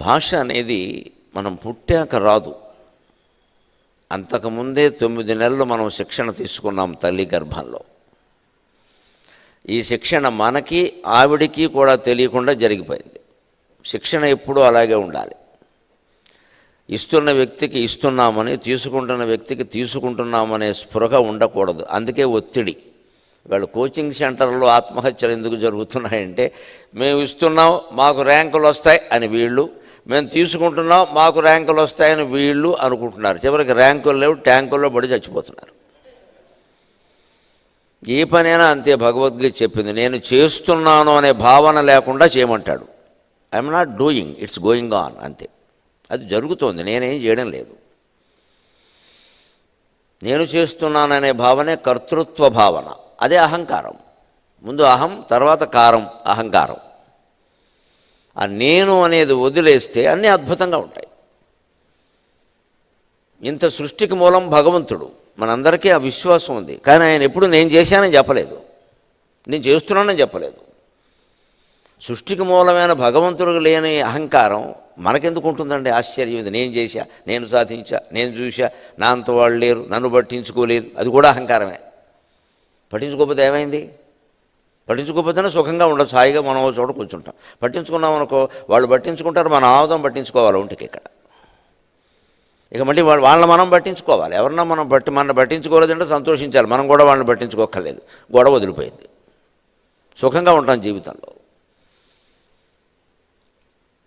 భాష అనేది మనం పుట్టాక రాదు. అంతకుముందే 9 నెలలు మనం శిక్షణ తీసుకున్నాం తల్లి గర్భంలో. ఈ శిక్షణ మనకి ఆవిడికి కూడా తెలియకుండా జరిగిపోయింది. శిక్షణ ఎప్పుడూ అలాగే ఉండాలి. ఇస్తున్న వ్యక్తికి ఇస్తున్నామని, తీసుకుంటున్న వ్యక్తికి తీసుకుంటున్నామనే స్పృహ ఉండకూడదు. అందుకే ఒత్తిడి. వాళ్ళు కోచింగ్ సెంటర్లో ఆత్మహత్యలు ఎందుకు జరుగుతున్నాయంటే, మేము ఇస్తున్నాం మాకు ర్యాంకులు వస్తాయి అని వీళ్ళు, మేము తీసుకుంటున్నాం మాకు ర్యాంకులు వస్తాయని వీళ్ళు అనుకుంటున్నారు. చివరికి ర్యాంకులు లేవు, ట్యాంకుల్లో పడి చచ్చిపోతున్నారు. ఏ పనైనా అంతే. భగవద్గీత చెప్పింది, నేను చేస్తున్నాను అనే భావన లేకుండా చేయమంటాడు. I'm not doing, it's going on, అంతే. అది జరుగుతోంది, నేనేం చేయడం లేదు. నేను చేస్తున్నాననే భావనే కర్తృత్వ భావన. అదే అహంకారం. ముందు అహం, తర్వాత కారం, అహంకారం. ఆ నేను అనేది వదిలేస్తే అన్నీ అద్భుతంగా ఉంటాయి. ఇంత సృష్టికి మూలం భగవంతుడు. మనందరికీ ఆ విశ్వాసం ఉంది. కానీ ఆయన ఎప్పుడు నేను చేశానని చెప్పలేదు, నేను చేస్తున్నానని చెప్పలేదు. సృష్టికి మూలమైన భగవంతుడికి లేని అహంకారం మనకెందుకు ఉంటుందండి? ఆశ్చర్యం ఇది. నేను చేశా, నేను సాధించా, నేను చూసా, నా అంత వాళ్ళు లేరు, నన్ను పట్టించుకోలేదు, అది కూడా అహంకారమే. పట్టించుకోకపోతే ఏమైంది? పట్టించుకోకపోతేనే సుఖంగా ఉండొచ్చు, హాయిగా మనం ఒక చోట కూర్చుంటాం. పట్టించుకున్నాం అనుకో, వాళ్ళు పట్టించుకుంటారు, మన ఆవదం పట్టించుకోవాలి ఒంటికి ఇక్కడ. ఇక మళ్ళీ వాళ్ళని మనం పట్టించుకోవాలి. ఎవరన్నా మనం పట్టించుకోలేదంటే సంతోషించాలి, మనం కూడా వాళ్ళని పట్టించుకోక్కర్లేదు, గొడవ వదిలిపోయింది, సుఖంగా ఉంటాం జీవితంలో.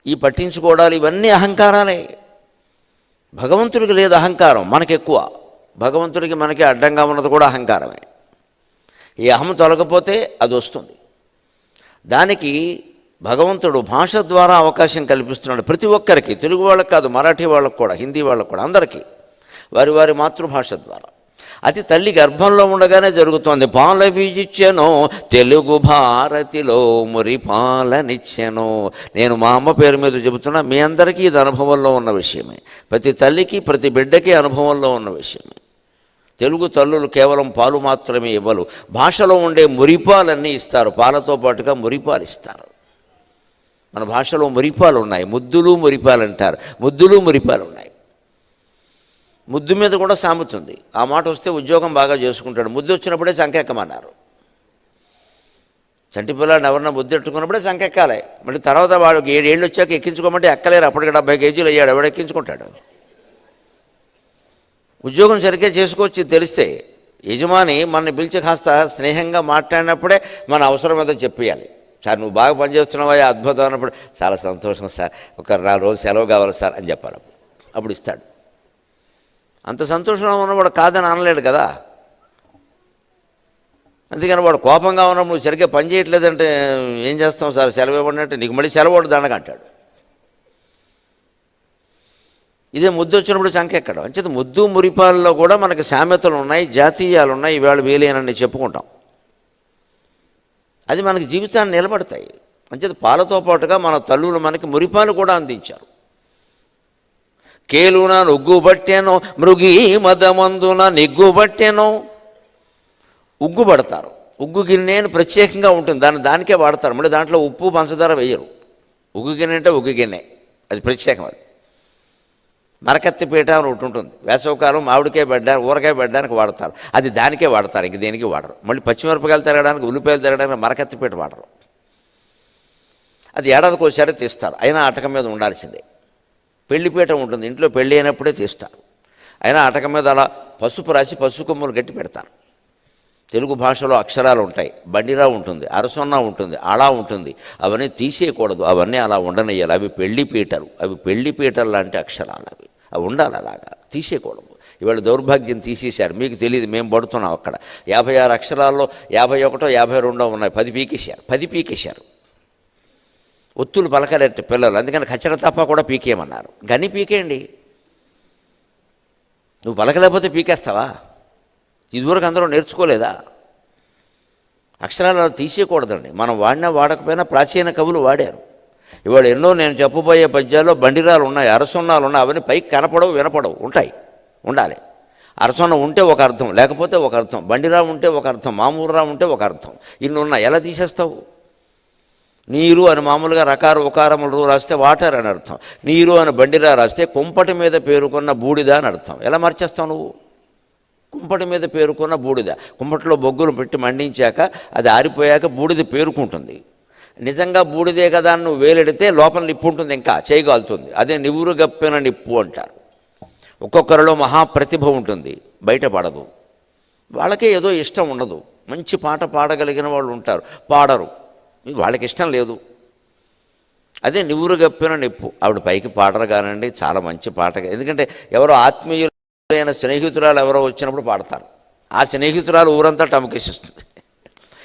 ఈ పట్టించుకోవడాలు ఇవన్నీ అహంకారాలే. భగవంతుడికి లేదు అహంకారం, మనకెక్కువ. భగవంతుడికి మనకి అడ్డంగా ఉన్నది కూడా అహంకారమే. ఈ అహం తొలగపోతే అది వస్తుంది. దానికి భగవంతుడు భాష ద్వారా అవకాశం కల్పిస్తున్నాడు ప్రతి ఒక్కరికి. తెలుగు వాళ్ళకి కాదు, మరాఠీ వాళ్ళకు కూడా, హిందీ వాళ్ళకు కూడా, అందరికీ వారి వారి మాతృభాష ద్వారా. అది తల్లి గర్భంలో ఉండగానే జరుగుతోంది. పాల బీజిచ్చెనో తెలుగు భారతిలో మురిపాలనిచ్చెనో. నేను మా అమ్మ పేరు మీద చెబుతున్నా, మీ అందరికీ ఇది అనుభవంలో ఉన్న విషయమే. ప్రతి తల్లికి ప్రతి బిడ్డకి అనుభవంలో ఉన్న విషయమే. తెలుగు తల్లులు కేవలం పాలు మాత్రమే ఇవ్వరు, భాషలో ఉండే మురిపాలన్నీ ఇస్తారు. పాలతో పాటుగా మురిపాలు ఇస్తారు. మన భాషలో మురిపాలు ఉన్నాయి, ముద్దులు మురిపాలు అంటారు. ముద్దులు మురిపాలు ఉన్నాయి. ముద్దు మీద కూడా సామెతుంది. ఆ మాట వస్తే ఉద్యోగం బాగా చేసుకుంటాడు. ముద్దు వచ్చినప్పుడే సంకెక్కమన్నారు. చంటి పిల్లాడిని ఎవరన్నా ముద్దు ఎట్టుకున్నప్పుడే సంకెక్కాలి. మళ్ళీ తర్వాత వాడు 7 ఏళ్ళు వచ్చాక ఎక్కించుకోమంటే ఎక్కలేరు. అప్పటికి 70 కేజీలు అయ్యాడు, ఎవడు ఎక్కించుకుంటాడు? ఉద్యోగం సరిగ్గా చేసుకోవచ్చు తెలిస్తే. యజమాని మనని పిలిచి కాస్త స్నేహంగా మాట్లాడినప్పుడే మన అవసరం ఏదో చెప్పేయాలి. సార్ నువ్వు బాగా పనిచేస్తున్నావా, అద్భుతం అన్నప్పుడు, చాలా సంతోషం సార్, ఒక 4 రోజులు సెలవు కావాలి సార్ అని చెప్పాలి. అప్పుడు ఇస్తాడు. అంత సంతోషంగా ఉన్నవాడు కాదని అనలేడు కదా. అందుకని వాడు కోపంగా ఉన్నప్పుడు నువ్వు సరిగ్గా పని చేయట్లేదంటే ఏం చేస్తావు సార్, సెలవు ఇవ్వండి అంటే నీకు మళ్ళీ సెలవు దండగా అంటాడు. ఇదే ముద్దు వచ్చినప్పుడు చంకెక్కడం. అంచేత ముద్దు మురిపాలలో కూడా మనకి సామెతలు ఉన్నాయి, జాతీయాలు ఉన్నాయి. ఇవాళ వేలేనని చెప్పుకుంటాం. అది మనకి జీవితాన్ని నిలబడతాయి. అంచేత పాలతో పాటుగా మన తల్లులు మనకి మురిపాలు కూడా అందించారు. కేలున నుగ్గుబట్టెనో మృగి మదమందున నిగ్గుబట్టెనో. ఉగ్గు పడతారు. ఉగ్గు గిన్నె అని ప్రత్యేకంగా ఉంటుంది, దానికే వాడతారు. మళ్ళీ దాంట్లో ఉప్పు పంచదార వేయరు. ఉగ్గు గిన్నె అంటే ఉగ్గు గిన్నె, అది ప్రత్యేకం. అది మరకత్తిపీట అని ఒకటి ఉంటుంది. వేసవకాలం మామిడికాయ పెట్టడానికి, ఊరకాయ పెట్టడానికి వాడతారు. అది దానికే వాడతారు, ఇంక దేనికి వాడరు. మళ్ళీ పచ్చిమిరపకాయలు తిరగడానికి, ఉల్లిపాయలు తిరగడానికి మరకత్తిపీట వాడరు. అది ఏడాదికి ఒకసారి తీస్తారు. అయినా అటకం మీద ఉండాల్సిందే. పెళ్లిపీట ఉంటుంది, ఇంట్లో పెళ్ళి అయినప్పుడే తీస్తారు. అయినా అటకం మీద అలా పసుపు రాసి పసుపు కొమ్ములు గట్టి పెడతారు. తెలుగు భాషలో అక్షరాలు ఉంటాయి. బండిరా ఉంటుంది, అరసొన్నా ఉంటుంది, అలా ఉంటుంది. అవన్నీ తీసేయకూడదు, అవన్నీ అలా ఉండనియ్యాలి. అవి పెళ్లిపీటలు, అవి పెళ్లిపీటలు లాంటి అక్షరాలు. అవి ఉండాలి, అలాగా తీసేయకూడదు. ఇవాళ దౌర్భాగ్యం తీసేశారు, మీకు తెలియదు, మేము పడుతున్నాం అక్కడ. 56 అక్షరాల్లో 51, 52 ఉన్నాయి. 10 పీకేశారు. ఒత్తులు పలకలేట పిల్లలు. అందుకని ఖచ్చర తప్ప కూడా పీకేయమన్నారు. గని పీకేయండి. నువ్వు పలకలేకపోతే పీకేస్తావా? ఇదివరకు అందరూ నేర్చుకోలేదా? అక్షరాలు తీసేయకూడదండి. మనం వాడినా వాడకపోయినా ప్రాచీన కవులు వాడారు. ఇవాళ ఎన్నో నేను చెప్పబోయే పద్యాల్లో బండిరాలు ఉన్నాయి, అరసున్నాలు ఉన్నాయి. అవన్నీ పైకి కనపడవు, వినపడవు, ఉంటాయి, ఉండాలి. అరసొన్న ఉంటే ఒక అర్థం, లేకపోతే ఒక అర్థం. బండిరా ఉంటే ఒక అర్థం, మామూలురా ఉంటే ఒక అర్థం. ఇన్ని ఉన్నాయి, ఎలా తీసేస్తావు? నీరు అని మామూలుగా రకారు ఉకారములు రాస్తే వాటర్ అని అర్థం. నీరు అని బండిరా రాస్తే కుంపటి మీద పేరుకున్న బూడిద అని అర్థం. ఎలా మార్చేస్తావు నువ్వు? కుంపటి మీద పేరుకున్న బూడిద. కుంపటిలో బొగ్గులు పెట్టి మండించాక అది ఆరిపోయాక బూడిద పేరుకుంటుంది. నిజంగా బూడిదే కదా అని నువ్వు వేలెడితే లోపల నిప్పు ఉంటుంది, ఇంకా చేయగలుగుతుంది. అదే నివురు గప్పిన నిప్పు అంటారు. ఒక్కొక్కరిలో మహాప్రతిభ ఉంటుంది, బయటపడదు. వాళ్ళకే ఏదో ఇష్టం ఉండదు. మంచి పాట పాడగలిగిన వాళ్ళు ఉంటారు, పాడరు, వాళ్ళకి ఇష్టం లేదు. అదే నివురు గప్పిన నిప్పు. ఆవిడ పైకి పాడరు కానండి, చాలా మంచి పాట. ఎందుకంటే ఎవరో ఆత్మీయులైన స్నేహితురాలు ఎవరో వచ్చినప్పుడు పాడతారు. ఆ స్నేహితురాలు ఊరంతా టమకేసిస్తుంది.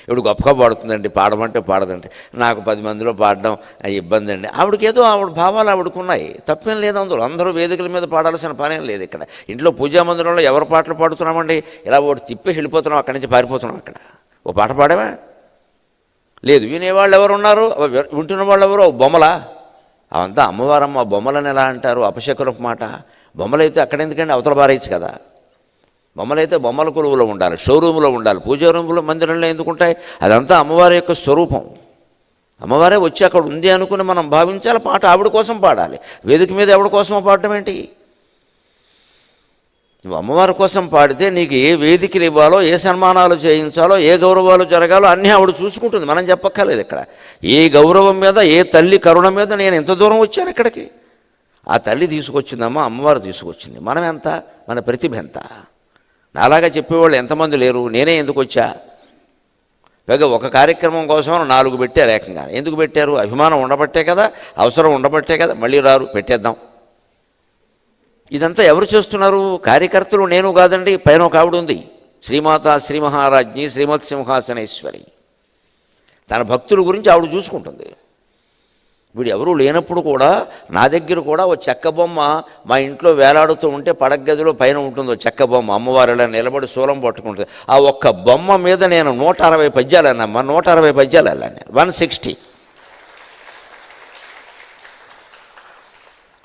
ఇప్పుడు గొప్పగా పాడుతుందండి, పాడమంటే పాడదండి, నాకు 10 మందిలో పాడడం ఇబ్బంది అండి. ఆవిడకి ఏదో ఆవిడ భావాలు ఆవిడకున్నాయి, తప్పేం లేదు అందులో. అందరూ వేదికల మీద పాడాల్సిన పనేం లేదు. ఇక్కడ ఇంట్లో పూజా మందిరంలో ఎవరు పాటలు పాడుతున్నామండి? ఇలా ఒకటి తిప్పేసి వెళ్ళిపోతున్నాం, అక్కడి నుంచి పారిపోతున్నాం. అక్కడ ఓ పాట పాడేవా? లేదు. వినేవాళ్ళు ఎవరు ఉన్నారు? వింటున్న వాళ్ళు ఎవరు? బొమ్మలా? అవంతా అమ్మవారమ్మ. బొమ్మలని ఎలా అంటారు? అపశకునపు మాట. బొమ్మలైతే అక్కడ ఎందుకండి, అవతల బారేయచ్చు కదా. బొమ్మలైతే బొమ్మల కొలువులో ఉండాలి, షోరూంలో ఉండాలి. పూజా రూములో మందిరంలో ఎందుకుంటాయి? అదంతా అమ్మవారి యొక్క స్వరూపం. అమ్మవారే వచ్చి అక్కడ ఉంది అనుకుని మనం భావించాలి. పాట ఆవిడ కోసం పాడాలి. వేదిక మీద ఎవరి కోసమో పాడటం ఏంటి? నువ్వు అమ్మవారి కోసం పాడితే నీకు ఏ వేదికలు ఇవ్వాలో, ఏ సన్మానాలు చేయించాలో, ఏ గౌరవాలు జరగాలో అన్నీ ఆవిడ చూసుకుంటుంది. మనం చెప్పక్కర్లేదు. ఇక్కడ ఏ గౌరవం మీద, ఏ తల్లి కరుణ మీద నేను ఇంత దూరం వచ్చాను ఇక్కడికి? ఆ తల్లి తీసుకొచ్చిందమ్మా, అమ్మవారు తీసుకొచ్చింది. మనం ఎంత? మన ప్రతిభ ఎంత? నాలాగా చెప్పేవాళ్ళు ఎంతమంది లేరు. నేనే ఎందుకు వచ్చా? పైగా ఒక కార్యక్రమం కోసం 4 పెట్టారు ఏకంగా. ఎందుకు పెట్టారు? అభిమానం ఉండబట్టే కదా, అవసరం ఉండబట్టే కదా. మళ్ళీ రారు, పెట్టేద్దాం. ఇదంతా ఎవరు చేస్తున్నారు? కార్యకర్తలు. నేను కాదండి. పైన ఒక ఆవిడ ఉంది, శ్రీమాత శ్రీ మహారాజ్ఞి శ్రీమత్ సింహాసనేశ్వరి. తన భక్తుల గురించి ఆవిడ చూసుకుంటుంది. వీడు ఎవరూ లేనప్పుడు కూడా నా దగ్గర కూడా ఓ చెక్క బొమ్మ మా ఇంట్లో వేలాడుతూ ఉంటే, పడగదిలో పైన ఉంటుందో చెక్క బొమ్మ. అమ్మవారు ఇలా నిలబడి శూలం పట్టుకుంటుంది. ఆ ఒక్క బొమ్మ మీద నేను 160 పద్యాలు అన్నమ్మా. 160 పద్యాలు వెళ్ళాను నేను. 160.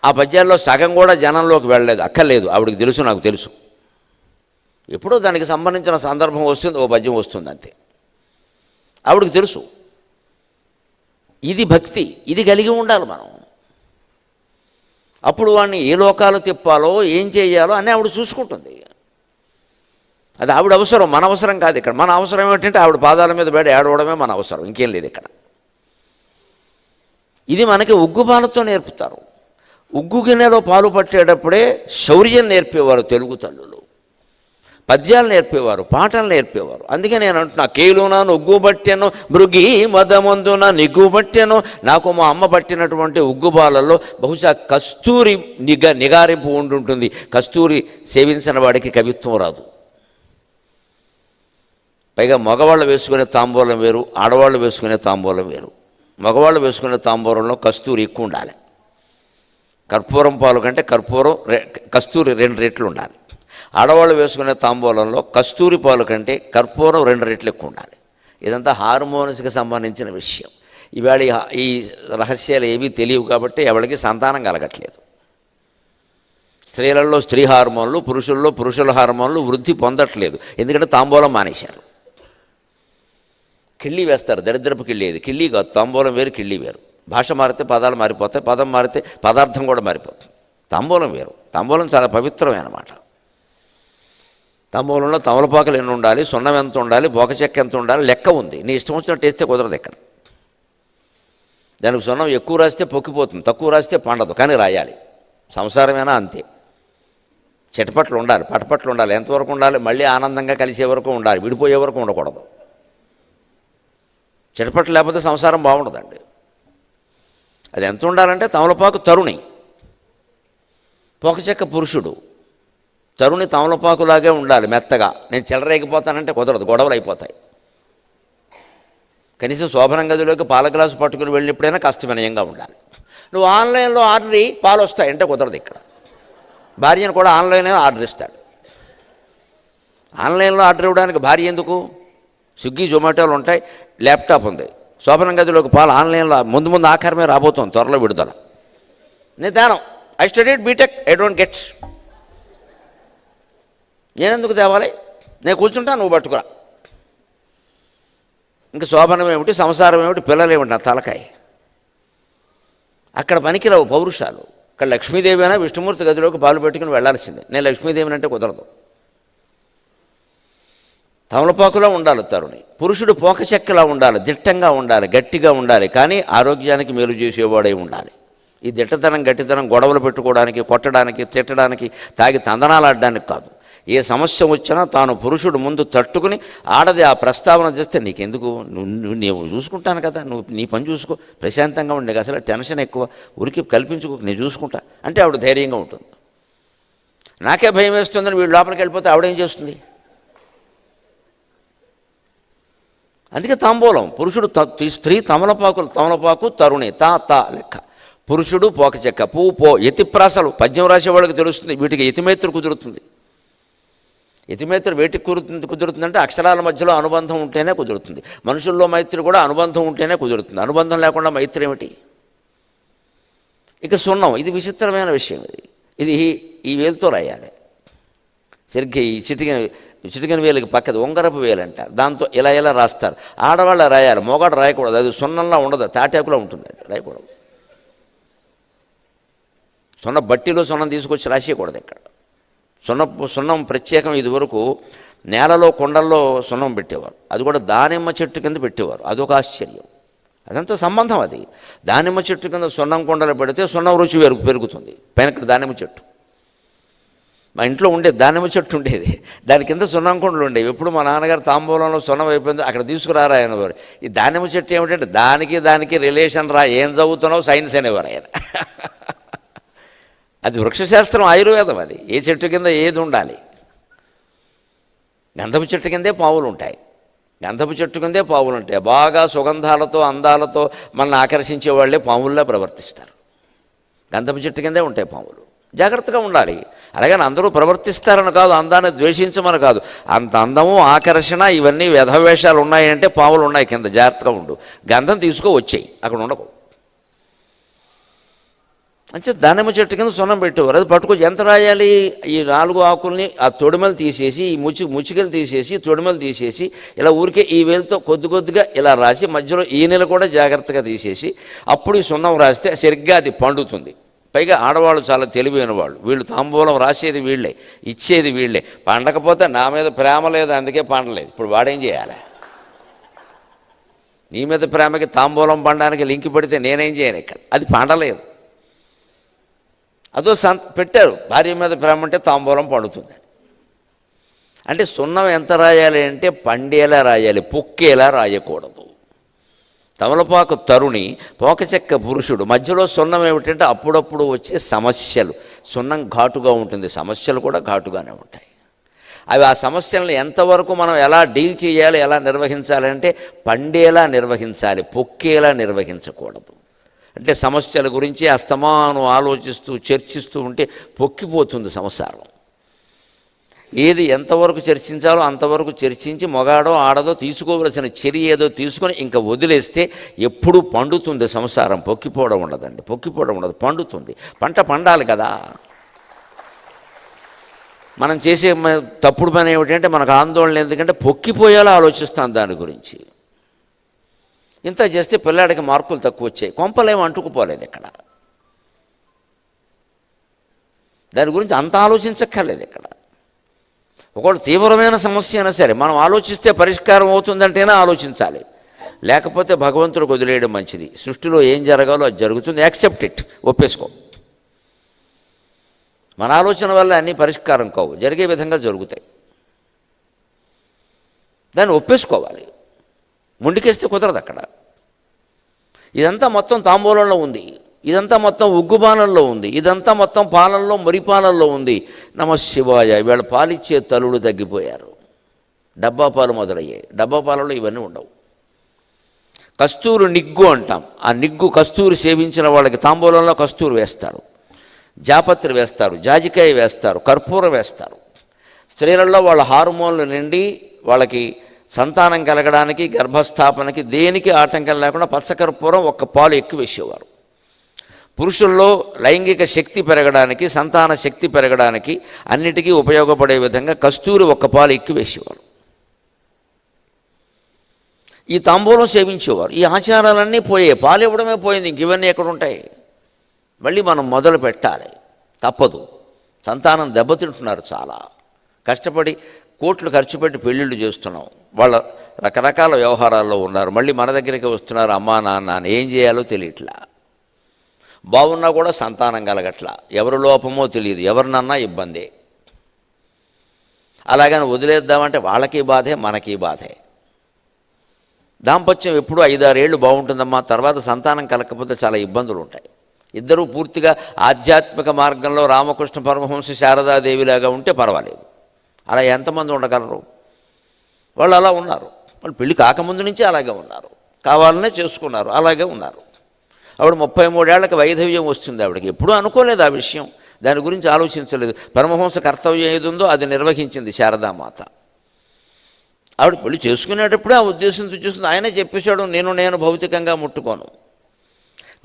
ఆ పద్యాల్లో సగం కూడా జనంలోకి వెళ్ళలేదు. అక్కర్లేదు, ఆవిడకి తెలుసు, నాకు తెలుసు. ఎప్పుడో దానికి సంబంధించిన సందర్భం వస్తుంది, ఓ పద్యం వస్తుంది అంతే. ఆవిడకి తెలుసు. ఇది భక్తి, ఇది కలిగి ఉండాలి మనం. అప్పుడు వాడిని ఏ లోకాలు తిప్పాలో, ఏం చేయాలో అని ఆవిడ చూసుకుంటుంది. అది ఆవిడ అవసరం, మన అవసరం కాదు. ఇక్కడ మన అవసరం ఏమిటంటే ఆవిడ పాదాల మీద పడి ఏడవడమే మన అవసరం, ఇంకేం లేదు ఇక్కడ. ఇది మనకి ఉగ్గుపాలతో నేర్పుతారు. ఉగ్గు గిన్నెలో పాలు పట్టేటప్పుడే శౌర్యం నేర్పేవారు తెలుగు తల్లులు. పద్యాలు నేర్పేవారు, పాటలు నేర్పేవారు. అందుకే నేను అంటున్నా, కేలున ఉగ్గు పట్టెను మృగి మదమందున నిగ్గు పట్టెను. నాకు మా అమ్మ పట్టినటువంటి ఉగ్గుబాలలో బహుశా కస్తూరి నిగారింపు ఉండుంటుంది. కస్తూరి సేవించిన వాడికి కవిత్వం రాదు. పైగా మగవాళ్ళు వేసుకునే తాంబూలం వేరు, ఆడవాళ్ళు వేసుకునే తాంబూలం వేరు. మగవాళ్ళు వేసుకునే తాంబూలంలో కస్తూరి ఎక్కువ ఉండాలి. కర్పూరం పాలు కంటే కస్తూరి 2 రెట్లు ఉండాలి. ఆడవాళ్ళు వేసుకునే తాంబూలంలో కస్తూరి పాలు కంటే కర్పూరం 2 రెట్లు ఎక్కువ ఉండాలి. ఇదంతా హార్మోన్స్కి సంబంధించిన విషయం. ఇవాళ ఈ రహస్యాలు ఏవీ తెలియవు కాబట్టి ఎవరికి సంతానం కలగట్లేదు. స్త్రీలలో స్త్రీ హార్మోన్లు, పురుషుల్లో పురుషుల హార్మోన్లు వృద్ధి పొందట్లేదు. ఎందుకంటే తాంబూలం మానేశారు. కిళ్ళి వేస్తారు, దరిద్రపు కిళ్ళి. ఇది కిళ్ళి కాదు, తాంబూలం వేరు, కిళ్ళి వేరు. భాష మారితే పదాలు మారిపోతాయి, పదం మారితే పదార్థం కూడా మారిపోతుంది. తాంబూలం వేరు. తాంబూలం చాలా పవిత్రమైన మాట. తాంబూలంలో తమలపాకులు ఎన్ని ఉండాలి, సున్నం ఎంత ఉండాలి, బోక చెక్క ఎంత ఉండాలి, లెక్క ఉంది. నీ ఇష్టం వచ్చినట్టు వేస్తే కుదరదు ఇక్కడ. దానికి సున్నం ఎక్కువ రాస్తే పొక్కిపోతుంది, తక్కువ రాస్తే పండదు, కానీ రాయాలి. సంసారమైనా అంతే. చెట్పట్లు ఉండాలి, పటపట్లు ఉండాలి. ఎంతవరకు ఉండాలి? మళ్ళీ ఆనందంగా కలిసే వరకు ఉండాలి, విడిపోయే వరకు ఉండకూడదు. చెట్పట్లు లేకపోతే సంసారం బాగుండదండి. అది ఎంత ఉండాలంటే తమలపాకు తరుణి, పొకచెక్క పురుషుడు. తరుణి తమలపాకులాగే ఉండాలి, మెత్తగా. నేను చెలరేగిపోతానంటే కుదరదు, గొడవలు అయిపోతాయి. కనీసం శోభనం గదిలోకి పాల గ్లాసు పట్టుకుని వెళ్ళినప్పుడైనా కాస్త వినయంగా ఉండాలి. నువ్వు ఆన్లైన్లో ఆర్డర్ పాలు వస్తాయంటే కుదరదు ఇక్కడ. భార్యను కూడా ఆన్లైన్లో ఆర్డర్ ఇస్తాడు. ఆన్లైన్లో ఆర్డర్ ఇవ్వడానికి భార్య ఎందుకు? స్విగ్గీ జొమాటోలు ఉంటాయి, ల్యాప్టాప్ ఉంది. శోభనం గదిలోకి పాలు ఆన్లైన్లో ముందు ఆఖరమే రాబోతుంది, త్వరలో విడుదల. నిదానం. I studied BTech, I don't get. నేనెందుకు తేవాలి? నేను కూర్చుంటా, నువ్వు పట్టుకురా. ఇంకా శోభనం ఏమిటి, సంసారం ఏమిటి, పిల్లలు ఏమిటి, నా తలకాయ. అక్కడ పనికిరావు పౌరుషాలు. ఇక్కడ లక్ష్మీదేవి అయినా విష్ణుమూర్తి గదిలోకి పాలు పెట్టుకుని వెళ్లాల్సిందే. నేను లక్ష్మీదేవిని అంటే కుదరదు. తమలపాకులా ఉండాలి తరుణి. పురుషుడు పోక చెక్కలా ఉండాలి, దిట్టంగా ఉండాలి, గట్టిగా ఉండాలి, కానీ ఆరోగ్యానికి మేలు చేసేవాడై ఉండాలి. ఈ దిట్టతనం గట్టితనం గొడవలు పెట్టుకోవడానికి, కొట్టడానికి, తిట్టడానికి, తాగి తందనాలాడడానికి కాదు. ఏ సమస్య వచ్చినా తాను పురుషుడు ముందు తట్టుకుని ఆడది ఆ ప్రస్తావన చేస్తే నీకెందుకు, నువ్వు చూసుకుంటాను కదా, నువ్వు నీ పని చూసుకో, ప్రశాంతంగా ఉండే, అసలు టెన్షన్ ఎక్కువ, ఉరికి కల్పించుకో, నేను చూసుకుంటా అంటే ఆవిడ ధైర్యంగా ఉంటుంది. నాకే భయం వేస్తుందని వీడు లోపలికి వెళ్ళిపోతే ఆవిడేం చేస్తుంది? అందుకే తాంబూలం. పురుషుడు స్త్రీ తమలపాకు తరుణి తా లెక్క. పురుషుడు పోక చెక్క, పువ్వు పో. యతిప్రాసలు పద్యం రాసే వాళ్ళకి తెలుస్తుంది, వీటికి యతిమైత్రి కుదురుతుంది. యతిమైత్రి వేటికి కుదురుతుందంటే అక్షరాల మధ్యలో అనుబంధం ఉంటేనే కుదురుతుంది. మనుషుల్లో మైత్రి కూడా అనుబంధం ఉంటేనే కుదురుతుంది. అనుబంధం లేకుండా మైత్రి ఏమిటి? ఇక సున్నం, ఇది విచిత్రమైన విషయం. ఇది ఈ వేలుతో రాయాలి. సరిగ్గా ఈ చిటికెన వేలుకి పక్కది ఉంగరపు వేలు అంటారు. దాంతో ఇలా రాస్తారు. ఆడవాళ్ళ రాయాలి, మోగాడు రాయకూడదు. అది సున్నంలా ఉండదు, తాటాకులా ఉంటుంది, అది రాయకూడదు. బట్టిలో సున్నం తీసుకొచ్చి రాసేయకూడదు. ఇక్కడ సున్నం ప్రత్యేకం. ఇదివరకు నేలలో కొండల్లో సున్నం పెట్టేవారు, అది కూడా దానిమ్మ చెట్టు కింద పెట్టేవారు. అదొక ఆశ్చర్యం. అదంతా సంబంధం. అది దానిమ్మ చెట్టు కింద సున్నం కొండలు పెడితే సున్నం రుచి పెరుగుతుంది. పైన ఇక్కడ దానిమ్మ చెట్టు, మా ఇంట్లో ఉండేది దానిమ్మ చెట్టు ఉండేది, దాని కింద సున్నం కొండలు ఉండేవి. ఎప్పుడు మా నాన్నగారు తాంబూలంలో సున్నం అయిపోయింది, అక్కడ తీసుకురారా అనేవారు. ఈ దానిమ్మ చెట్టు ఏమిటంటే దానికి రిలేషన్ రా, ఏం చదువుతున్నావు సైన్స్ అనేవారు ఆయన. అది వృక్షశాస్త్రం, ఆయుర్వేదం. అది ఏ చెట్టు కింద ఏది ఉండాలి. గంధపు చెట్టు కిందే పావులు ఉంటాయి, గంధపు చెట్టు కిందే పావులు ఉంటాయి. బాగా సుగంధాలతో అందాలతో మనల్ని ఆకర్షించే వాళ్ళే పాముల్లా ప్రవర్తిస్తారు. గంధపు చెట్టు కిందే ఉంటాయి పాములు. జాగ్రత్తగా ఉండాలి. అలాగని అందరూ ప్రవర్తిస్తారని కాదు, అందాన్ని ద్వేషించమని కాదు. అంత అందము, ఆకర్షణ, ఇవన్నీ వ్యధవేషాలు ఉన్నాయంటే పాములు ఉన్నాయి కింద, జాగ్రత్తగా ఉండు. గంధం తీసుకో వచ్చేయి, అక్కడ ఉండకు. అంటే దానిమ్మ చెట్టు కింద సున్నం పెట్టేవారు. అది పట్టుకొచ్చి ఎంత రాయాలి? ఈ 4 ఆకుల్ని ఆ తొడిమలు తీసేసి, ఈ ముచ్చికలు తీసేసి, తొడిమలు తీసేసి, ఇలా ఊరికే ఈ వేలుతో కొద్దిగా ఇలా రాసి, మధ్యలో ఈనెలు కూడా జాగ్రత్తగా తీసేసి, అప్పుడు ఈ సున్నం రాస్తే సరిగ్గా అది పండుతుంది. పైగా ఆడవాళ్ళు చాలా తెలివైన వాళ్ళు. వీళ్ళు తాంబూలం రాసేది వీళ్ళే, ఇచ్చేది వీళ్ళే. పండకపోతే నా మీద ప్రేమ లేదు, అందుకే పండలేదు. ఇప్పుడు వాడేం చేయాలి? నీ మీద ప్రేమకి తాంబూలం పండడానికి లింక్ పెడితే నేనేం చేయను? ఇక్కడ అది పండలేదు. అదో పెట్టారు, భార్య మీద ప్రేమ అంటే తాంబూలం పండుతుంది. అంటే సున్నం ఎంత రాయాలి అంటే పండేలా రాయాలి, పొక్కేలా రాయకూడదు. తమలపాకు తరుణి, పోకచెక్క పురుషుడు. మధ్యలో సున్నం ఏమిటంటే అప్పుడప్పుడు వచ్చే సమస్యలు. సున్నం ఘాటుగా ఉంటుంది, సమస్యలు కూడా ఘాటుగానే ఉంటాయి. అవి ఆ సమస్యలను ఎంతవరకు మనం ఎలా డీల్ చేయాలి, ఎలా నిర్వహించాలి అంటే పండేలా నిర్వహించాలి, పొక్కేలా నిర్వహించకూడదు. అంటే సమస్యల గురించి అస్తమానం ఆలోచిస్తూ చర్చిస్తూ ఉంటే పొక్కిపోతుంది సంసారం. ఏది ఎంతవరకు చర్చించాలో అంతవరకు చర్చించి మొగాడో ఆడదో తీసుకోవలసిన చర్య ఏదో తీసుకొని ఇంకా వదిలేస్తే ఎప్పుడూ పండుతుంది సంసారం. పొక్కిపోవడం ఉండదండి, పొక్కిపోవడం ఉండదు, పండుతుంది. పంట పండాలి కదా. మనం చేసే తప్పుడు పని ఏమిటంటే మనకు ఆందోళన, ఎందుకంటే పొక్కిపోయేలా ఆలోచిస్తాం దాని గురించి. ఇంత చేస్తే పిల్లాడికి మార్కులు తక్కువ వచ్చాయి, కొంపలేమో అంటుకుపోలేదు. ఇక్కడ దాని గురించి అంత ఆలోచించక్కర్లేదు. ఇక్కడ ఒకవేళ తీవ్రమైన సమస్య అయినా సరే మనం ఆలోచిస్తే పరిష్కారం అవుతుందంటేనే ఆలోచించాలి, లేకపోతే భగవంతుడికి వదిలేయడం మంచిది. సృష్టిలో ఏం జరగాలో అది జరుగుతుంది, యాక్సెప్ట్ ఇట్, ఒప్పేసుకో. మన ఆలోచన వల్ల అన్నీ పరిష్కారం కావు, జరిగే విధంగా జరుగుతాయి. దాన్ని ఒప్పేసుకోవాలి, ముందుకేస్తే కుదరదు. అక్కడ ఇదంతా మొత్తం తాంబూలంలో ఉంది, ఇదంతా మొత్తం ఉగ్గుబాణంలో ఉంది, ఇదంతా మొత్తం పాలల్లో మురిపాలల్లో ఉంది. నమశివాయ. వీళ్ళ పాలిచ్చే తల్లులు తగ్గిపోయారు, డబ్బా పాలు మొదలయ్యాయి. డబ్బా పాలలో ఇవన్నీ ఉండవు. కస్తూరు నిగ్గు అంటాం. ఆ నిగ్గు కస్తూరి సేవించిన వాళ్ళకి తాంబూలంలో కస్తూరు వేస్తారు, జాపత్రి వేస్తారు, జాజికాయ వేస్తారు, కర్పూరం వేస్తారు. స్త్రీలలో వాళ్ళ హార్మోన్లు నిండి వాళ్ళకి సంతానం కలగడానికి, గర్భస్థాపనకి, దేనికి ఆటంకం లేకుండా పచ్చకర్పూరం ఒక్క పాలు ఎక్కువ వేసేవారు. పురుషుల్లో లైంగిక శక్తి పెరగడానికి, సంతాన శక్తి పెరగడానికి అన్నిటికీ ఉపయోగపడే విధంగా కస్తూరి ఒక్క పాలు ఎక్కువ వేసేవారు. ఈ తాంబూలం సేవించేవారు. ఈ ఆచారాలన్నీ పోయాయి, పాలు ఇవ్వడమే పోయింది, ఇంక ఇవన్నీ ఎక్కడ ఉంటాయి? మళ్ళీ మనం మొదలు పెట్టాలి, తప్పదు. సంతానం దెబ్బతింటున్నారు, చాలా కష్టపడి కోట్లు ఖర్చు పెట్టి పెళ్ళిళ్ళు చేస్తున్నాం, వాళ్ళ రకరకాల వ్యవహారాల్లో ఉన్నారు, మళ్ళీ మన దగ్గరికి వస్తున్నారు, అమ్మా నాన్న అని ఏం చేయాలో తెలియట్లా. బాగున్నా కూడా సంతానం కలగట్లా, ఎవరి లోపమో తెలియదు, ఎవరినన్నా ఇబ్బందే. అలాగని వదిలేద్దామంటే వాళ్ళకి బాధే, మనకి బాధే. దాంపత్యం ఎప్పుడూ 5-6 ఏళ్ళు బాగుంటుందమ్మా, తర్వాత సంతానం కలగకపోతే చాలా ఇబ్బందులు ఉంటాయి. ఇద్దరూ పూర్తిగా ఆధ్యాత్మిక మార్గంలో రామకృష్ణ పరమహంస శారదాదేవిలాగా ఉంటే పర్వాలేదు. అలా ఎంతమంది ఉండగలరు? వాళ్ళు అలా ఉన్నారు, వాళ్ళు పెళ్ళి కాకముందు నుంచి అలాగే ఉన్నారు, కావాలనే చేసుకున్నారు, అలాగే ఉన్నారు. ఆవిడ 33 ఏళ్లకు వైధవ్యం వస్తుంది, ఆవిడకి ఎప్పుడూ అనుకోలేదు ఆ విషయం, దాని గురించి ఆలోచించలేదు. పరమహంస కర్తవ్యం ఏది ఉందో అది నిర్వహించింది శారదామాత. ఆవిడ పెళ్లి చేసుకునేటప్పుడే ఆ ఉద్దేశంతో చూస్తుంది. ఆయనే చెప్పేశాడు, నేను భౌతికంగా ముట్టుకోను,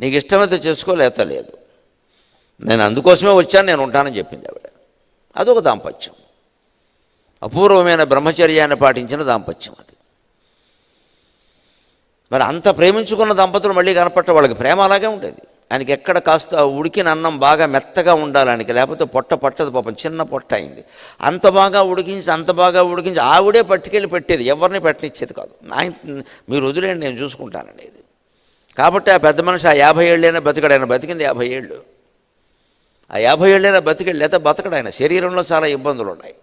నీకు ఇష్టమైతే చేసుకో, లేదు, నేను అందుకోసమే వచ్చాను, నేను ఉంటానని చెప్పింది ఆవిడ. అదొక దాంపత్యం, అపూర్వమైన బ్రహ్మచర్యాన్ని పాటించిన దాంపత్యం అది. మరి అంత ప్రేమించుకున్న దంపతులు మళ్ళీ కనపట్ట, వాళ్ళకి ప్రేమ అలాగే ఉండేది. ఆయనకి ఎక్కడ కాస్త ఉడికిన అన్నం బాగా మెత్తగా ఉండాలనికి, లేకపోతే పొట్ట పట్టదు, పాపం చిన్న పొట్ట అయింది. అంత బాగా ఉడికించి ఆవిడే పట్టుకెళ్ళి పెట్టేది, ఎవరిని పెట్టనిచ్చేది కాదు. మీరు వదిలేండి, నేను చూసుకుంటానండి ఇది. కాబట్టి ఆ పెద్ద మనిషి ఆ 50 ఏళ్ళైనా బతికాడు. ఆయన బతికింది 50 ఏళ్ళు. ఆ 50 ఏళ్ళైనా బతికాడు, లేదా బతకడు. ఆయన శరీరంలో చాలా ఇబ్బందులు ఉన్నాయి.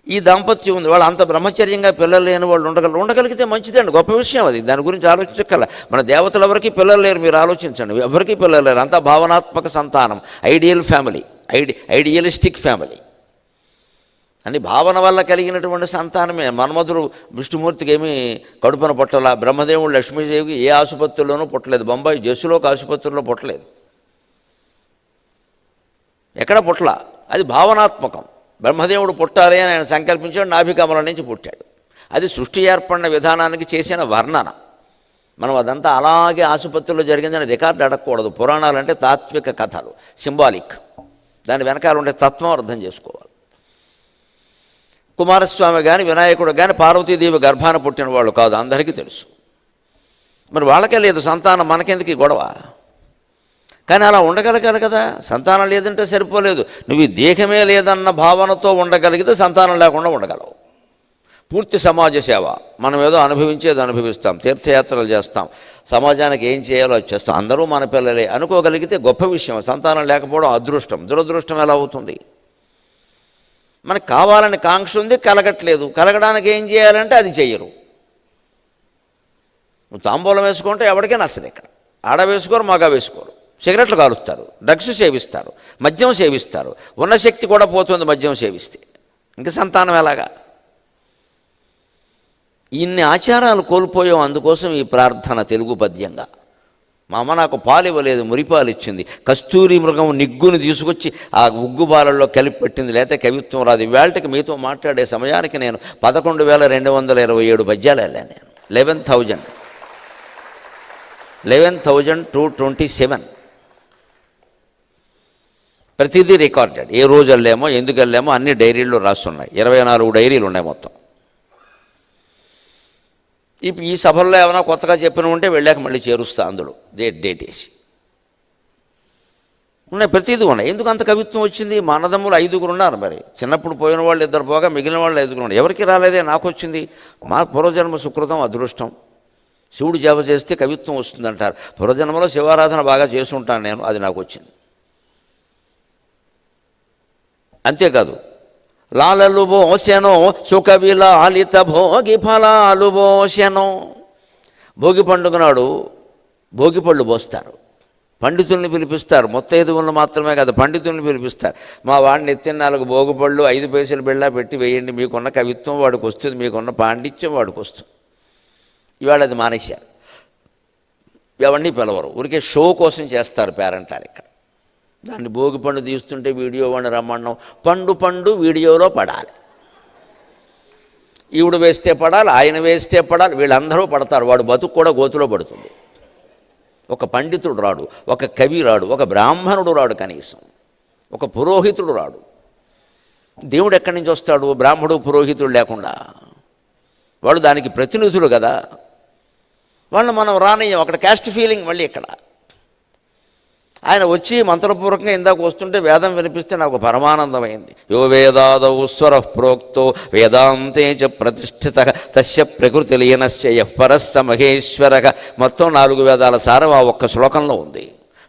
ఈ దాంపత్యం ఉంది, వాళ్ళు అంత బ్రహ్మచర్యంగా పిల్లలు లేని వాళ్ళు ఉండగలిగితే మంచిదండి, గొప్ప విషయం అది. దాని గురించి ఆలోచించక్కల. మన దేవతలు ఎవరికి పిల్లలు లేరు, మీరు ఆలోచించండి, ఎవరికి పిల్లలు లేరు, అంతా భావనాత్మక సంతానం, ఐడియల్ ఫ్యామిలీ, ఐడియలిస్టిక్ ఫ్యామిలీ. అని భావన వల్ల కలిగినటువంటి సంతానమే. మన్మధుడు విష్ణుమూర్తికి ఏమీ కడుపున పుట్టల, బ్రహ్మదేవుడు లక్ష్మీదేవికి ఏ ఆసుపత్రిలోనూ పుట్టలేదు, బొంబాయి జస్సులోకి ఆసుపత్రిలో పుట్టలేదు, ఎక్కడ పుట్టల. అది భావనాత్మకం. బ్రహ్మదేవుడు పుట్టాలి అని ఆయన సంకల్పించాడు, నాభికమలం నుంచి పుట్టాడు. అది సృష్టి ఏర్పడిన విధానానికి చేసిన వర్ణన. మనం అదంతా అలాగే ఆసుపత్రిలో జరిగిందని రికార్డు అడగకూడదు. పురాణాలంటే తాత్విక కథలు, సింబాలిక్, దాని వెనకాల ఉండే తత్వం అర్థం చేసుకోవాలి. కుమారస్వామి కానీ వినాయకుడు కానీ పార్వతీదేవి గర్భాన పుట్టిన వాళ్ళు కాదు, అందరికీ తెలుసు. మరి వాళ్ళకే లేదు సంతానం, మనకెందుకు ఈ గొడవ? కానీ అలా ఉండగలగాలి కదా, సంతానం లేదంటే సరిపోలేదు. నువ్వు ఈ దేహమే లేదన్న భావనతో ఉండగలిగితే సంతానం లేకుండా ఉండగలవు. పూర్తి సమాజ సేవ, మనం ఏదో అనుభవించేది అనుభవిస్తాం, తీర్థయాత్రలు చేస్తాం, సమాజానికి ఏం చేయాలో అది చేస్తాం, అందరూ మన పిల్లలే అనుకోగలిగితే గొప్ప విషయం. సంతానం లేకపోవడం అదృష్టం, దురదృష్టం ఎలా అవుతుంది? మనకు కావాలని కాంక్ష ఉంది, కలగట్లేదు. కలగడానికి ఏం చేయాలంటే అది చెయ్యరు. నువ్వు తాంబూలం వేసుకుంటే ఎవరికీ నచ్చదు. ఇక్కడ ఆడ వేసుకోరు, మగ వేసుకోరు. సిగరెట్లు కాలుస్తారు, డ్రగ్స్ సేవిస్తారు, మద్యం సేవిస్తారు. ఉన్న శక్తి కూడా పోతుంది మద్యం సేవిస్తే. ఇంక సంతానం ఎలాగా? ఇన్ని ఆచారాలు కోల్పోయాం. అందుకోసం ఈ ప్రార్థన తెలుగు పద్యంగా. మా అమ్మ నాకు పాలు ఇవ్వలేదు, మురిపాలు ఇచ్చింది. కస్తూరి మృగం నిగ్గుని తీసుకొచ్చి ఆ ఉగ్గుబాలల్లో కలిపి పెట్టింది, లేకపోతే కవిత్వం రాదు. ఇవాళకి మీతో మాట్లాడే సమయానికి నేను 11,227 పద్యాలు వెళ్ళాను. నేను 11,227 ప్రతిదీ రికార్డెడ్. ఏ రోజు వెళ్ళామో, ఎందుకు వెళ్ళామో అన్ని డైరీల్లో రాస్తున్నాయి. 24 డైరీలు ఉన్నాయి మొత్తం. ఇప్పుడు ఈ సభల్లో ఏమైనా కొత్తగా చెప్పిన ఉంటే వెళ్ళాక మళ్ళీ చేరుస్తా, అందులో డేట్ వేసి ఉన్నాయి, ప్రతిదీ ఉన్నాయి. ఎందుకు అంత కవిత్వం వచ్చింది? మా అన్నదమ్ములు 5 ఉన్నారు. మరి చిన్నప్పుడు పోయిన వాళ్ళు 2 పోగా మిగిలిన వాళ్ళు 5 ఉన్నారు. ఎవరికి రాలేదే, నాకు వచ్చింది. మా పూర్వజన్మ సుకృతం, అదృష్టం. శివుడు జప చేస్తే కవిత్వం వస్తుందంటారు. పూర్వజన్మలో శివారాధన బాగా చేసి ఉంటాను నేను, అది నాకు వచ్చింది. అంతేకాదు, లాలలు బోసెనో సుఖవిలాలిత భోగి ఫలాలు బోసెనో. భోగి పండుగ నాడు భోగిపళ్ళు పోస్తారు, పండితుల్ని పిలిపిస్తారు. మొత్తైదువులను మాత్రమే కాదు, పండితుల్ని పిలిపిస్తారు. మా వాడిని ఎత్తిన 4 భోగిపళ్ళు 5 పైసలు బిళ్ళ పెట్టి వేయండి, మీకున్న కవిత్వం వాడికి వస్తుంది, మీకున్న పాండిత్యం వాడికి వస్తుంది. ఇవాళ అది మానేశారు, ఎవరిని పిలవరు, ఊరికే షో కోసం చేస్తారు పేరంటారు. ఇక్కడ దాన్ని భోగిపండు తీస్తుంటే వీడియో వాడిని రమ్మన్నాం. పండు వీడియోలో పడాలి. ఈవిడ వేస్తే పడాలి, ఆయన వేస్తే పడాలి, వీళ్ళందరూ పడతారు. వాడు బతుకు కూడా గోతులో పడుతుంది. ఒక పండితుడు రాడు, ఒక కవి రాడు, ఒక బ్రాహ్మణుడు రాడు, కనీసం ఒక పురోహితుడు రాడు. దేవుడు ఎక్కడి నుంచి వస్తాడు బ్రాహ్మడు పురోహితుడు లేకుండా? వాడు దానికి ప్రతినిధులు కదా. వాళ్ళని మనం రానియ్యం. అక్కడ క్యాస్ట్ ఫీలింగ్ మళ్ళీ ఇక్కడ. ఆయన వచ్చి మంత్రపూర్వకంగా ఇందాక వస్తుంటే వేదం వినిపిస్తే నాకు పరమానందమైంది. యో వేదాదౌ స్వర ప్రోక్తో వేదాంతే చ ప్రతిష్ఠిత తస్య ప్రకృతి లీనస్య యః పరస్స మహేశ్వరః. మొత్తం 4 వేదాల సారం ఆ ఒక్క శ్లోకంలో ఉంది.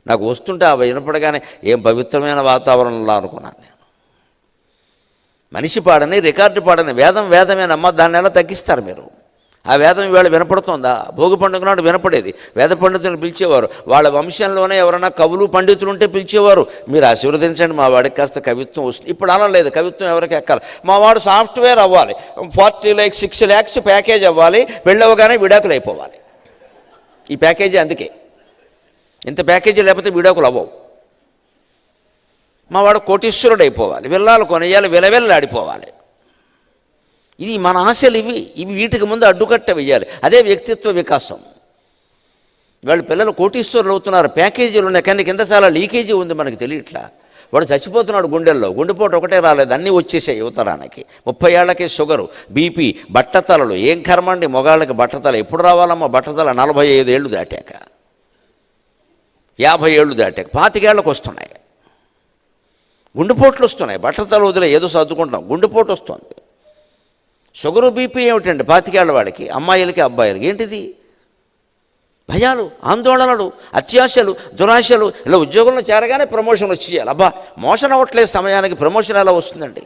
నాకు వస్తుంటే అవి వినపడగానే ఏం పవిత్రమైన వాతావరణంలో అనుకున్నాను నేను. మనిషి పాడని రికార్డు పాడని వేదం వేదమేనమ్మా, దాన్ని ఎలా తగ్గిస్తారు మీరు? ఆ వేదం ఇవాళ వినపడుతోందా? భోగి పండుగ నాడు వినపడేది. వేద పండితులను పిలిచేవారు. వాళ్ళ వంశంలోనే ఎవరైనా కవులు పండితులు ఉంటే పిలిచేవారు. మీరు ఆశీర్వదించండి, మా వాడికి కాస్త కవిత్వం వస్తుంది. ఇప్పుడు అలా లేదు, కవిత్వం ఎవరికి ఎక్కాలి. మా వాడు సాఫ్ట్వేర్ అవ్వాలి, 6 lakhs ప్యాకేజ్ అవ్వాలి, వెళ్ళవగానే విడాకులు అయిపోవాలి. ఈ ప్యాకేజీ అందుకే. ఇంత ప్యాకేజీ లేకపోతే విడాకులు అవ్వవు. మా వాడు కోటీశ్వరుడు అయిపోవాలి, విల్లాలు కొనేయాలి, విలవిల్లాడిపోవాలి. ఇది మన ఆశలు. ఇవి వీటికి ముందు అడ్డుకట్ట వెయ్యాలి. అదే వ్యక్తిత్వ వికాసం. వాళ్ళు పిల్లలు కోటీశ్వరులు అవుతున్నారు, ప్యాకేజీలు ఉన్నాయి, కానీ కింద చాలా లీకేజీ ఉంది, మనకి తెలియట్లా. వాడు చచ్చిపోతున్నాడు గుండెల్లో, గుండెపోటు ఒకటే రాలేదు, అన్నీ వచ్చేసాయి యువతరానికి. 30 ఏళ్లకే షుగరు, బీపీ, బట్టతలలు. ఏం కర్మండి మొగాళ్ళకి బట్టతల? ఎప్పుడు రావాలమ్మా బట్టతల? 45 ఏళ్ళు దాటాక, 50 ఏళ్ళు దాటాక, 25 ఏళ్ళకు వస్తున్నాయి గుండెపోట్లు వస్తున్నాయి. బట్టతల వదిలే ఏదో సర్దుకుంటాం, గుండెపోటు వస్తుంది. షుగరు బీపీ ఏమిటండి 25 ఏళ్ల వాడికి, అమ్మాయిలకి అబ్బాయిలకి? ఏంటిది? భయాలు, ఆందోళనలు, అత్యాశలు, దురాశలు. ఇలా ఉద్యోగంలో చేరగానే ప్రమోషన్ వచ్చేయాలి. అబ్బా, మోషన్ అవ్వట్లేదు సమయానికి, ప్రమోషన్ ఎలా వస్తుందండి?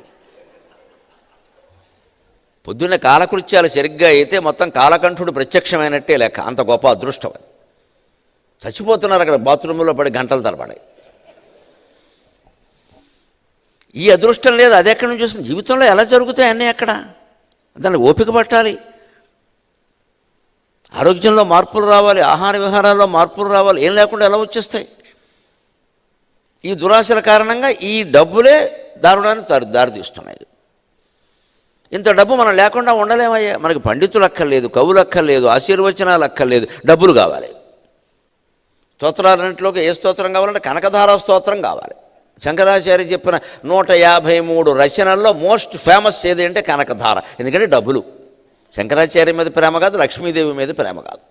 పొద్దున్నే కాలకృత్యాలు సరిగ్గా అయితే మొత్తం కాలకంఠుడు ప్రత్యక్షమైనట్టే లెక్క. అంత గొప్ప అదృష్టం అది. చచ్చిపోతున్నారు అక్కడ బాత్రూంలో పడి గంటల తరబడి. ఈ అదృష్టం లేదు, అది ఎక్కడి నుంచి వస్తుంది? జీవితంలో ఎలా జరుగుతాయి అన్నీ అక్కడ. దాన్ని ఓపిక పట్టాలి. ఆరోగ్యంలో మార్పులు రావాలి, ఆహార విహారాల్లో మార్పులు రావాలి. ఏం లేకుండా ఎలా వచ్చేస్తాయి? ఈ దురాశల కారణంగా ఈ డబ్బులే దారుణాన్ని దారితీస్తున్నాయి. ఇంత డబ్బు మనం లేకుండా ఉండలేమయ్యా. మనకి పండితులు అక్కర్లేదు, కవులు అక్కర్లేదు, ఆశీర్వచనాలు అక్కర్లేదు, డబ్బులు కావాలి. స్తోత్రాలన్నింటిలోకి ఏ స్తోత్రం కావాలంటే కనకధార స్తోత్రం కావాలి. శంకరాచార్య చెప్పిన 153 రచనల్లో మోస్ట్ ఫేమస్ ఏది అంటే కనకధార. ఎందుకంటే డబ్బులు. శంకరాచార్య మీద ప్రేమ కాదు, లక్ష్మీదేవి మీద ప్రేమ కాదు.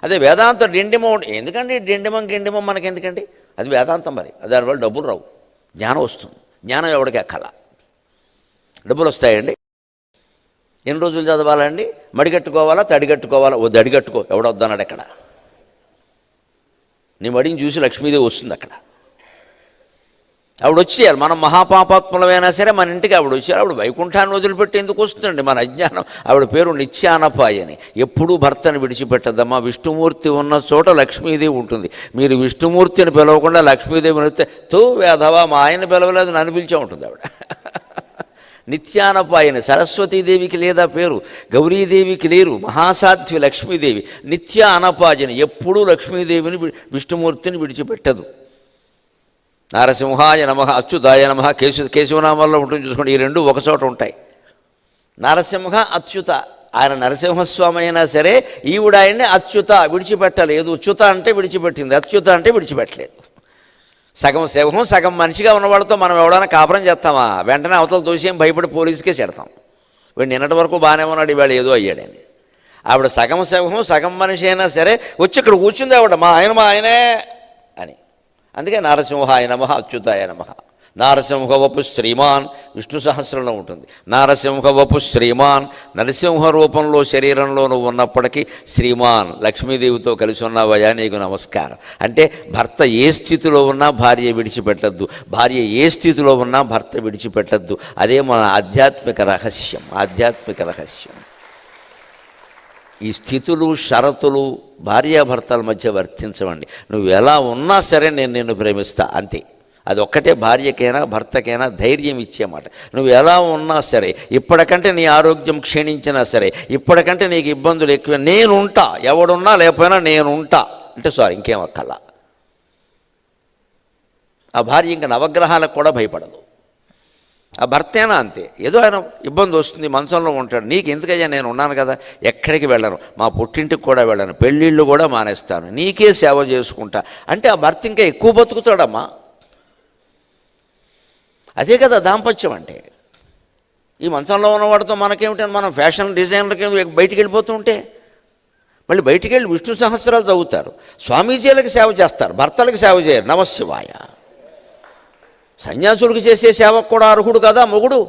అదే వేదాంతం డిండిమం. ఎందుకండి డిండిమం మనకి ఎందుకండి? అది వేదాంతం. మరి దానివల్ల డబ్బులు రావు, జ్ఞానం వస్తుంది. జ్ఞానం ఎవడికి ఎక్కల, డబ్బులు వస్తాయండి. ఎన్ని రోజులు చదవాలండి? మడిగట్టుకోవాలా, తడిగట్టుకోవాలా? ఓ దడిగట్టుకో, ఎవడొద్దన్నాడు ఎక్కడ? నీ మడిని చూసి లక్ష్మీదేవి వస్తుంది అక్కడ. ఆవిడ వచ్చేయాలి. మనం మహాపాపాత్ములమైనా సరే మన ఇంటికి ఆవిడ వచ్చేయాలి. ఆవిడ వైకుంఠాన్ని వదిలిపెట్టి ఎందుకు వస్తుందండి? మన అజ్ఞానం. ఆవిడ పేరు నిత్యానపాయని. ఎప్పుడూ భర్తను విడిచిపెట్టద్దమ్మా. విష్ణుమూర్తి ఉన్న చోట లక్ష్మీదేవి ఉంటుంది. మీరు విష్ణుమూర్తిని పిలవకుండా లక్ష్మీదేవిని వస్తే తో వేధవా, మా ఆయన పిలవలేదు నన్ను పిలిచే ఉంటుంది ఆవిడ. నిత్యానపాయని. సరస్వతీదేవికి లేదా పేరు, గౌరీదేవికి లేరు, మహాసాధ్వి లక్ష్మీదేవి. నిత్య అనపాయని. ఎప్పుడూ లక్ష్మీదేవిని విష్ణుమూర్తిని విడిచిపెట్టదు. నారసింహాయ నమః, అచ్యుతాయ నమః, కేశవనామాల్లో ఉంటుంది చూసుకోండి. ఈ రెండు ఒకచోట ఉంటాయి. నరసింహ, అచ్యుత. ఆయన నరసింహస్వామి అయినా సరే ఈవిడ ఆయన్ని అచ్యుత విడిచిపెట్టలేదు. చ్యుత అంటే విడిచిపెట్టింది, అచ్యుత అంటే విడిచిపెట్టలేదు. సగం సింహం సగం మనిషిగా ఉన్నవాళ్ళతో మనం ఎవడైనా కాపురం చేస్తామా? వెంటనే అవతల దోషం భయపడి పోలీసుకే చెడతాం. వీడు నిన్నటి వరకు బాగానే ఉన్నాడు, ఇవాళ ఏదో అయ్యాడని. ఆవిడ సగం సింహం సగం మనిషి అయినా సరే వచ్చి ఇక్కడ కూర్చుంది ఆవిడ, మా ఆయనే అని. అందుకే నారసింహాయ నమః, అచ్యుతాయ నమః. నారసింహ వపు శ్రీమాన్, విష్ణు సహస్రంలో ఉంటుంది. నారసింహ వపు శ్రీమాన్, నరసింహ రూపంలో శరీరంలోనూ ఉన్నప్పటికీ శ్రీమాన్, లక్ష్మీదేవితో కలిసి ఉన్నావయ్యా, నీకు నమస్కారం. అంటే భర్త ఏ స్థితిలో ఉన్నా భార్య విడిచిపెట్టద్దు, భార్య ఏ స్థితిలో ఉన్నా భర్త విడిచిపెట్టద్దు. అదే మన ఆధ్యాత్మిక రహస్యం. ఈ స్థితులు షరతులు భార్యాభర్తల మధ్య వర్తించవండి. నువ్వు ఎలా ఉన్నా సరే నేను నిన్ను ప్రేమిస్తా, అంతే. అది ఒక్కటే భార్యకైనా భర్తకైనా ధైర్యం ఇచ్చే మాట. నువ్వు ఎలా ఉన్నా సరే, ఇప్పటికంటే నీ ఆరోగ్యం క్షీణించినా సరే, ఇప్పటికంటే నీకు ఇబ్బందులు ఎక్కువ, నేనుంటా. ఎవడున్నా లేకపోయినా నేనుంటా అంటే ఇంకేం అక్కల్లా. ఆ భార్య ఇంకా నవగ్రహాలకు కూడా భయపడదు. ఆ భర్తేనా అంతే. ఏదో ఆయన ఇబ్బంది వస్తుంది, మంచంలో ఉంటాడు. నీకు ఎందుకయ్యా, నేను ఉన్నాను కదా, ఎక్కడికి వెళ్ళను, మా పుట్టింటికి కూడా వెళ్ళను, పెళ్ళిళ్ళు కూడా మానేస్తాను, నీకే సేవ చేసుకుంటా అంటే ఆ భర్త ఇంకా ఎక్కువ బతుకుతాడమ్మా. అదే కదా దాంపత్యం అంటే. ఈ మంచంలో ఉన్నవాడితో మనకేమిటని మనం ఫ్యాషన్ డిజైనర్కి బయటికి వెళ్ళిపోతూ ఉంటే మళ్ళీ బయటికి వెళ్ళి విష్ణు సహస్రాలు చదువుతారు, స్వామీజీలకు సేవ చేస్తారు, భర్తలకు సేవ చేయరు. నమశివాయ. సన్యాసుడికి చేసే సేవకు కూడా అర్హుడు కదా మొగుడు.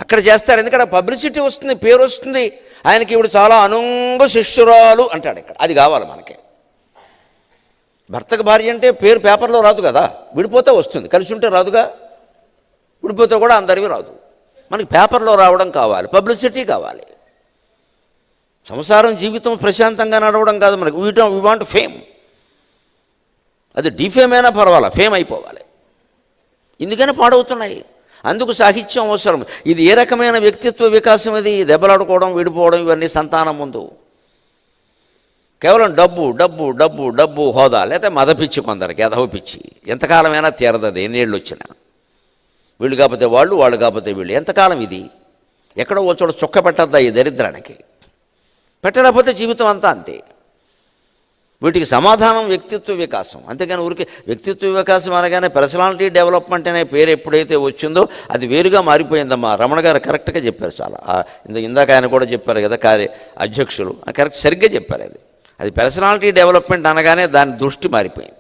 అక్కడ చేస్తారు, ఎందుకంటే పబ్లిసిటీ వస్తుంది, పేరు వస్తుంది. ఆయనకి ఇప్పుడు చాలా అనుంగ శిష్యురాలు అంటాడు ఇక్కడ. అది కావాలి మనకి. భర్తకు భార్య అంటే పేరు పేపర్లో రాదు కదా, విడిపోతే వస్తుంది, కలిసి ఉంటే రాదుగా. విడిపోతే కూడా అందరివి రాదు. మనకి పేపర్లో రావడం కావాలి, పబ్లిసిటీ కావాలి. సంసారం జీవితం ప్రశాంతంగా నడవడం కాదు మనకి. We want fame. అది డిఫేమ్ అయినా పర్వాలా, ఫేమ్ అయిపోవాలి. ఇందుకనే పాడవుతున్నాయి. అందుకు సాహిత్యం అవసరం. ఇది ఏ రకమైన వ్యక్తిత్వ వికాసం? ఇది దెబ్బలాడుకోవడం, విడిపోవడం, ఇవన్నీ సంతానం ముందు కేవలం డబ్బు డబ్బు డబ్బు డబ్బు, హోదా, లేకపోతే మదపిచ్చి, కొందరికి ఎదవ పిచ్చి. ఎంతకాలమైనా తీరదది, ఎన్నేళ్ళు వచ్చినా. వీళ్ళు కాకపోతే వాళ్ళు, వాళ్ళు కాకపోతే వీళ్ళు. ఎంతకాలం ఇది? ఎక్కడో ఓ చోట చుక్క పెట్టద్దా ఈ దరిద్రానికి? పెట్టలేకపోతే జీవితం అంతా అంతే. వీటికి సమాధానం వ్యక్తిత్వ వికాసం. అంతేగాని ఊరికి వ్యక్తిత్వ వికాసం అనగానే పర్సనాలిటీ డెవలప్మెంట్ అనే పేరు ఎప్పుడైతే వచ్చిందో అది వేరుగా మారిపోయిందమ్మా. రమణ గారు కరెక్ట్గా చెప్పారు. చాలా ఇందాక ఆయన కూడా చెప్పారు కదా, కాదే అధ్యక్షులు కరెక్ట్, సరిగ్గా చెప్పారు. అది పర్సనాలిటీ డెవలప్మెంట్ అనగానే దాని దృష్టి మారిపోయింది.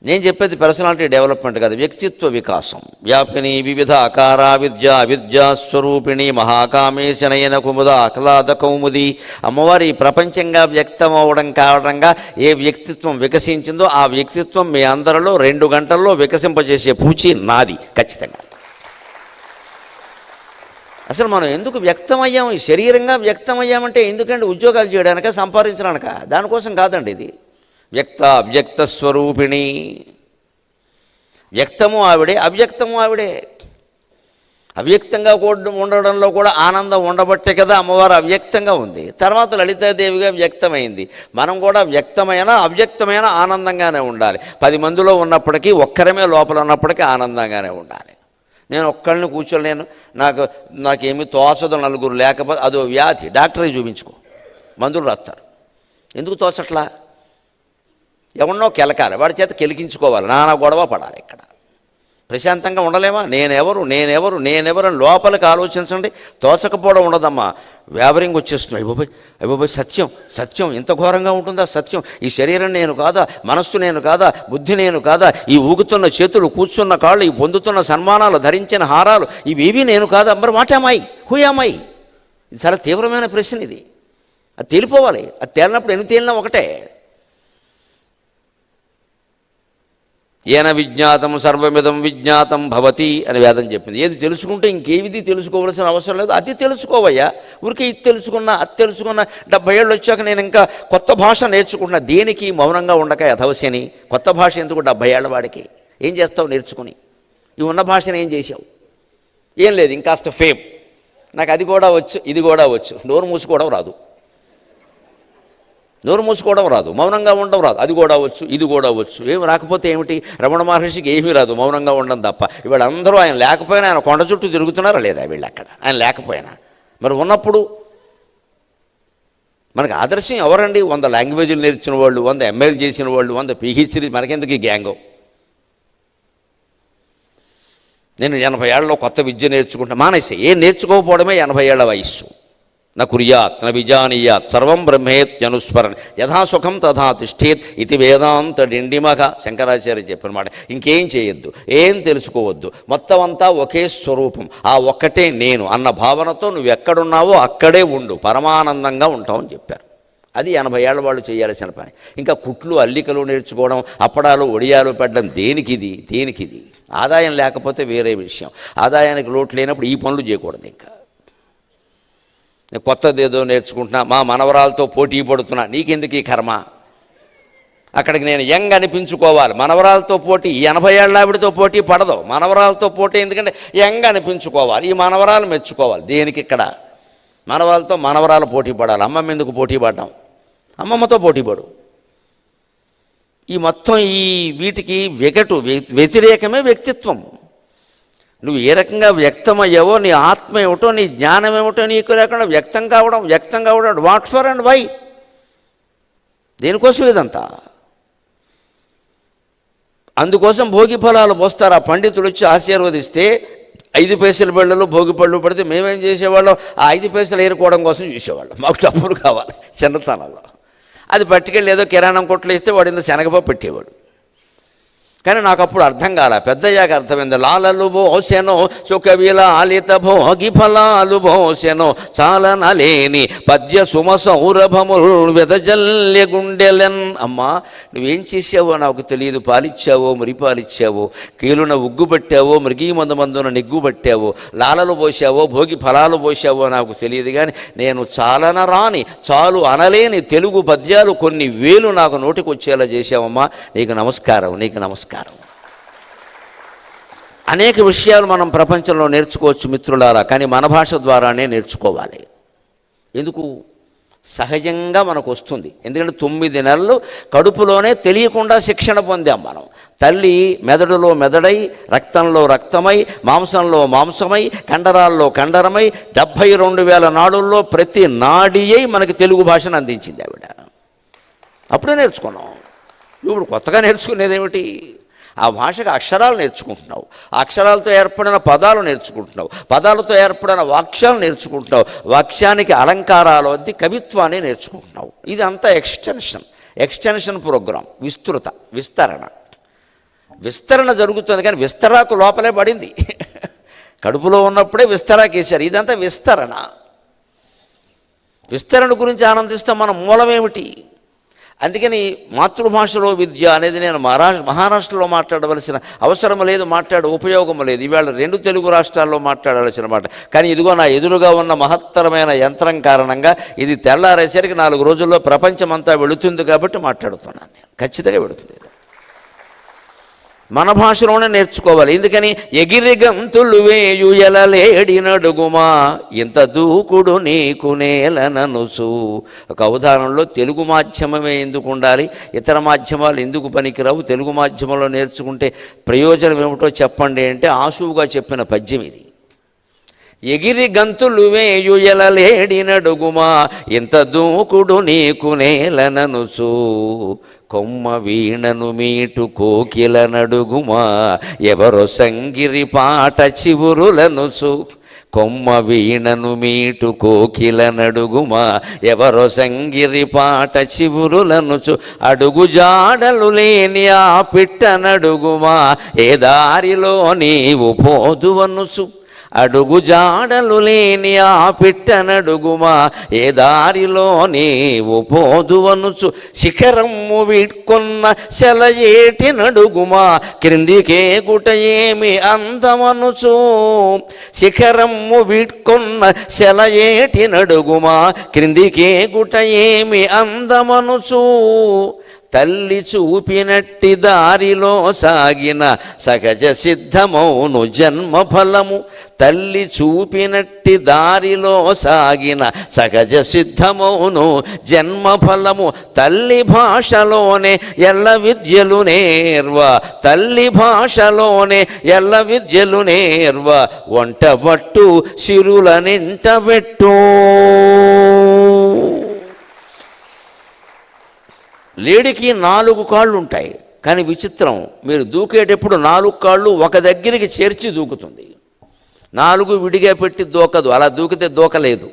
నేను చెప్పేది పర్సనాలిటీ డెవలప్మెంట్ కాదు, వ్యక్తిత్వ వికాసం. వ్యాపిని వివిధ ఆకారా విద్యా విద్యాస్వరూపిణి మహాకామేశనయన కుముద ఆహ్లాద కౌముది. అమ్మవారి ప్రపంచంగా వ్యక్తం అవ్వడం కావడంగా ఏ వ్యక్తిత్వం వికసించిందో ఆ వ్యక్తిత్వం మీ అందరిలో 2 గంటల్లో వికసింపజేసే పూచి నాది ఖచ్చితంగా. అసలు మనం ఎందుకు వ్యక్తమయ్యాం? ఈ శరీరంగా వ్యక్తమయ్యామంటే ఎందుకంటే ఉద్యోగాలు చేయడానిక, సంపాదించడానిక? దానికోసం కాదండి. ఇది వ్యక్త అవ్యక్త స్వరూపిణి. వ్యక్తము ఆవిడే, అవ్యక్తము ఆవిడే. అవ్యక్తంగా ఉండడంలో కూడా ఆనందం ఉండబట్టే కదా అమ్మవారు అవ్యక్తంగా ఉంది. తర్వాత లలితాదేవిగా వ్యక్తమైంది. మనం కూడా వ్యక్తమైన అవ్యక్తమైన ఆనందంగానే ఉండాలి. 10 మందిలో ఉన్నప్పటికీ, ఒక్కరమే లోపల ఉన్నప్పటికీ ఆనందంగానే ఉండాలి. నేను ఒక్కళ్ళని కూర్చోలేను, నాకేమీ తోచదు, నలుగురు లేకపోతే అదో వ్యాధి. డాక్టర్కి చూపించుకో, మందులు రాస్తారు. ఎందుకు తోచట్లా? ఎవరినో కెలకాలి, వాడి చేత కెలికించుకోవాలి, నానా గొడవ పడాలి. ఇక్కడ ప్రశాంతంగా ఉండలేమా? నేనెవరు నేనెవరు నేనెవరు అని లోపలికి ఆలోచించండి. తోచకపోవడం ఉండదమ్మా, వ్యాపరింగ్ వచ్చేస్తుంది. అయిపోయి సత్యం సత్యం ఇంత ఘోరంగా ఉంటుందా? సత్యం ఈ శరీరం నేను కాదా, మనస్సు నేను కాదా, బుద్ధి నేను కాదా, ఈ ఊగుతున్న చేతులు, కూర్చున్న కాళ్ళు, ఈ పొందుతున్న సన్మానాలు, ధరించిన హారాలు, ఇవేవి నేను కాదా? మరి వాటామాయి హూయామాయి? ఇది చాలా తీవ్రమైన ప్రశ్న. ఇది అది తేలిపోవాలి. అది తేలినప్పుడు ఎన్ని తేలినా ఒకటే. ఏన విజ్ఞాతం సర్వమిదం విజ్ఞాతం భవతి అని వేదం చెప్పింది. ఏది తెలుసుకుంటే ఇంకేవిది తెలుసుకోవాల్సిన అవసరం లేదు. అది తెలుసుకోవయ్యా. ఊరికే ఇది తెలుసుకున్నా, అది తెలుసుకున్నా. 70 ఏళ్ళు వచ్చాక నేను ఇంకా కొత్త భాష నేర్చుకుంటున్నా. దేనికి? మౌనంగా ఉండక యథవశని. కొత్త భాష ఎందుకు 70 ఏళ్ల వాడికి? ఏం చేస్తావు నేర్చుకుని? ఈ ఉన్న భాషను ఏం చేసావు? ఏం లేదు, ఇంకాస్త ఫేమ్. నాకు అది కూడా వచ్చు, ఇది కూడా వచ్చు. నోరు మూసుకోవడం రాదు, మౌనంగా ఉండడం రాదు. అది కూడా వచ్చు, ఇది కూడా వచ్చు. ఏమి రాకపోతే ఏమిటి? రమణ మహర్షికి ఏమీ రాదు, మౌనంగా ఉండడం తప్ప. వీళ్ళందరూ ఆయన లేకపోయినా ఆయన కొండ చుట్టూ తిరుగుతున్నారా లేదా? వీళ్ళు అక్కడ ఆయన లేకపోయినా. మరి ఉన్నప్పుడు మనకు ఆదర్శం ఎవరండి? 100 లాంగ్వేజ్లు నేర్చిన వాళ్ళు, 100 ఎంఏలు చేసిన వాళ్ళు, 100 PhD. మనకెందుకు ఈ గ్యాంగో? నేను 80 ఏళ్ళలో కొత్త విద్య నేర్చుకుంటా మానేసి. ఏం నేర్చుకోకపోవడమే 80 ఏళ్ల వయస్సు. న కుర్యాత్ న విజానీయాత్ సర్వం బ్రహ్మేత్యనుస్మరణ యథాసుఖం తథా తిష్ఠేత్ ఇది వేదాంత డిండిమగ. శంకరాచార్య చెప్పిన మాట. ఇంకేం చేయొద్దు, ఏం తెలుసుకోవద్దు, మొత్తం అంతా ఒకే స్వరూపం, ఆ ఒక్కటే నేను అన్న భావనతో నువ్వు ఎక్కడున్నావో అక్కడే ఉండు, పరమానందంగా ఉంటావని చెప్పారు. అది 80 ఏళ్ళ వాళ్ళు చేయాల్సిన పని. ఇంకా కుట్లు, అల్లికలు నేర్చుకోవడం, అప్పడాలు, ఒడియాలు పెట్టడం దేనికిది? ఆదాయం లేకపోతే వేరే విషయం. ఆదాయానికి లోటు లేనప్పుడు ఈ పనులు చేయకూడదు. ఇంకా కొత్తదేదో నేర్చుకుంటున్నా, మా మనవరాలతో పోటీ పడుతున్నా, నీకెందుకు ఈ కర్మ? అక్కడికి నేను యంగ్ అనిపించుకోవాలి. మనవరాలతో పోటీ, 80 ఏళ్ళ ఆవిడతో పోటీ పడదు. మనవరాలతో పోటీ ఎందుకంటే యంగ్ అనిపించుకోవాలి, ఈ మనవరాలు మెచ్చుకోవాలి. దేనికి ఇక్కడ? మనవరాలతో మనవరాలు పోటీ పడాలి. అమ్మమ్మ ఎందుకు పోటీ పడ్డాం? అమ్మమ్మతో పోటీ పడు. ఈ మొత్తం వీటికి వ్యతిరేకమే వ్యక్తిత్వం. నువ్వు ఏ రకంగా వ్యక్తమయ్యావో, నీ ఆత్మ ఏమిటో, నీ జ్ఞానం ఏమిటో నీకు లేకుండా వ్యక్తం కావడం వాట్ ఫర్ అండ్ వై? దేనికోసం ఇదంతా? అందుకోసం భోగి ఫలాలు పోస్తారు. ఆ పండితులు వచ్చి ఆశీర్వదిస్తే 5 పైసల బిళ్ళలు భోగి పళ్ళు పడితే మేమేం చేసేవాళ్ళం, ఆ 5 పైసలు ఏరుకోవడం కోసం చూసేవాళ్ళం. మాకు డబ్బులు కావాలి చిన్నతనంలో. అది పట్టుకెళ్ళి ఏదో కిరాణం కొట్లు ఇస్తే వాడు ఇంత శనగపప్పు పెట్టేవాడు. కానీ నాకు అప్పుడు అర్థం కాల, పెద్దయ్యాక అర్థమైంది. లాలలు భోసెనో సుఖవిలాలిత భోగి ఫలాలు భోసెనో చాలనలేని పద్య సుమ సౌరభములు వెదజల్య గుండెలెన్. అమ్మా నువ్వేం చేసావో నాకు తెలియదు, పాలిచ్చావో మురిపాలిచ్చావో, కీలున ఉగ్గు పట్టావో మృగీ మందున నిగ్గు పట్టావో, లాలలు పోసావో భోగి ఫలాలు పోసావో నాకు తెలియదు. కానీ నేను చాలనరాని చాలు అనలేని తెలుగు పద్యాలు కొన్ని వేలు నాకు నోటికి వచ్చేలా చేశావమ్మా, నీకు నమస్కారం, నీకు నమస్కారం. అనేక విషయాలు మనం ప్రపంచంలో నేర్చుకోవచ్చు మిత్రులారా, కానీ మన భాష ద్వారానే నేర్చుకోవాలి. ఎందుకు? సహజంగా మనకు వస్తుంది. ఎందుకంటే 9 నెలలు కడుపులోనే తెలియకుండా శిక్షణ పొందాం మనం. తల్లి మెదడులో మెదడై, రక్తంలో రక్తమై, మాంసంలో మాంసమై, కండరాల్లో కండరమై, 72,000 నాడుల్లో ప్రతి నాడియై మనకి తెలుగు భాషను అందించింది ఆవిడ. అప్పుడే నేర్చుకున్నాం. ఇప్పుడు కొత్తగా నేర్చుకునేదేమిటి? ఆ భాషకు అక్షరాలు నేర్చుకుంటున్నావు, ఆ అక్షరాలతో ఏర్పడిన పదాలు నేర్చుకుంటున్నావు, పదాలతో ఏర్పడిన వాక్యాలు నేర్చుకుంటున్నావు, వాక్యానికి అలంకారాలు వద్ది కవిత్వాన్ని నేర్చుకుంటున్నావు. ఇది అంతా ఎక్స్టెన్షన్ ప్రోగ్రాం, విస్తరణ జరుగుతుంది. కానీ విస్తరాకు లోపలే పడింది. కడుపులో ఉన్నప్పుడే విస్తరాకు వేశారు. ఇదంతా విస్తరణ గురించి ఆనందిస్తాం. మన మూలమేమిటి? అందుకని మాతృభాషలో విద్య అనేది నేను మహారాష్ట్రలో మాట్లాడవలసిన అవసరం లేదు, ఉపయోగం లేదు. ఈవేళ 2 తెలుగు రాష్ట్రాల్లో మాట్లాడాల్సిన మాట. కానీ ఇదిగో నా ఎదురుగా ఉన్న మహత్తరమైన యంత్రం కారణంగా ఇది తెల్లారేసరికి 4 రోజుల్లో ప్రపంచమంతా వెళుతుంది కాబట్టి మాట్లాడుతున్నాను నేను. ఖచ్చితంగా వెళుతుంది. మన భాషలోనే నేర్చుకోవాలి. ఎందుకని? ఎగిరి గంతులు వేయు ఎలలేడినడుగుమా ఇంత దూకుడు నీకు నేలననుసు. ఒక అవధానంలో తెలుగు మాధ్యమమే ఎందుకు ఉండాలి, ఇతర మాధ్యమాలు ఎందుకు పనికిరావు, తెలుగు మాధ్యమంలో నేర్చుకుంటే ప్రయోజనం ఏమిటో చెప్పండి అంటే ఆశువుగా చెప్పిన పద్యం ఇది. ఎగిరి గంతులు వేయు ఎలలేడినడుగుమా ఇంత దూకుడు నీకు నేలననుసు. కొమ్మ వీణను మీటు కోకిల నడుగుమా ఎవరో సంగిరి పాట చివురులనుసు. కొమ్మ వీణను మీటు కోకిల నడుగుమా ఎవరో సంగిరి పాట చివురులనుచు. అడుగు జాడలు లేని ఆ పిట్ట నడుగుమా ఏ దారిలో నీవు పోదువనుచు. అడుగు జాడలు లేని ఆ పిట్టనడుగుమా ఏ దారిలో నీవు పోదువనుచు. శిఖరమ్ము వీడ్కొన్న సెలయేటి నడుగుమా క్రిందికే గుట ఏమి అందమనుచు. శిఖరమ్ము వీడ్కొన్న సెలయేటి నడుగుమా క్రిందికే గుట ఏమి అందమనుచు. తల్లి చూపినట్టి దారిలో సాగిన సహజ సిద్ధమౌను జన్మఫలము. తల్లి చూపినట్టి దారిలో సాగిన సహజ సిద్ధమౌను జన్మఫలము. తల్లి భాషలోనే ఎల్ల విద్యలు నేర్వ, తల్లి భాషలోనే ఎల్ల విద్యలు నేర్వ. వంటబట్టు సిరుల నింటబెట్టు. లేడికి 4 కాళ్ళు ఉంటాయి, కానీ విచిత్రం, మీరు దూకేటప్పుడు 4 కాళ్ళు ఒక దగ్గరికి చేర్చి దూకుతుంది. 4 విడిగా పెట్టి దూకదు. అలా దూకితే దూకలేదు.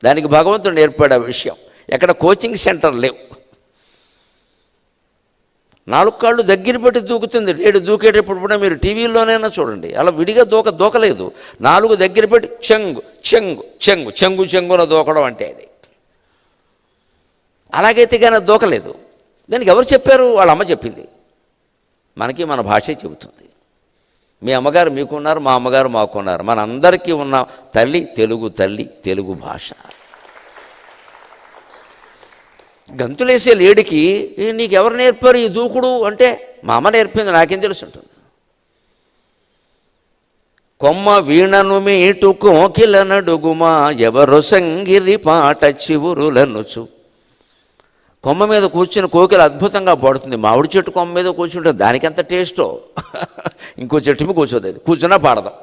దానికి భగవంతుడు నేర్పాడు ఆ విషయం. ఎక్కడ కోచింగ్ సెంటర్ లేవు. 4 కాళ్ళు దగ్గర పెట్టి దూకుతుంది. లేడు దూకేటప్పుడు కూడా మీరు టీవీలోనైనా చూడండి, అలా విడిగా దూకలేదు. 4 దగ్గర పెట్టి చెంగు చెంగు చెంగు చెంగు చెంగున దూకడం అంటే అది. అలాగైతే కానీ దూకలేదు. దానికి ఎవరు చెప్పారు? వాళ్ళ అమ్మ చెప్పింది. మనకి మన భాషే చెబుతుంది. మీ అమ్మగారు మీకున్నారు, మా అమ్మగారు మాకున్నారు. మనందరికీ ఉన్న తల్లి, తెలుగు భాష. గంతులేసే లేడికి నీకెవరు నేర్పారు ఈ దూకుడు అంటే, మా అమ్మ నేర్పింది, నాకేం తెలుసు ఉంటుంది. కొమ్మ వీణను మీటు కోకిల నడుగుమా ఎవరు సంగిరి పాట చివురులనుచు. కొమ్మ మీద కూర్చుని కోకిల అద్భుతంగా పాడుతుంది. మామిడి చెట్టు కొమ్మ మీద కూర్చుంటే దానికి ఎంత టేస్టో. ఇంకో చెట్టు మీద కూర్చోదు, అది కూర్చున్నా పాడదాం.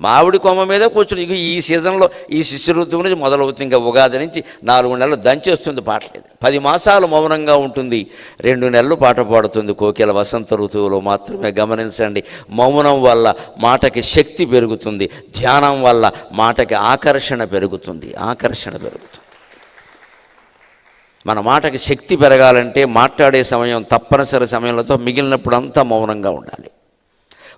మామిడి కొమ్మ మీద కూర్చుని ఇక ఈ సీజన్లో ఈ శిశిర ఋతువు నుంచి మొదలవుతుంది. ఇంకా ఉగాది నుంచి 4 నెలలు దంచేస్తుంది పాటలేదు. 10 మాసాలు మౌనంగా ఉంటుంది, 2 నెలలు పాట పాడుతుంది కోకిల వసంత ఋతువులో మాత్రమే. గమనించండి, మౌనం వల్ల మాటకి శక్తి పెరుగుతుంది, ధ్యానం వల్ల మాటకి ఆకర్షణ పెరుగుతుంది. మన మాటకి శక్తి పెరగాలంటే మాట్లాడే సమయం తప్పనిసరి సమయంలో మిగిలినప్పుడు అంతా మౌనంగా ఉండాలి.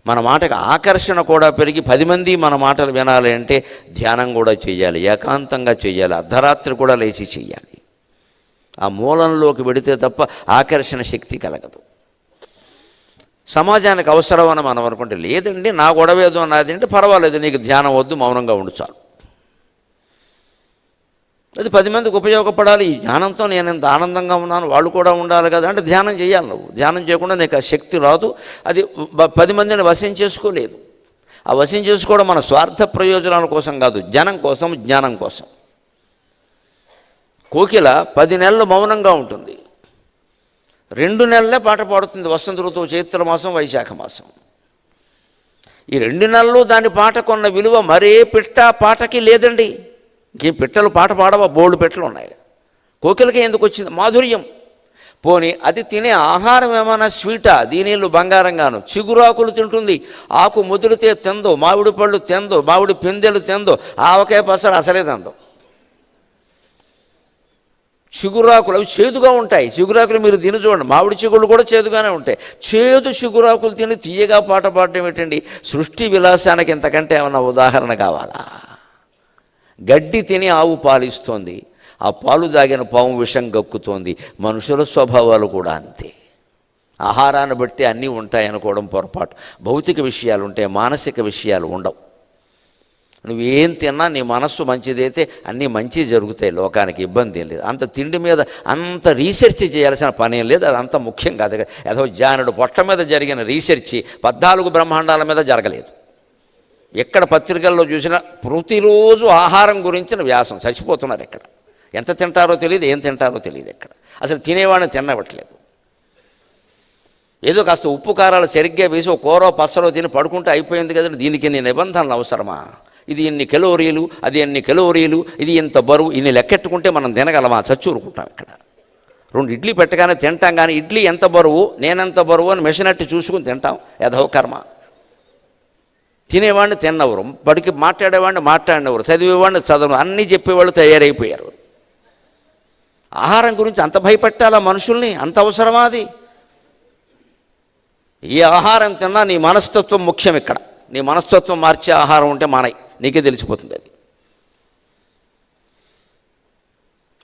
మన మాటకు ఆకర్షణ కూడా పెరిగి 10 మంది మన మాటలు వినాలి అంటే ధ్యానం కూడా చేయాలి, ఏకాంతంగా చేయాలి, అర్ధరాత్రి కూడా లేచి చేయాలి. ఆ మూలంలోకి వెడితే తప్ప ఆకర్షణ శక్తి కలగదు. సమాజానికి అవసరం అని మనం అనుకుంటే, లేదండి నా గొడవేదో నాది అంటే పర్వాలేదు, నీకు ధ్యానం వద్దు, మౌనంగా ఉండు చాలు. అది 10 మందికి ఉపయోగపడాలి. ఈ ధ్యానంతో నేను ఎంత ఆనందంగా ఉన్నాను, వాళ్ళు కూడా ఉండాలి కదా అంటే ధ్యానం చేయాలి. నువ్వు ధ్యానం చేయకుండా నీకు ఆ శక్తి రాదు. అది 10 మందిని వశం చేసుకోలేదు. ఆ వశం చేసుకోవడం మన స్వార్థ ప్రయోజనాల కోసం కాదు, జనం కోసం, జ్ఞానం కోసం. కోకిల 10 నెలలు మౌనంగా ఉంటుంది, 2 నెలలే పాట పాడుతుంది. వసంత ఋతువు చైత్ర మాసం, వైశాఖ మాసం. ఈ 2 నెలలు దాని పాటకున్న విలువ మరే పిట్ట పాటకి లేదండి. ఇంకేం పిట్టలు పాట పాడవా? బోల్డ్ పిట్టలు ఉన్నాయి. కోకిలకి ఎందుకు వచ్చింది? మాధుర్యం. పోనీ అది తినే ఆహారం ఏమైనా స్వీటా? దీనిళ్ళు బంగారంగాను. చిగురాకులు తింటుంది, ఆకు ముదిరితే తిందో, మామిడి పళ్ళు తిందో, మామిడి పిందెలు తిందో, ఆవకాయ పచ్చడి అసలే తిందో. చిగురాకులు అవి చేదుగా ఉంటాయి. చిగురాకులు మీరు తిని చూడండి, మామిడి చిగుళ్ళు కూడా చేదుగానే ఉంటాయి. చేదు చిగురాకులు తిని తీయగా పాట పాడటం ఏంటండి? సృష్టి విలాసానికి ఇంతకంటే ఏమన్నా ఉదాహరణ కావాలా? గడ్డి తిని ఆవు పాలిస్తోంది, ఆ పాలు తాగిన పాము విషం గక్కుతోంది. మనుషుల స్వభావాలు కూడా అంతే. ఆహారాన్ని బట్టి అన్నీ ఉంటాయనుకోవడం పొరపాటు. భౌతిక విషయాలు ఉంటాయి, మానసిక విషయాలు ఉండవు. నువ్వేం తిన్నా నీ మనస్సు మంచిదైతే అన్నీ మంచి జరుగుతాయి, లోకానికి ఇబ్బంది ఏం లేదు. అంత తిండి మీద అంత రీసెర్చ్ చేయాల్సిన పనేం లేదు, అది అంత ముఖ్యం కాదు. ఏదో జానుడు పొట్ట మీద జరిగిన రీసెర్చ్ 14 బ్రహ్మాండాల మీద జరగలేదు. ఎక్కడ పత్రికల్లో చూసినా ప్రతిరోజు ఆహారం గురించిన వ్యాసం. చచ్చిపోతున్నారు ఎక్కడ. ఎంత తింటారో తెలియదు, ఏం తింటారో తెలియదు ఎక్కడ. అసలు తినేవాడిని తినవట్లేదు. ఏదో కాస్త ఉప్పు కారాలు సరిగ్గా వేసి ఒక కూర పచ్చలో తిని పడుకుంటే అయిపోయింది కదండి. దీనికి ఇన్ని నిబంధనలు అవసరమా? ఇది ఇన్ని కెలోరీలు, అది ఎన్ని కెలోరీలు, ఇది ఇంత బరువు, ఇన్ని లెక్కెట్టుకుంటే మనం తినగలమా? చచ్చూరుకుంటాం ఇక్కడ. 2 ఇడ్లీ పెట్టగానే తింటాం, కానీ ఇడ్లీ ఎంత బరువు, నేనెంత బరువు అని మెషినట్టు చూసుకుని తింటాం. యథో కర్మ. తినేవాడిని తిన్నవరు, బడికి మాట్లాడేవాడిని మాట్లాడినవారు, చదివేవాడిని చదవరు, అన్నీ చెప్పేవాళ్ళు తయారైపోయారు. ఆహారం గురించి అంత భయపెట్టాలా మనుషుల్ని? అంత అవసరమా అది? ఏ ఆహారం తిన్నా నీ మనస్తత్వం ముఖ్యం. ఇక్కడ నీ మనస్తత్వం మార్చే ఆహారం ఉంటే మానై, నీకే తెలిసిపోతుంది అది.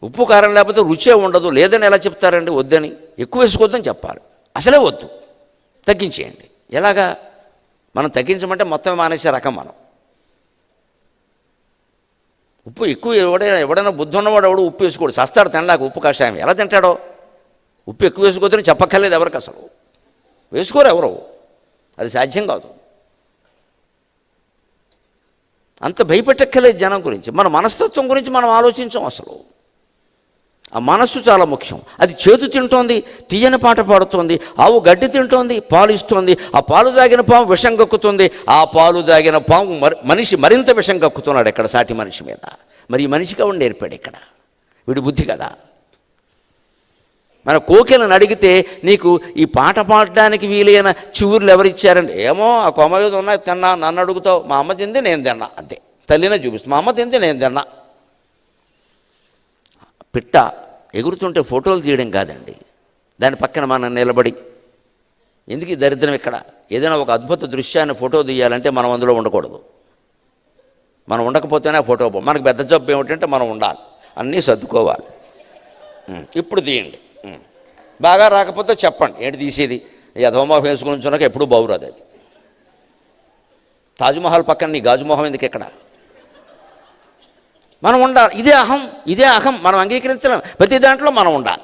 ఉప్పు కారం లేకపోతే రుచే ఉండదు. లేదని ఎలా చెప్తారండి? వద్దని, ఎక్కువ వేసుకోవద్దని చెప్పాలి. అసలే వద్దు, తగ్గించేయండి. ఎలాగా? మనం తగ్గించమంటే మొత్తం మానేసే రకం మనం. ఉప్పు ఎక్కువ ఎవడైనా బుద్ధి ఉన్నవాడు ఎవడు ఉప్పు వేసుకోడు, చస్తాడు తినలేక. ఉప్పు కషాయం ఎలా తింటాడో? ఉప్పు ఎక్కువ వేసుకోవద్దని చెప్పక్కర్లేదు ఎవరికి, అసలు వేసుకోరు ఎవరు, అది సాధ్యం కాదు. అంత భయపెట్టక్కర్లేదు జనం గురించి. మన మనస్తత్వం గురించి మనం ఆలోచించాం అసలు. ఆ మనస్సు చాలా ముఖ్యం. అది చేదు తింటోంది, తీయని పాట పాడుతోంది. ఆవు గడ్డి తింటోంది, పాలు ఇస్తోంది. ఆ పాలు తాగిన పాము విషం కక్కుతుంది. ఆ పాలు తాగిన పాము మనిషి మరింత విషం కక్కుతున్నాడు ఇక్కడ సాటి మనిషి మీద. మరి ఈ మనిషికి ఎవడు నేర్పాడు ఇక్కడ? వీడి బుద్ధి కదా. మన కోకిలను అడిగితే నీకు ఈ పాట పాడడానికి వీలైన చివుర్లు ఎవరిచ్చారండి? ఏమో ఆ కొమ్మ మీద ఉన్నాయి, తిన్నా. నన్ను అడుగుతావు, మా అమ్మ తింది నేను తిన్నా, అంతే. తల్లినే చూపిస్తుంది, మా అమ్మ తింది నేను తిన్నా. పిట్ట ఎగురుతుంటే ఫోటోలు తీయడం కాదండి, దాని పక్కన మనం నిలబడి. ఎందుకు ఈ దరిద్రం ఇక్కడ? ఏదైనా ఒక అద్భుత దృశ్యాన్ని ఫోటో తీయాలంటే మనం అందులో ఉండకూడదు. మనం ఉండకపోతేనే ఆ ఫోటో. మనకు పెద్ద జబ్బు ఏమిటంటే మనం ఉండాలి, అన్నీ సర్దుకోవాలి. ఇప్పుడు తీయండి, బాగా రాకపోతే చెప్పండి, ఏంటి తీసేది? యథోమోహం వేసుకుని ఉంచున్నాక ఎప్పుడూ బాగురాదు అది. తాజ్మహల్ పక్కన నీ గాజుమోహం ఎందుకు ఇక్కడ? మనం ఉండాలి. ఇదే అహం, ఇదే అహం. మనం అంగీకరించలేం. ప్రతి దాంట్లో మనం ఉండాలి.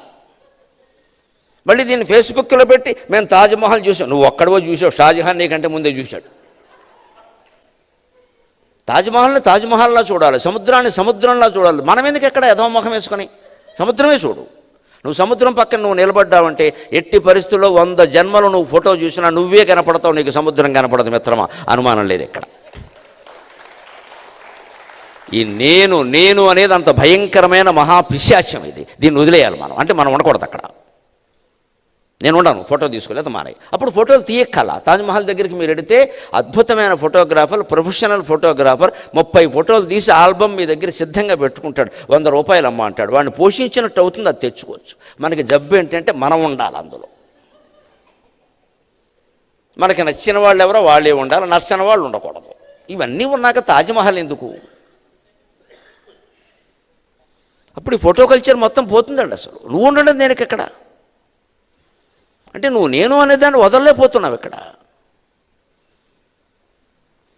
మళ్ళీ దీన్ని ఫేస్బుక్లో పెట్టి మేము తాజ్మహల్ చూసాం. నువ్వు ఒక్కడవో చూసావు, షాజహాన్ నీకంటే ముందే చూశాడు. తాజ్మహల్ని తాజ్మహల్లా చూడాలి, సముద్రాన్ని సముద్రంలా చూడాలి. మనం ఎందుకు ఎక్కడ యథోముఖం వేసుకొని? సముద్రమే చూడు. నువ్వు సముద్రం పక్కన నువ్వు నిలబడ్డావంటే ఎట్టి పరిస్థితుల్లో 100 జన్మలు నువ్వు ఫోటో చూసినా నువ్వే కనపడతావు, నీకు సముద్రం కనపడదు మిత్రమా, అనుమానం లేదు ఇక్కడ. ఈ నేను నేను అనేది అంత భయంకరమైన మహాపిశాచ్యం ఇది. దీన్ని వదిలేయాలి మనం. అంటే మనం ఉండకూడదు అక్కడ. నేను ఉండను, ఫోటో తీసుకోలేదు మానే. అప్పుడు ఫోటోలు తీయక్కల. తాజ్మహల్ దగ్గరికి మీరు వెడితే అద్భుతమైన ఫోటోగ్రాఫర్, ప్రొఫెషనల్ ఫోటోగ్రాఫర్ 30 ఫోటోలు తీసి ఆల్బమ్ మీ దగ్గర సిద్ధంగా పెట్టుకుంటాడు. 100 రూపాయలు అమ్మ అంటాడు. వాడిని పోషించినట్టు అవుతుంది, అది తెచ్చుకోవచ్చు. మనకి జబ్బు ఏంటంటే మనం ఉండాలి అందులో. మనకి నచ్చిన వాళ్ళు ఎవరో వాళ్ళే ఉండాలి, నచ్చని వాళ్ళు ఉండకూడదు. ఇవన్నీ ఉన్నాక తాజ్మహల్ ఎందుకు? అప్పుడు ఈ ఫోటో కల్చర్ మొత్తం పోతుందండి. అసలు నువ్వు ఉండడం దేనికి ఎక్కడ? అంటే నువ్వు నేను అనేదాన్ని వదలలేకపోతున్నావు ఇక్కడ.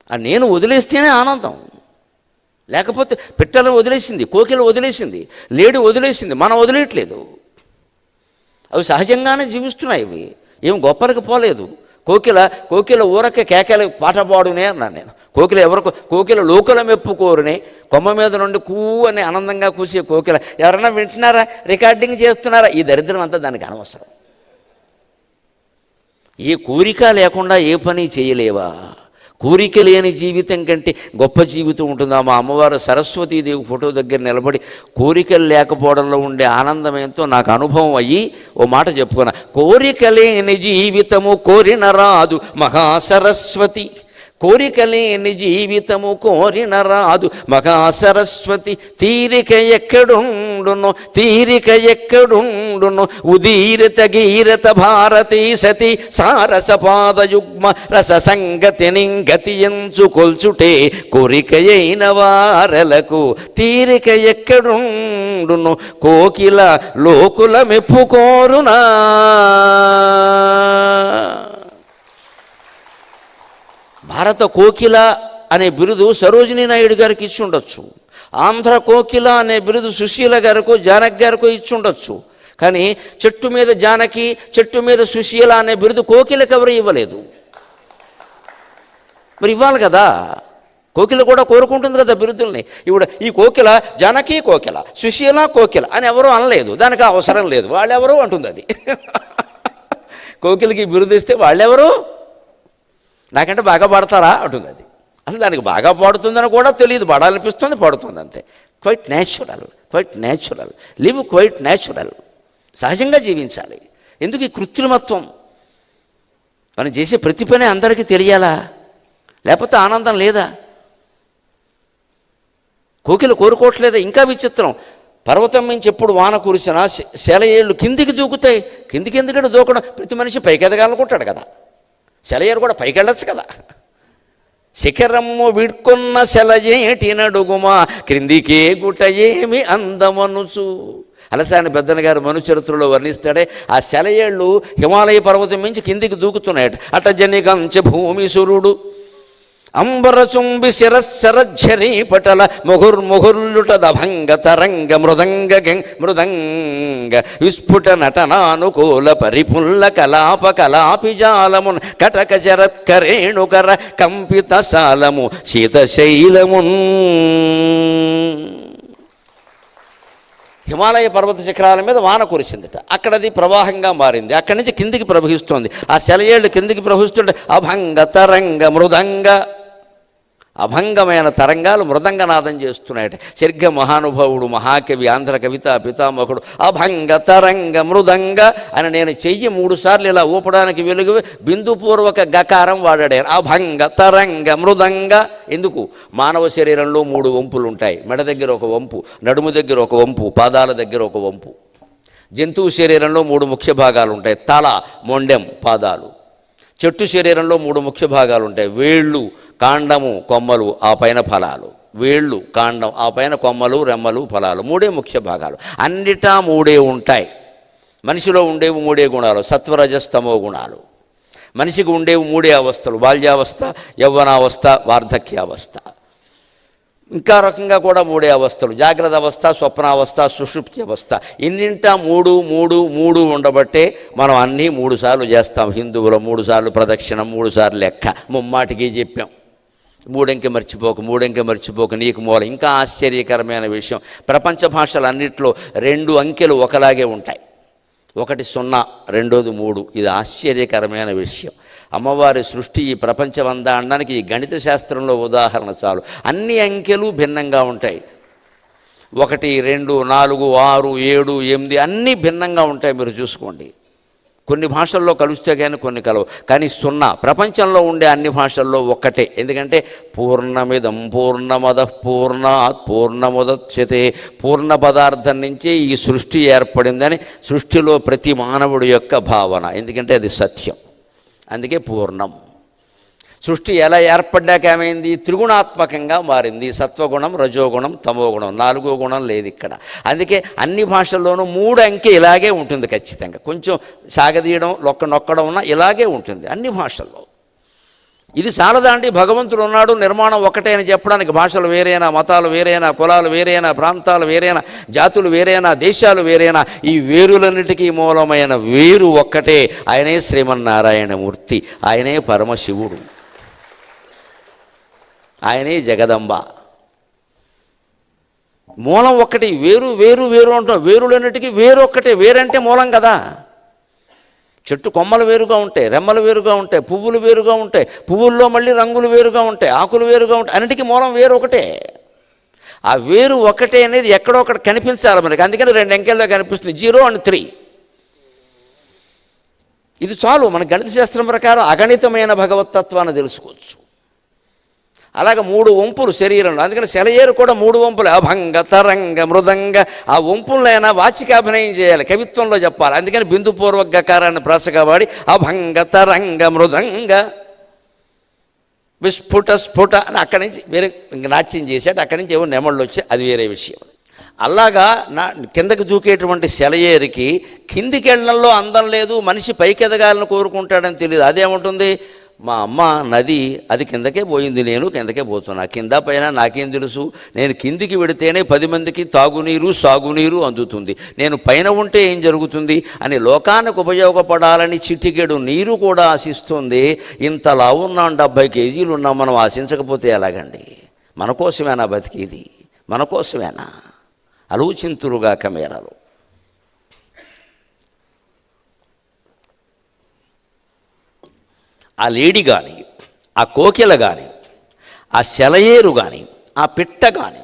ఆ నేను వదిలేస్తేనే ఆనందం. లేకపోతే పిట్టలను వదిలేసింది, కోకిల వదిలేసింది, లేడి వదిలేసింది, మనం వదిలేయట్లేదు. అవి సహజంగానే జీవిస్తున్నాయి. ఇవి ఏం గొప్పలకు పోలేదు. కోకిల ఊరకే కేకలు పాట పాడునే అన్నాను నేను. కోకిల లోకుల మెప్పుకోరునే, కొమ్మ మీద నుండి కూ అని ఆనందంగా కూసే కోకిల ఎవరన్నా వింటున్నారా, రికార్డింగ్ చేస్తున్నారా? ఈ దరిద్రం అంతా దానికి అనవసరం. ఏ కోరిక లేకుండా ఏ పని చేయలేవా? కోరిక లేని జీవితం కంటే గొప్ప జీవితం ఉంటుందా? మా అమ్మవారు సరస్వతీదేవి ఫోటో దగ్గర నిలబడి కోరికలు లేకపోవడంలో ఉండే ఆనందం ఏంటో నాకు అనుభవం అయ్యి ఓ మాట చెప్పుకున్నా. కోరిక లేని జీవితము కోరిన రాదు మహాసరస్వతి, కోరిక లేని జీవితము కోరిన రాదు మహాసరస్వతి. తీరిక ఎక్కడుండును ఉదీరత గీరత భారతీ సతి, సారసపాదయుగ్మ రస సంగతి నింగతి ఎంచు కొల్చుటే కోరికయైన వారలకు. తీరిక ఎక్కడుండును కోకిల లోకుల మెప్పుకోరునా. భారత కోకిల అనే బిరుదు సరోజినీ నాయుడు గారికి ఇచ్చి ఉండొచ్చు. ఆంధ్ర కోకిల అనే బిరుదు సుశీల గారికో జానకి గారికో ఇచ్చి ఉండొచ్చు. కానీ చెట్టు మీద జానకి, చెట్టు మీద సుశీల అనే బిరుదు కోకిలకు ఎవరు ఇవ్వలేదు. మరి ఇవ్వాలి కదా. కోకిల కూడా కోరుకుంటుంది కదా బిరుదుల్ని. ఇప్పుడు ఈ కోకిల జానకి కోకిల, సుశీల కోకిల అని ఎవరూ అనలేదు. దానికి అవసరం లేదు, వాళ్ళెవరు అంటుంది అది. కోకిలకి బిరుదు ఇస్తే వాళ్ళెవరు, నాకంటే బాగా పాడతారా అంటుంది అది. అసలు దానికి బాగా పాడుతుందని కూడా తెలియదు, పాడాలనిపిస్తుంది, పాడుతుంది అంతే. Quite natural. Live quite natural. సహజంగా జీవించాలి. ఎందుకు ఈ కృత్రిమత్వం? మనం చేసే ప్రతి పని అందరికీ తెలియాలా? లేకపోతే ఆనందం లేదా? కోకిలు కోరుకోవట్లేదా? ఇంకా విచిత్రం. పర్వతం నుంచి ఎప్పుడు వాన కురిసినా సెలయేళ్ళు కిందికి దూకుతాయి. కిందికి ఎందుకంటే దూకడం, ప్రతి మనిషి పైకి ఎదగాలనుకుంటాడు కదా. సెలయేరు కూడా పైకి వెళ్ళచ్చు కదా. శిఖరమ్ము విడ్కొన్న సెలయేటి నడుగుమా క్రిందికే గుట ఏమి అందమనుచు. అలసాని పెద్దన గారు మనుచరిత్రలో వర్ణిస్తాడే, ఆ సెలయేళ్ళు హిమాలయ పర్వతం నుంచి కిందికి దూకుతున్నాయట. అట జనిగంచ భూమిసురుడు అంబరచుంబి శిరస్సరఝరీ పటల ముహుర్ముహుర్లుట దభంగ తరంగ మృదంగ విస్ఫుట నటనానుకూల పరిపుల్ల కలాపిజాలమున్ కటక శరత్కరేణుకర కంపిత సాలము శీతశైలమున్. హిమాలయ పర్వత శిఖరాల మీద వాన కురిసిందట. అక్కడది ప్రవాహంగా మారింది. అక్కడి నుంచి కిందికి ప్రవహిస్తోంది. ఆ సెలయేళ్ళు కిందికి ప్రవహిస్తుంటే అభంగ తరంగ మృదంగ, అభంగమైన తరంగాలు మృదంగనాదం చేస్తున్నాయట. సరిగ్గా మహానుభావుడు, మహాకవి, ఆంధ్ర కవిత పితామహుడు అభంగ తరంగ మృదంగ అని నేను చెయ్యి 3 సార్లు ఇలా ఊపడానికి వెలుగు బిందుపూర్వక గకారం వాడాడు. అభంగ తరంగ మృదంగ. ఎందుకు? మానవ శరీరంలో 3 వంపులు ఉంటాయి. మెడ దగ్గర ఒక వంపు, నడుము దగ్గర ఒక వంపు, పాదాల దగ్గర ఒక వంపు. జంతువు శరీరంలో 3 ముఖ్య భాగాలు ఉంటాయి. తల, మొండెం, పాదాలు. చెట్టు శరీరంలో 3 ముఖ్య భాగాలు ఉంటాయి. వేళ్ళు, కాండము, కొమ్మలు, ఆ పైన ఫలాలు. వేళ్ళు, కాండం, ఆ పైన కొమ్మలు, రెమ్మలు, ఫలాలు. 3 ముఖ్య భాగాలు. అన్నిటా 3 ఉంటాయి. మనిషిలో ఉండేవి 3 గుణాలు, సత్వరజస్తమో గుణాలు. మనిషికి ఉండేవి 3 అవస్థలు: బాల్యావస్థ, యవ్వనావస్థ, వార్ధక్యావస్థ. ఇంకా రకంగా కూడా 3 అవస్థలు: జాగ్రత్త అవస్థ, స్వప్నావస్థ, సుషుప్తి అవస్థ. ఇన్నింటా 3 ఉండబట్టే మనం అన్నీ 3 సార్లు చేస్తాం. హిందువులో 3 సార్లు ప్రదక్షిణం, 3 సార్లు లెక్క. ముమ్మాటికి చెప్పాం. 3 మర్చిపోక నీకు మూల. ఇంకా ఆశ్చర్యకరమైన విషయం, ప్రపంచ భాషలన్నింటిలో 2 అంకెలు ఒకలాగే ఉంటాయి. ఒకటి 0, రెండోది 3. ఇది ఆశ్చర్యకరమైన విషయం. అమ్మవారి సృష్టి ఈ ప్రపంచమంతా అనడానికి ఈ గణిత శాస్త్రంలో ఉదాహరణ చాలు. అన్ని అంకెలు భిన్నంగా ఉంటాయి. 1, 2, 4, 6, 7, 8 అన్నీ భిన్నంగా ఉంటాయి. మీరు చూసుకోండి. కొన్ని భాషల్లో కలుస్తే కానీ కొన్ని కలవు. కానీ 0 ప్రపంచంలో ఉండే అన్ని భాషల్లో ఒక్కటే. ఎందుకంటే పూర్ణమిదం పూర్ణమదః పూర్ణాత్ పూర్ణముదచ్యతే, పూర్ణ పదార్థం నుంచే ఈ సృష్టి ఏర్పడిందని సృష్టిలో ప్రతి మానవుడి యొక్క భావన. ఎందుకంటే అది సత్యం. అందుకే పూర్ణం. సృష్టి ఎలా ఏర్పడ్డాక ఏమైంది? త్రిగుణాత్మకంగా మారింది. సత్వగుణం, రజోగుణం, తమోగుణం, 4వ గుణం లేదు ఇక్కడ. అందుకే అన్ని భాషల్లోనూ 3 అంకె ఇలాగే ఉంటుంది ఖచ్చితంగా. కొంచెం సాగదీయడం, నొక్కడం ఉన్న ఇలాగే ఉంటుంది అన్ని భాషల్లో. ఇది చాలదండి, భగవంతుడు ఉన్నాడు, నిర్మాణం ఒకటే అని చెప్పడానికి. భాషలు వేరైనా, మతాలు వేరైనా, కులాలు వేరైనా, ప్రాంతాలు వేరైనా, జాతులు వేరైనా, దేశాలు వేరైనా, ఈ వేరులన్నిటికీ మూలమైన వేరు ఒక్కటే. ఆయనే శ్రీమన్నారాయణమూర్తి, ఆయనే పరమశివుడు, ఆయనే జగదంబ. మూలం ఒక్కటి. వేరు వేరు వేరు అంటాం. వేరులన్నిటికీ వేరు ఒక్కటే. వేరంటే మూలం కదా. చెట్టు కొమ్మలు వేరుగా ఉంటాయి, రెమ్మలు వేరుగా ఉంటాయి, పువ్వులు వేరుగా ఉంటాయి, పువ్వుల్లో మళ్ళీ రంగులు వేరుగా ఉంటాయి, ఆకులు వేరుగా ఉంటాయి. అన్నిటికీ మూలం వేరు ఒకటే. ఆ వేరు ఒకటే అనేది ఎక్కడో ఒకటి కనిపించాలి మనకి. అందుకని 2 అంకెల్లో కనిపిస్తుంది, 0 and 3. ఇది చాలు. మన గణిత శాస్త్రం ప్రకారం అగణితమైన భగవతత్వాన్ని తెలుసుకోవచ్చు. అలాగే 3 వంపులు శరీరంలో. అందుకని సెలయేరు కూడా 3 వంపులు. అభంగ, తరంగ, మృదంగ. ఆ వంపులైనా వాచికాభినయం చేయాలి, కవిత్వంలో చెప్పాలి. అందుకని బిందుపూర్వక గకారాన్ని ప్రాసగా వాడి అభంగ, తరంగ, మృదంగ, విస్ఫుట, స్ఫుట అని అక్కడి నుంచి వేరే నాట్యం చేశాడు. అక్కడి నుంచి ఏవో నెమళ్ళు వచ్చాయి, అది వేరే విషయం. అలాగా కిందకి దూకేటువంటి సెలయేరుకి కిందికి వెళ్ళడంలో అందం లేదు. మనిషి పైకి ఎదగాలని కోరుకుంటాడని తెలియదు. అదేముంటుంది? మా అమ్మ నది, అది కిందకే పోయింది, నేను కిందకే పోతున్నా. కింద పైన నాకేం తెలుసు? నేను కిందికి వెడితేనే 10 మందికి తాగునీరు, సాగునీరు అందుతుంది. నేను పైన ఉంటే ఏం జరుగుతుంది అని లోకానికి ఉపయోగపడాలని చిటికెడు నీరు కూడా ఆశిస్తుంది. ఇంతలా ఉన్నాం, 70 కేజీలు ఉన్నాం. మనం ఆశించకపోతే ఎలాగండి? మన కోసమేనా బతికేది? మన కోసమేనా? ఆలోచింతురుగా కెమెరాలు. ఆ లేడి కానీ, ఆ కోకిల కానీ, ఆ సెలయేరు కానీ, ఆ పిట్ట కానీ,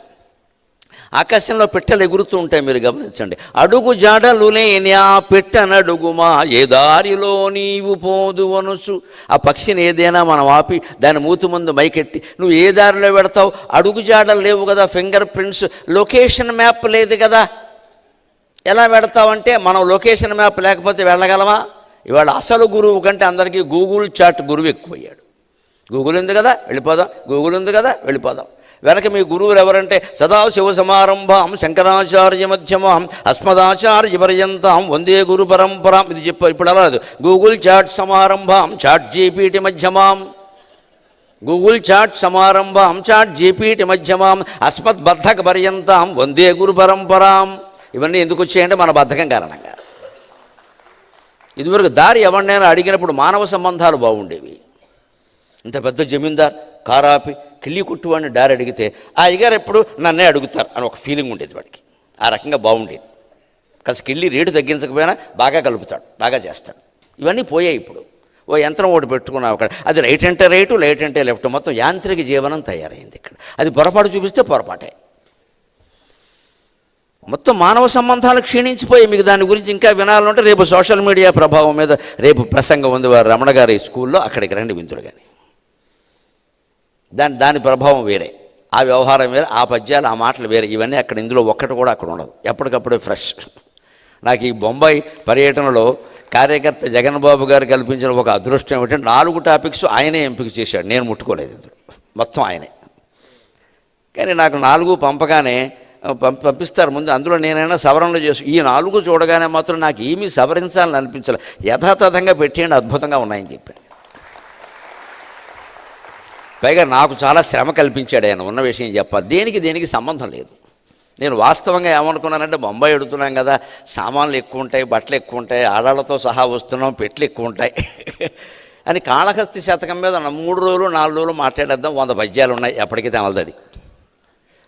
ఆకాశంలో పిట్టలు ఎగురుతూ ఉంటాయి. మీరు గమనించండి. అడుగు జాడలు లేని ఆ పిట్టనడుగుమా, ఏ దారిలో నీవు పోదు అనొచ్చు. ఆ పక్షిని ఏదైనా మనం ఆపి దాని మూతి ముందు మైకెట్టి నువ్వు ఏ దారిలో పెడతావు? అడుగు జాడలు లేవు కదా, ఫింగర్ ప్రింట్స్, లొకేషన్ మ్యాప్ లేదు కదా, ఎలా పెడతావంటే మనం లొకేషన్ మ్యాప్ లేకపోతే వెళ్ళగలమా? ఇవాళ అసలు గురువు కంటే అందరికీ గూగుల్ చాట్ గురువు ఎక్కువయ్యాడు. గూగుల్ ఉంది కదా వెళ్ళిపోదాం, గూగుల్ ఉంది కదా వెళ్ళిపోదాం. వెనక మీ గురువులు ఎవరంటే సదాశివ సమారంభాం శంకరాచార్య మధ్యమాం అస్మదాచార్య పర్యంతం వందే గురు పరంపరాం. ఇది చెప్పారు. ఇప్పుడు అలా లేదు. గూగుల్ చాట్ సమారంభాం చాట్ జీపీటీ మధ్యమాం, గూగుల్ చాట్ సమారంభాం చాట్ జీపీటీ మధ్యమాం అస్మద్ బద్ధక పర్యంతం వందే గురు పరంపరాం. ఇవన్నీ ఎందుకు వచ్చాయంటే మన బద్ధకం కారణంగా. ఇదివరకు దారి ఎవరినైనా అడిగినప్పుడు మానవ సంబంధాలు బాగుండేవి. ఇంత పెద్ద జమీందార్ కారాపి కిళ్ళి కుట్టువాడిని దారి అడిగితే ఆ అయ్యగారు ఎప్పుడు నన్నే అడుగుతారు అని ఒక ఫీలింగ్ ఉండేది వాడికి. ఆ రకంగా బాగుండేది. కాస్త కిళ్ళి రేటు తగ్గించకపోయినా బాగా కలుపుతాడు, బాగా చేస్తాడు. ఇవన్నీ పోయాయి. ఇప్పుడు ఓ యంత్రం ఒకటి పెట్టుకున్నాం అక్కడ, అది రైట్ అంటే రైటు, లెఫ్ట్ అంటే లెఫ్ట్. మొత్తం యాంత్రిక జీవనం తయారైంది ఇక్కడ. అది పొరపాటు చూపిస్తే పొరపాటే. మొత్తం మానవ సంబంధాలు క్షీణించిపోయి. మీకు దాని గురించి ఇంకా వినాలంటే రేపు సోషల్ మీడియా ప్రభావం మీద రేపు ప్రసంగం ఉంది వారు రమణ గారి స్కూల్లో, అక్కడికి రండి విందుడు. కానీ దాని ప్రభావం వేరే, ఆ వ్యవహారం వేరే, ఆ పద్యాలు ఆ మాటలు వేరే. ఇవన్నీ అక్కడ ఇందులో ఒక్కటి కూడా అక్కడ ఉండదు, ఎప్పటికప్పుడే ఫ్రెష్. నాకు ఈ బొంబాయి పర్యటనలో కార్యకర్త జగన్ బాబు గారు కల్పించిన ఒక అదృష్టం ఏమిటంటే 4 టాపిక్స్ ఆయనే ఎంపిక చేశాడు. నేను ముట్టుకోలేదు, ఇందులో మొత్తం ఆయనే. కానీ నాకు 4 పంపగానే పంపిస్తారు ముందు, అందులో నేనైనా సవరణలు చేసి ఈ 4 చూడగానే మాత్రం నాకు ఏమీ సవరించాలని అనిపించలేదు. యథాతథంగా పెట్టేయండి, అద్భుతంగా ఉన్నాయని చెప్పాను. పైగా నాకు చాలా శ్రమ కల్పించాడు ఆయన. ఉన్న విషయం చెప్పాలి, దేనికి సంబంధం లేదు. నేను వాస్తవంగా ఏమనుకున్నానంటే బొంబాయి ఎడుతున్నాం కదా, సామాన్లు ఎక్కువ ఉంటాయి, బట్టలు ఎక్కువ ఉంటాయి, ఆడాళ్ళతో సహా వస్తున్నాం, పెట్లు ఎక్కువ ఉంటాయి అని కాళహస్తి శతకం మీద 3 రోజులు 4 రోజులు మాట్లాడేద్దాం. 100 పద్యాలు ఉన్నాయి, ఎప్పటికీ తెమలదది.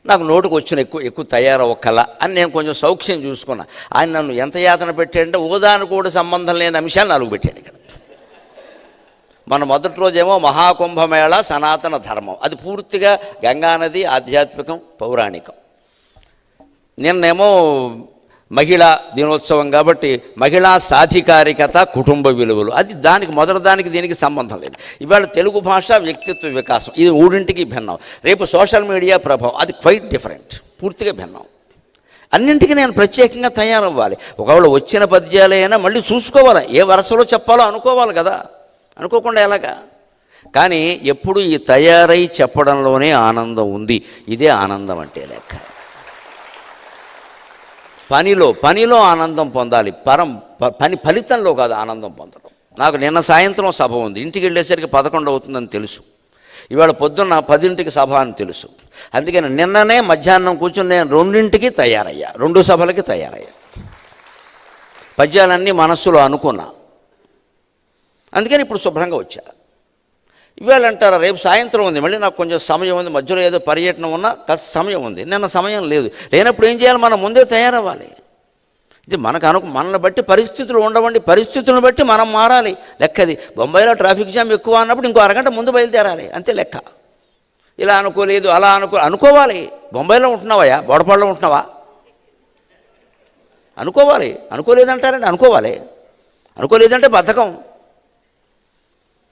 నాకు నోటుకు వచ్చిన ఎక్కువ తయారవ్వకల అని నేను కొంచెం సౌఖ్యం చూసుకున్నా. ఆయన నన్ను ఎంత యాతన పెట్టాడంటే ఓదాను కూడా సంబంధం లేని అంశాలు 4 పెట్టాడు ఇక్కడ. మన మొదటి రోజేమో మహాకుంభమేళ సనాతన ధర్మం, అది పూర్తిగా గంగానది, ఆధ్యాత్మికం, పౌరాణికం. నిన్నేమో మహిళా దినోత్సవం కాబట్టి మహిళా సాధికారికత, కుటుంబ విలువలు, అది దానికి దీనికి సంబంధం లేదు. ఇవాళ తెలుగు భాష వ్యక్తిత్వ వికాసం, ఇది 3ంటికి భిన్నం. రేపు సోషల్ మీడియా ప్రభావం, అది క్వైట్ డిఫరెంట్, పూర్తిగా భిన్నం. అన్నింటికీ నేను ప్రత్యేకంగా తయారవ్వాలి. ఒకవేళ వచ్చిన పద్యాలైనా మళ్ళీ చూసుకోవాలి, ఏ వరుసలో చెప్పాలో అనుకోవాలి కదా, అనుకోకుండా ఎలాగా. కానీ ఎప్పుడు ఈ తయారై చెప్పడంలోనే ఆనందం ఉంది. ఇదే ఆనందం అంటే లెక్క. పనిలో ఆనందం పొందాలి, పని ఫలితంలో కాదు ఆనందం పొందడం. నాకు నిన్న సాయంత్రం సభ ఉంది, ఇంటికి వెళ్ళేసరికి 11 అవుతుందని తెలుసు. ఇవాళ పొద్దున్న 10ంటికి సభ అని తెలుసు. అందుకని నిన్ననే మధ్యాహ్నం కూర్చొని నేను 2ంటికి తయారయ్యా, 2 సభలకి తయారయ్యా. పద్యాలన్నీ మనస్సులో అనుకున్నా, అందుకని ఇప్పుడు శుభ్రంగా వచ్చా. ఇవాళ అంటారా రేపు సాయంత్రం ఉంది, మళ్ళీ నాకు కొంచెం సమయం ఉంది, మధ్యలో ఏదో పర్యటన ఉన్నా కాస్త సమయం ఉంది. నిన్న సమయం లేనప్పుడు ఏం చేయాలి, మనం ముందే తయారవ్వాలి. ఇది మనల్ని బట్టి పరిస్థితులు ఉండవండి, పరిస్థితులను బట్టి మనం మారాలి. లెక్కది బొంబాయిలో ట్రాఫిక్ జామ్ ఎక్కువ అన్నప్పుడు ఇంకో అరగంట ముందు బయలుదేరాలి, అంతే లెక్క. ఇలా అనుకోలేదు అలా అనుకోవాలి. బొంబాయిలో ఉంటున్నావా, బోడపాడులో ఉంటున్నావా, అనుకోవాలి. అనుకోలేదంటారండి, అనుకోలేదంటే బద్ధకం.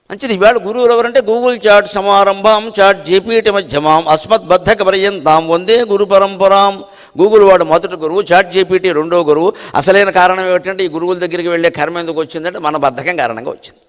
మంచిది. ఇవాళ గురువులు ఎవరంటే గూగుల్ చాట్ సమారంభం చాట్ జీపీటీ మధ్యమాం అస్మద్బద్ధక పర్యంతాం వందే గురు పరంపరాం. గూగుల్ వాడు మొదటి గురువు, చాట్ జీపీటీ 2వ గురువు. అసలైన కారణం ఏమిటంటే ఈ గురువుల దగ్గరికి వెళ్ళే కర్మ ఎందుకు వచ్చిందంటే మన బద్ధకం కారణంగా వచ్చింది.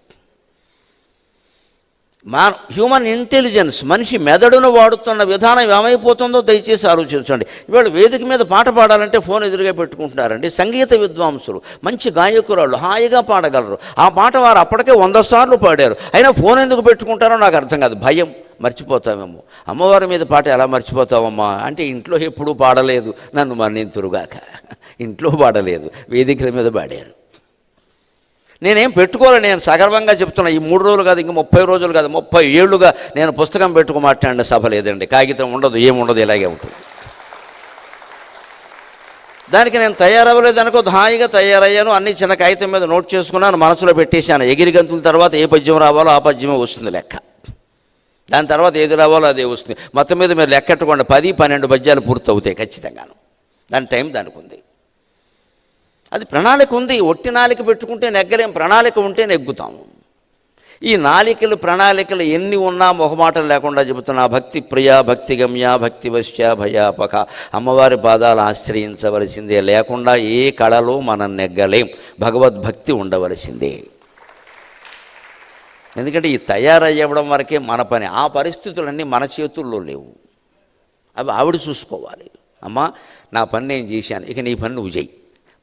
హ్యూమన్ ఇంటెలిజెన్స్, మనిషి మెదడును వాడుతున్న విధానం ఏమైపోతుందో దయచేసి ఆలోచించండి. ఇవాళ వేదిక మీద పాట పాడాలంటే ఫోన్ ఎదురుగా పెట్టుకుంటున్నారండి. సంగీత విద్వాంసులు, మంచి గాయకురాళ్ళు హాయిగా పాడగలరు. ఆ పాట వారు అప్పటికే 100 సార్లు పాడారు, అయినా ఫోన్ ఎందుకు పెట్టుకుంటారో నాకు అర్థం కాదు. భయం, మర్చిపోతామేమో. అమ్మవారి మీద పాట ఎలా మర్చిపోతావమ్మా అంటే ఇంట్లో ఎప్పుడూ పాడలేదు, నన్ను మన్నింతురుగాక. ఇంట్లో పాడలేదు, వేదికల మీద పాడారు. నేనేం పెట్టుకోవాలి, నేను సగర్వంగా చెప్తున్నా. ఈ 3 రోజులు కాదు, ఇంక 30 రోజులు కాదు, 30 ఏళ్ళుగా నేను పుస్తకం పెట్టుకు మాట్లాడిన సభ లేదండి. కాగితం ఉండదు, ఏముండదు, ఇలాగే ఉంటుంది. దానికి నేను తయారవ్వలేదు అనుకో, హాయిగా తయారయ్యాను. అన్ని చిన్న కాగితం మీద నోట్ చేసుకున్నాను, మనసులో పెట్టేశాను. ఎగిరి గంతుల తర్వాత ఏ పద్యం రావాలో ఆ పద్యమే వస్తుంది లెక్క. దాని తర్వాత ఏది రావాలో అదే వస్తుంది. మొత్తం మీద మీరు లెక్కెట్టుకోండి, 10-12 పద్యాలు పూర్తి అవుతాయి ఖచ్చితంగాను. దాని టైం దానికి ఉంది, అది ప్రణాళిక ఉంది. ఒట్టి నాలిక పెట్టుకుంటే నెగ్గలేం, ప్రణాళిక ఉంటే నెగ్గుతాము. ఈ నాలికలు ప్రణాళికలు ఎన్ని ఉన్నా మొహమాటలు లేకుండా చెబుతున్నా, భక్తి ప్రియ, భక్తి గమ్య, భక్తి వశ్య, భయాపక. అమ్మవారి పాదాలు ఆశ్రయించవలసిందే, లేకుండా ఏ కళలో మనం నెగ్గలేం. భగవద్భక్తి ఉండవలసిందే. ఎందుకంటే ఈ తయారయ్యడం వరకే మన పని. ఆ పరిస్థితులన్నీ మన చేతుల్లో లేవు, అవి ఆవిడ చూసుకోవాలి. అమ్మా నా పని నేను చేశాను, ఇక నీ పని నువ్వు చెయ్యి.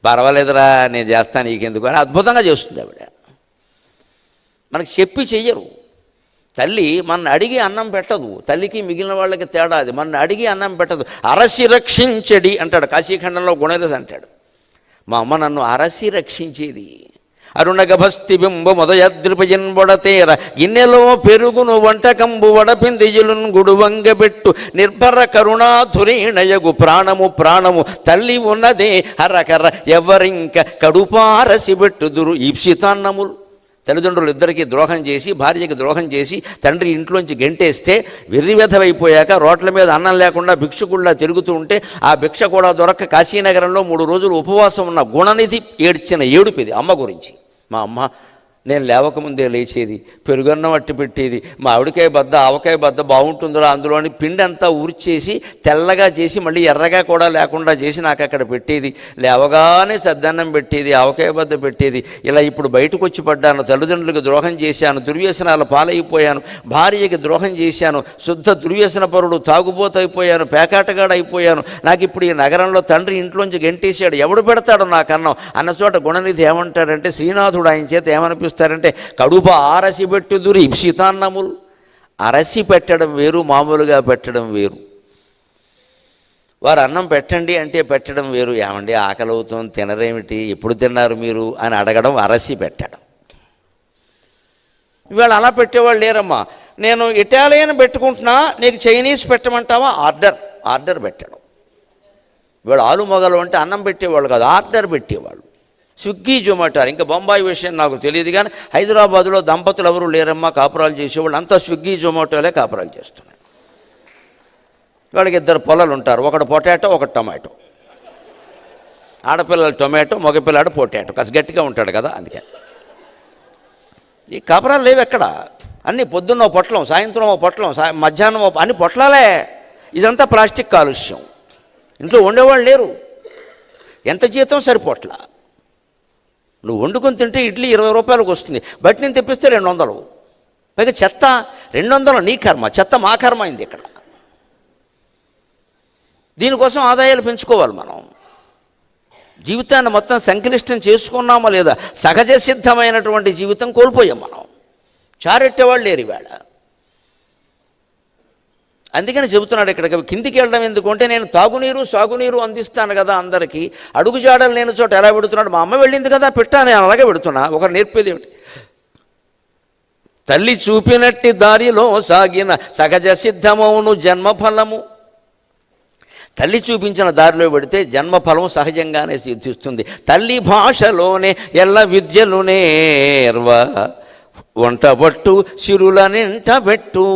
పర్వాలేదురా నేను చేస్తాను, నీకెందుకు అని అద్భుతంగా చేస్తుంది ఆవిడ. మనకి చెప్పి చెయ్యరు. తల్లి మన అడిగి అన్నం పెట్టదు, తల్లికి మిగిలిన వాళ్ళకి తేడా అది. మన అడిగి అన్నం పెట్టదు. అరసి రక్షించడి అంటాడు కాశీఖండంలో, గుణేదస్ అంటాడు. మా అమ్మ నన్ను అరసి రక్షించేది. అరుణగభస్తి బింబ మొదయద్రిపజన్ బొడతేర గిన్నెలో పెరుగును వంటకంబు వడపిందియులున్ గుడువంగబెట్టు నిర్భర కరుణాధురీణయగు ప్రాణము తల్లి ఉన్నదే హరకర ఎవరింక కడుపారసి పెట్టుదురు ఈప్సితాన్నములు. తల్లిదండ్రులు ఇద్దరికీ ద్రోహం చేసి, భార్యకి ద్రోహం చేసి తండ్రి ఇంట్లోంచి గెంటేస్తే వెర్రివెధవైపోయాక రోడ్ల మీద అన్నం లేకుండా భిక్షకుళ్ళ తిరుగుతూ ఉంటే ఆ భిక్ష కూడా దొరక్క కాశీనగరంలో 3 రోజులు ఉపవాసం ఉన్న గుణనిధి ఏడ్చిన ఏడుపిది అమ్మ గురించి. మా అమ్మ నేను లేవకముందే లేచేది, పెరుగన్నం అట్టి పెట్టేది, మా ఆవిడకాయ బద్ద ఆవకాయ బద్ద బాగుంటుందిరా అందులోని పిండి అంతా ఊర్చేసి తెల్లగా చేసి మళ్ళీ ఎర్రగా కూడా లేకుండా చేసి నాకు అక్కడ పెట్టేది. లేవగానే సద్దన్నం పెట్టేది, ఆవకాయ బద్ద పెట్టేది. ఇలా ఇప్పుడు బయటకు వచ్చి పడ్డాను, తల్లిదండ్రులకు ద్రోహం చేశాను, దుర్వ్యసనాల పాలైపోయాను, భార్యకి ద్రోహం చేశాను, శుద్ధ దుర్వ్యసన పరుడు, తాగుబోతైపోయాను, పేకాటగాడైపోయాను. నాకు ఇప్పుడు ఈ నగరంలో తండ్రి ఇంట్లోంచి గెంటేశాడు, ఎవడు పెడతాడు నాకు అన్నం అన్న చోట గుణనిధి ఏమంటాడంటే, శ్రీనాథుడు ఆయన చేత ఏమనిపిస్తాడంటే, కడుప ఆరసి పెట్టుదురు ఇప్సితాన్నములు. అరసి పెట్టడం వేరు, మామూలుగా పెట్టడం వేరు. వారు అన్నం పెట్టండి అంటే పెట్టడం వేరు. ఏమండి ఆకలి అవుతుంది తినరేమిటి, ఎప్పుడు తిన్నారు మీరు అని అడగడం అరసి పెట్టడం. ఇవాళ అలా పెట్టేవాళ్ళు లేరమ్మా. నేను ఇటాలియన్ పెట్టుకుంటున్నా, నీకు చైనీస్ పెట్టమంటావా, ఆర్డర్. ఆర్డర్ పెట్టడం. ఇవాళ ఆలు మొగలు అంటే అన్నం పెట్టేవాళ్ళు కాదు, ఆర్డర్ పెట్టేవాళ్ళు. స్విగ్గీ జొమాటో, ఇంకా బొంబాయి విషయం నాకు తెలియదు కానీ హైదరాబాదులో దంపతులు ఎవరు లేరమ్మా కాపురాలు చేసేవాళ్ళు, అంతా స్విగ్గీ జొమాటోలే కాపురాలు చేస్తున్నారు. వాళ్ళకి 2 పొలాలు ఉంటారు, ఒకటి పొటాటో ఒకటి టమాటో. ఆడపిల్లలు టొమాటో, మగపిల్లాడు పొటాటో, కాస్త గట్టిగా ఉంటాడు కదా అందుకే. ఈ కాపురాలు లేవు ఎక్కడ, అన్నీ పొద్దున్న ఓ పొట్లం, సాయంత్రం ఓ పొట్లం, మధ్యాహ్నం అన్ని పొట్లాలే. ఇదంతా ప్లాస్టిక్ కాలుష్యం. ఇంట్లో వండేవాళ్ళు లేరు, ఎంత జీతం సరిపోట్ల. నువ్వు వండుకొని తింటే ఇడ్లీ 20 రూపాయలకు వస్తుంది, బయట నేను తెప్పిస్తే 200. పైగా చెత్త 200 నీ కర్మ, చెత్త మా కర్మ అయింది ఇక్కడ. దీనికోసం ఆదాయాలు పెంచుకోవాలి మనం. జీవితాన్ని మొత్తం సంక్లిష్టం చేసుకున్నామా లేదా, సహజ సిద్ధమైనటువంటి జీవితం కోల్పోయాం మనం. చారెట్టేవాళ్ళు లేరు ఈవేళ. అందుకని చెబుతున్నాడు ఇక్కడ, కిందికి వెళ్ళడం ఎందుకు అంటే నేను తాగునీరు సాగునీరు అందిస్తాను కదా అందరికీ, అడుగుజాడలు లేని చోట ఎలా పెడుతున్నాడు. మా అమ్మ వెళ్ళింది కదా పెట్టా, నేను అలాగే పెడుతున్నా. ఒకరు నేర్పేది ఏమిటి, తల్లి చూపినట్టి దారిలో సాగిన సహజ సిద్ధమవును జన్మఫలము. తల్లి చూపించిన దారిలో పెడితే జన్మఫలం సహజంగానే సిద్ధిస్తుంది. తల్లి భాషలోనే ఎల్ల విద్యలు నేర్వ, వంటబట్టు సిరుల నింటబెట్టు.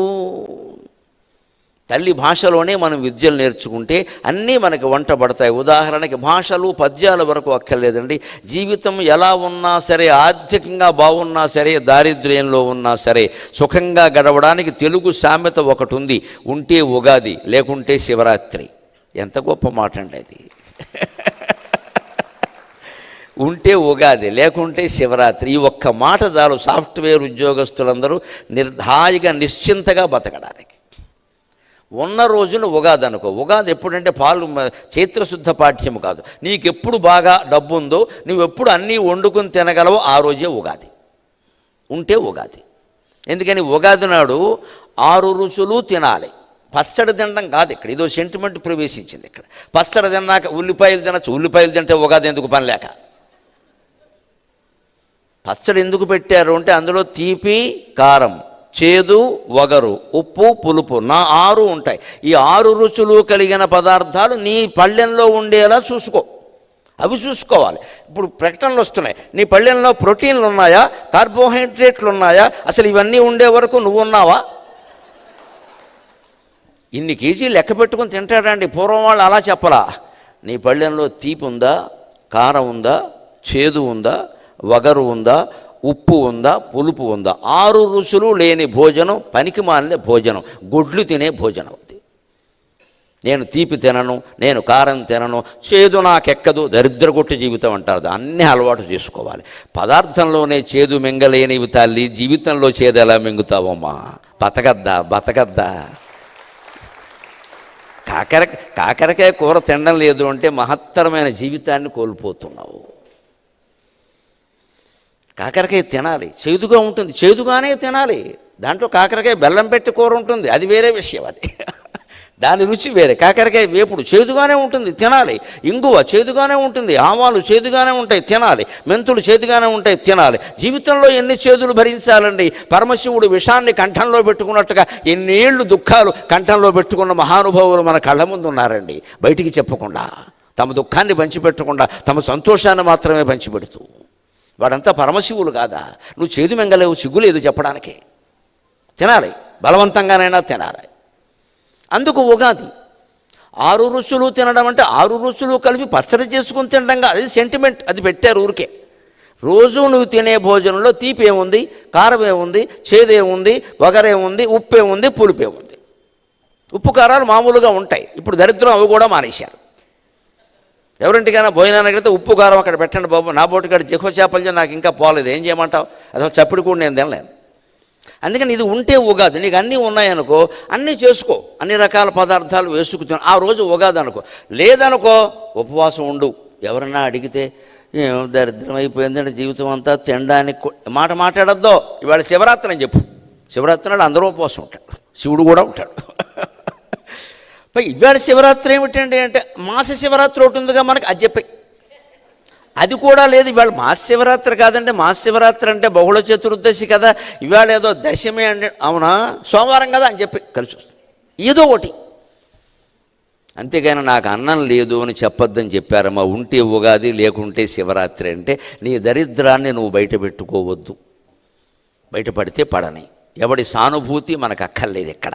తల్లి భాషలోనే మనం విద్యలు నేర్చుకుంటే అన్నీ మనకి వంట పడతాయి. ఉదాహరణకి భాషలు పద్యాల వరకు అక్కర్లేదండి. జీవితం ఎలా ఉన్నా సరే, ఆర్థికంగా బాగున్నా సరే, దారిద్ర్యంలో ఉన్నా సరే, సుఖంగా గడవడానికి తెలుగు సామెత ఒకటి ఉంది, ఉంటే ఉగాది లేకుంటే శివరాత్రి. ఎంత గొప్ప మాట అండి అది. ఉంటే ఉగాది లేకుంటే శివరాత్రి. ఈ ఒక్క మాట చాలు సాఫ్ట్వేర్ ఉద్యోగస్తులందరూ హాయిగా నిశ్చింతగా బతకడానికి. ఉన్న రోజున ఉగాది అనుకో. ఉగాది ఎప్పుడంటే చైత్రశుద్ధ పాఠ్యము కాదు. నీకెప్పుడు బాగా డబ్బు ఉందో, నువ్వెప్పుడు అన్నీ వండుకొని తినగలవో ఆ రోజే ఉగాది. ఉంటే ఉగాది. ఎందుకని ఉగాది నాడు 6 రుచులు తినాలి. పచ్చడి తినడం కాదు ఇక్కడ, ఇదో సెంటిమెంట్ ప్రవేశించింది ఇక్కడ. పచ్చడి తిన్నాక ఉల్లిపాయలు తినచ్చు, ఉల్లిపాయలు తింటే ఉగాది ఎందుకు పని లేక. పచ్చడి ఎందుకు పెట్టారు అంటే అందులో తీపి కారం, చేదు వగరు, ఉప్పు పులుపు 6 ఉంటాయి. ఈ 6 రుచులు కలిగిన పదార్థాలు నీ పళ్ళెంలో ఉండేలా చూసుకో. అవి చూసుకోవాలి. ఇప్పుడు ప్రకటనలు వస్తున్నాయి, నీ పళ్ళెంలో ప్రోటీన్లు ఉన్నాయా, కార్బోహైడ్రేట్లు ఉన్నాయా, అసలు ఇవన్నీ ఉండే వరకు నువ్వు ఉన్నావా? ఇన్ని కేజీలు లెక్క పెట్టుకుని తింటాడండి. పూర్వం వాళ్ళు అలా చెప్పలా. నీ పళ్ళెంలో తీపి ఉందా, కారం ఉందా, చేదు ఉందా, వగరు ఉందా, ఉప్పు ఉందా, పులుపు ఉందా. 6 రుచులు లేని భోజనం పనికి మాలిన భోజనం, గొడ్లు తినే భోజనం అది. నేను తీపి తినను, నేను కారం తినను, చేదు నాకెక్కదు, దరిద్రగొట్టు జీవితం అంటారు. అన్నీ అలవాటు చేసుకోవాలి. పదార్థంలోనే చేదు మింగలేనివి తల్లి, జీవితంలో చేదు ఎలా మింగుతావమ్మా? బతకద్దా. కాకరకాయ కూర తినడం లేదు అంటే మహత్తరమైన జీవితాన్ని కోల్పోతున్నావు. కాకరకాయ తినాలి, చేదుగా ఉంటుంది, చేదుగానే తినాలి. దాంట్లో కాకరకాయ బెల్లం పెట్టి కూర ఉంటుంది, అది వేరే విషయం. అది దాని రుచి వేరే. కాకరకాయ వేపుడు చేదుగానే ఉంటుంది, తినాలి. ఇంగువ చేదుగానే ఉంటుంది, ఆవాలు చేదుగానే ఉంటాయి, తినాలి. మెంతులు చేదుగానే ఉంటాయి, తినాలి. జీవితంలో ఎన్ని చేదులు భరించాలండి? పరమశివుడు విషాన్ని కంఠంలో పెట్టుకున్నట్టుగా ఎన్నేళ్ళు దుఃఖాలు కంఠంలో పెట్టుకున్న మహానుభావులు మన కళ్ళ ముందు ఉన్నారండి. బయటికి చెప్పకుండా, తమ దుఃఖాన్ని పంచిపెట్టకుండా, తమ సంతోషాన్ని మాత్రమే పంచిపెడుతూ. వాడంతా పరమశివులు కాదా? నువ్వు చేదు మెంగలేవు, సిగ్గులేదు చెప్పడానికి. తినాలి, బలవంతంగానైనా తినాలి. అందుకు ఉగాది 6 రుచులు తినడం అంటే 6 రుచులు కలిపి పచ్చడి చేసుకుని తినడంగా, అది సెంటిమెంట్. అది పెట్టారు ఊరికే. రోజు నువ్వు తినే భోజనంలో తీపి ఏముంది, కారం ఏముంది, చేదేముంది, వగరేముంది, ఉప్పు ఏముంది, పులుపు ఏముంది. ఉప్పు కారాలు మామూలుగా ఉంటాయి. ఇప్పుడు దరిద్రం అవి కూడా మానేశారు. ఎవరింటికైనా భోజనానికి వెళ్తే ఉప్పు కారం అక్కడ పెట్టండి బాబు, నా బోటికాడ జిహ్వ చేపలు నాకు ఇంకా పోలేదు, ఏం చేయమంటావు? అదో చప్పుడు కూడా నేను తినలేను. అందుకని ఇది ఉంటే ఉగాది. నీకు అన్నీ ఉన్నాయనుకో, అన్నీ చేసుకో, అన్ని రకాల పదార్థాలు వేసుకుని ఆ రోజు ఉగాది అనుకో. లేదనుకో ఉపవాసం ఉండు. ఎవరన్నా అడిగితే ఏం దరిద్రం అయిపోయిందంటే జీవితం అంతా తినడానికి మాట్లాడద్దో. ఇవాళ శివరాత్రి అని చెప్పు. శివరాత్రి నాడు అందరూ ఉపవాసం ఉంటారు, శివుడు కూడా ఉంటాడు. ఇవాళ శివరాత్రి ఏమిటండి అంటే మాస శివరాత్రి ఒకటి ఉందిగా మనకి, అది చెప్పి. అది కూడా లేదు. ఇవాళ మహాశివరాత్రి కాదండి. మహాశివరాత్రి అంటే బహుళ చతుర్దశి కదా, ఇవాళ ఏదో దశమి అంటే అవునా సోమవారం కదా అని చెప్పి కలిసి వస్తుంది. ఏదో ఒకటి అంతేగాని నాకు అన్నం లేదు అని చెప్పొద్దని చెప్పారమ్మా. ఉంటే ఉగాది లేకుంటే శివరాత్రి. అంటే నీ దరిద్రాన్ని నువ్వు బయట పెట్టుకోవద్దు. బయటపడితే పడని. ఎవడి సానుభూతి మనకు అక్కర్లేదు. ఇక్కడ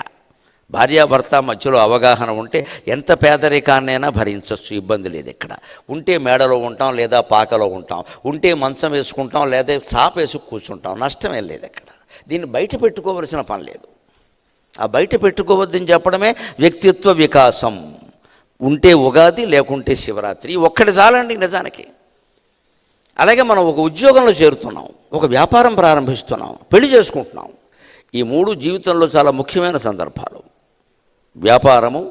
భార్యాభర్త మధ్యలో అవగాహన ఉంటే ఎంత పేదరికాన్నైనా భరించవచ్చు, ఇబ్బంది లేదు. ఇక్కడ ఉంటే మేడలో ఉంటాం లేదా పాకలో ఉంటాం, ఉంటే మంచం వేసుకుంటాం లేదా చాప వేసుకు కూర్చుంటాం, నష్టమేం లేదు. ఇక్కడ దీన్ని బయట పెట్టుకోవలసిన పని లేదు. ఆ బయట పెట్టుకోవద్దని చెప్పడమే వ్యక్తిత్వ వికాసం. ఉంటే ఉగాది లేకుంటే శివరాత్రి ఒక్కటి చాలండి నిజానికి. అలాగే మనం ఒక ఉద్యోగంలో చేరుతున్నాం, ఒక వ్యాపారం ప్రారంభిస్తున్నాం, పెళ్లి చేసుకుంటున్నాం. ఈ మూడు జీవితంలో చాలా ముఖ్యమైన సందర్భాలు. వ్యాపారము,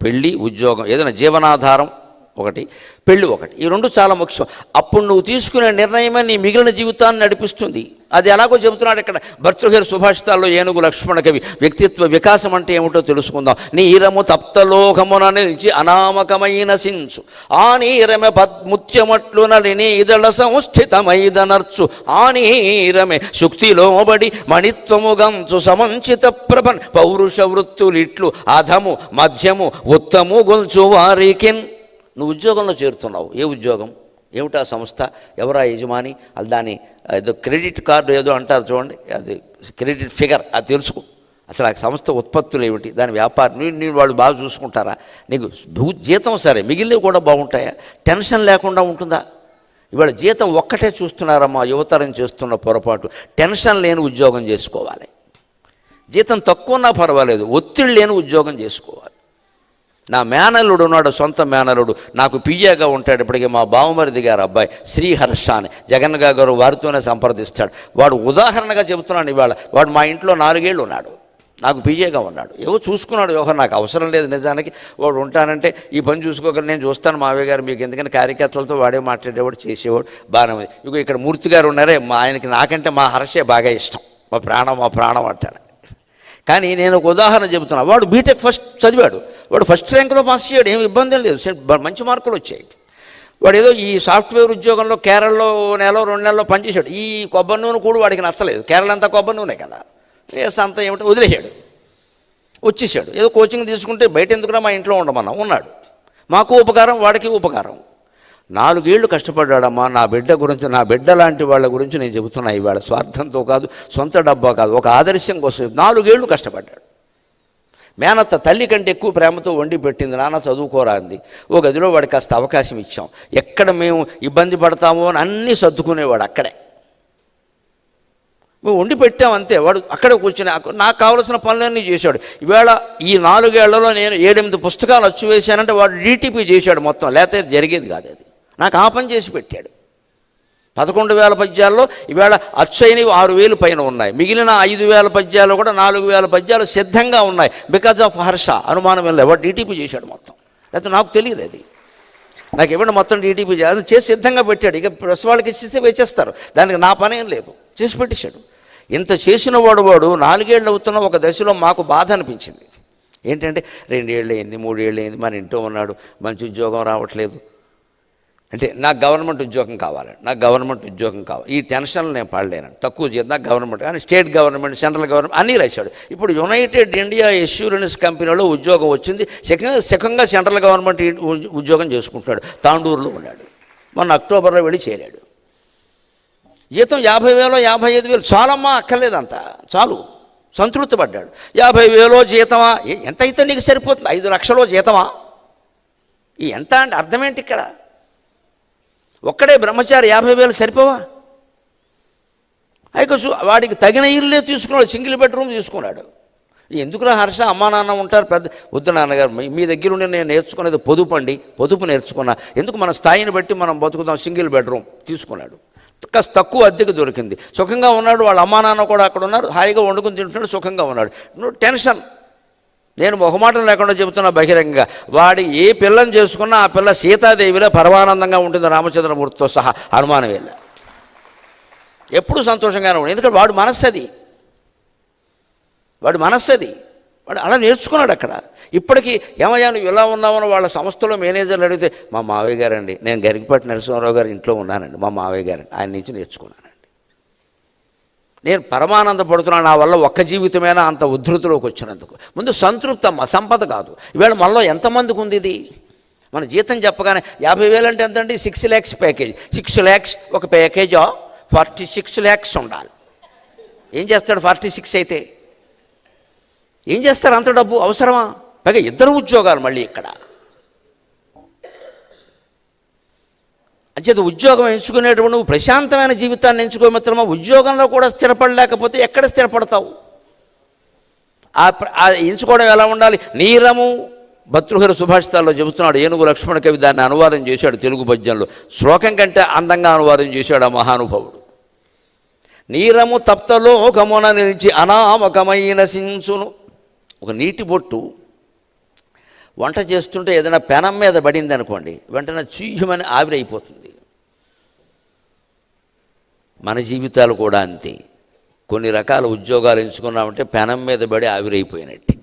పెళ్ళి, ఉద్యోగం, ఏదైనా జీవనాధారం ఒకటి, పెళ్ళి ఒకటి. ఈ రెండు చాలా ముఖ్యం. అప్పుడు నువ్వు తీసుకునే నిర్ణయమే నీ మిగిలిన జీవితాన్ని నడిపిస్తుంది. అది ఎలాగో చెబుతున్నాడు ఇక్కడ భర్తృహరి సుభాషితాల్లో ఏనుగు లక్ష్మణ కవి. వ్యక్తిత్వ వికాసం అంటే ఏమిటో తెలుసుకుందాం. నీరము తప్తలోకమున నిలిచి అనామకమైన సించు ఆ నీరమే పద్ముత్యమట్లు నలిని ఇదళ సంస్థితమైదనర్చు ఆ నీరమే శుక్తిలోబడి మణిత్వముగంచు సమంచిత ప్రభన్ పౌరుష వృత్తులిట్లు అధము మధ్యము ఉత్తము గొల్చు వారికిన్. నువ్వు ఉద్యోగంలో చేరుతున్నావు. ఏ ఉద్యోగం, ఏమిటా సంస్థ, ఎవరా యజమాని, అది దాని ఏదో క్రెడిట్ కార్డు ఏదో అంటారు చూడండి, అది క్రెడిట్ ఫిగర్, అది తెలుసుకో. అసలు ఆ సంస్థ ఉత్పత్తులు ఏమిటి, దాని వ్యాపారం, నేను వాళ్ళు బాగా చూసుకుంటారా, నీకు జీతం సరే మిగిలినవి కూడా బాగుంటాయా, టెన్షన్ లేకుండా ఉంటుందా? ఇవాళ జీతం ఒక్కటే చూస్తున్నారమ్మా యువతరం చేస్తున్న పొరపాటు. టెన్షన్ లేని ఉద్యోగం చేసుకోవాలి. జీతం తక్కువ ఉన్నా పర్వాలేదు, ఒత్తిడి లేని ఉద్యోగం చేసుకోవాలి. నా మేనల్లుడు ఉన్నాడు, సొంత మేనల్లుడు, నాకు పియ్యగా ఉంటాడు. ఇప్పటికీ మా బావమరిది గారు అబ్బాయి శ్రీహర్ష అని, జగన్ గారు వారితోనే సంప్రదిస్తాడు. వాడు ఉదాహరణగా చెబుతున్నాడు. ఇవాళ వాడు మా ఇంట్లో 4 ఏళ్ళు ఉన్నాడు, నాకు పియ్యగా ఉన్నాడు. ఏవో చూసుకున్నాడు వ్యవహారం, నాకు అవసరం లేదు నిజానికి. వాడు ఉంటానంటే ఈ పని చూసుకోగలరు, నేను చూస్తాను మావయ్య గారు మీకు, ఎందుకంటే కార్యకర్తలతో వాడే మాట్లాడేవాడు, చేసేవాడు, బాగానే ఉంది. ఇక ఇక్కడ మూర్తి గారు ఉన్నారే, మా ఆయనకి నాకంటే మా హర్షే బాగా ఇష్టం, మా ప్రాణం అంటాడు. కానీ నేను ఒక ఉదాహరణ చెబుతున్నా. వాడు బీటెక్ ఫస్ట్ చదివాడు, వాడు ఫస్ట్ ర్యాంకులో పాస్ చేయడు, ఏమి ఇబ్బంది లేదు, మంచి మార్కులు వచ్చాయి. వాడు ఏదో ఈ సాఫ్ట్వేర్ ఉద్యోగంలో కేరళలో 1-2 నెలల్లో పనిచేశాడు. ఈ కొబ్బరి నూనె కూడా వాడికి నచ్చలేదు, కేరళ అంతా కొబ్బరి నూనె కదా, అంతా ఏమిటో వదిలేశాడు, వచ్చేసాడు. ఏదో కోచింగ్ తీసుకుంటే బయట ఎందుకురా, మా ఇంట్లో ఉండమన్నా, ఉన్నాడు. మాకు ఉపకారం, వాడికి ఉపకారం. 4 ఏళ్ళు కష్టపడ్డాడమ్మా నా బిడ్డ గురించి. నా బిడ్డ లాంటి వాళ్ళ గురించి నేను చెబుతున్నా ఇవాళ, స్వార్థంతో కాదు, సొంత డబ్బా కాదు, ఒక ఆదర్శం కోసం 4 ఏళ్ళు కష్టపడ్డాడు. మేనత్త తల్లి కంటే ఎక్కువ ప్రేమతో వండి పెట్టింది, నాన్న చదువుకోరా అంది. ఓ గదిలో వాడికి కాస్త అవకాశం ఇచ్చాం. ఎక్కడ మేము ఇబ్బంది పడతామో అని అన్నీ సర్దుకునేవాడు అక్కడే. మేము వండి పెట్టామంతే, వాడు అక్కడే కూర్చొని నాకు కావాల్సిన పనులన్నీ చేశాడు. ఈవేళ ఈ 4 ఏళ్లలో నేను 7-8 పుస్తకాలు అచ్చు వేశానంటే వాడు డీటీపీ చేశాడు మొత్తం, లేకపోతే జరిగేది కాదు. అది నాకు ఆ పని చేసి పెట్టాడు. 11,000 పద్యాల్లో ఈవేళ అచ్చైనవి 6,000 పైన ఉన్నాయి. మిగిలిన 5,000 పద్యాలు కూడా 4,000 పద్యాలు సిద్ధంగా ఉన్నాయి. బికాజ్ ఆఫ్ హర్ష, అనుమానం వెళ్ళి వాడు డీటీపీ చేశాడు మొత్తం. లేకపోతే నాకు తెలియదు, అది నాకు ఇవ్వండి మొత్తం డీటీపీ అది చేసి సిద్ధంగా పెట్టాడు. ఇక ప్రెస్ వాళ్ళకి ఇచ్చిస్తే వేచేస్తారు, దానికి నా పని ఏం లేదు, చేసి పెట్టేశాడు. ఇంత చేసిన వాడు 4 ఏళ్ళు అవుతున్న ఒక దశలో మాకు బాధ అనిపించింది. ఏంటంటే 2 ఏళ్ళు అయింది, 3 ఏళ్ళు అయింది, మన ఇంట్లో ఉన్నాడు, మంచి ఉద్యోగం రావట్లేదు. అంటే నాకు గవర్నమెంట్ ఉద్యోగం కావాలి, నాకు గవర్నమెంట్ ఉద్యోగం కావాలి. ఈ టెన్షన్లు నేను పడలేను, తక్కువ చేద్దాం నాకు గవర్నమెంట్, కానీ స్టేట్ గవర్నమెంట్, సెంట్రల్ గవర్నమెంట్ అన్నీ రాశాడు. ఇప్పుడు యునైటెడ్ ఇండియా ఎష్యూరెన్స్ కంపెనీలో ఉద్యోగం వచ్చింది. సెకండ్గా సెంట్రల్ గవర్నమెంట్ ఉద్యోగం చేసుకుంటున్నాడు. తాండూరులో ఉన్నాడు. మొన్న అక్టోబర్లో వెళ్ళి చేరాడు. జీతం 50,000 55,000 చాలమ్మా, అక్కర్లేదంతా, చాలు, సంతృప్తి పడ్డాడు. 50,000 జీతమా, ఎంత అయితే నీకు సరిపోతుంది? 5 లక్షలు జీతమా? ఈ ఎంత అంటే అర్థం ఏంటి ఇక్కడ? ఒక్కడే బ్రహ్మచారి 50,000 సరిపోవా? అయితే వాడికి తగిన ఇల్లే తీసుకున్నాడు, సింగిల్ బెడ్రూమ్ తీసుకున్నాడు. ఎందుకురా హర్ష, అమ్మా నాన్న ఉంటారు, పెద్ద వద్దు నాన్నగారు, మీ దగ్గర ఉండి నేను నేర్చుకునేది పొదుపు నేర్చుకున్నా, ఎందుకు మన స్థాయిని బట్టి మనం బతుకుదాం, సింగిల్ బెడ్రూమ్ తీసుకున్నాడు. కాస్త తక్కువ అద్దెకు దొరికింది, సుఖంగా ఉన్నాడు. వాళ్ళ అమ్మా నాన్న కూడా అక్కడ ఉన్నారు, హాయిగా వండుకుని తింటున్నాడు, సుఖంగా ఉన్నాడు. టెన్షన్, నేను మొహమాటం లేకుండా చెబుతున్నా బహిరంగంగా, వాడి ఏ పిల్లని చేసుకున్నా ఆ పిల్ల సీతాదేవిలో పరమానందంగా ఉంటుంది, రామచంద్రమూర్తితో సహా, అనుమానం వెళ్ళా. ఎప్పుడు సంతోషంగానే ఉంటుంది, ఎందుకంటే వాడు మనస్సది, వాడు అలా నేర్చుకున్నాడు అక్కడ. ఇప్పటికీ ఏమయ్యా నువ్వు ఇలా ఉన్నామని వాళ్ళ సంస్థలో మేనేజర్లు అడిగితే, మా మావయ్య గారండి, నేను గరికపాటి నరసింహారావు గారి ఇంట్లో ఉన్నానండి, మా మావయ్య గారండి, ఆయన నుంచి నేర్చుకున్నానండి. నేను పరమానంద పడుతున్నాను, నా వల్ల ఒక్క జీవితమైనా అంత ఉద్ధృతిలోకి వచ్చినందుకు. ముందు సంతృప్తమ్మ, సంపద కాదు. ఈవేళ మనలో ఎంతమందికి ఉంది ఇది? మన జీతం చెప్పగానే 50,000 అంటే ఎంతండి? 6 lakhs ప్యాకేజ్. 6 lakhs ఒక ప్యాకేజా? 46 lakhs ఉండాలి. ఏం చేస్తాడు 46 అయితే? ఏం చేస్తారు అంత డబ్బు? అవసరమా? పైగా 2 ఉద్యోగాలు మళ్ళీ ఇక్కడ. అంచేత ఉద్యోగం ఎంచుకునేటప్పుడు నువ్వు ప్రశాంతమైన జీవితాన్ని ఎంచుకో మిత్రమా. ఉద్యోగంలో కూడా స్థిరపడలేకపోతే ఎక్కడ స్థిరపడతావు? ఎంచుకోవడం ఎలా ఉండాలి? నీరము భర్తృహరి సుభాషితాల్లో చెబుతున్నాడు. ఏనుగు లక్ష్మణ కవి దాన్ని అనువాదం చేశాడు తెలుగు పద్యంలో. శ్లోకం కంటే అందంగా అనువాదం చేశాడు ఆ మహానుభావుడు. నీరము తప్తలోకమున నిలిచి అనామకమైన సించును. ఒక నీటి బొట్టు వంట చేస్తుంటే ఏదైనా పెనం మీద పడింది అనుకోండి, వెంటనే చీయమని ఆవిరైపోతుంది. మన జీవితాలు కూడా అంతే. కొన్ని రకాల ఉద్యోగాలు ఎంచుకున్నామంటే పెనం మీద పడి ఆవిరైపోయినట్టే.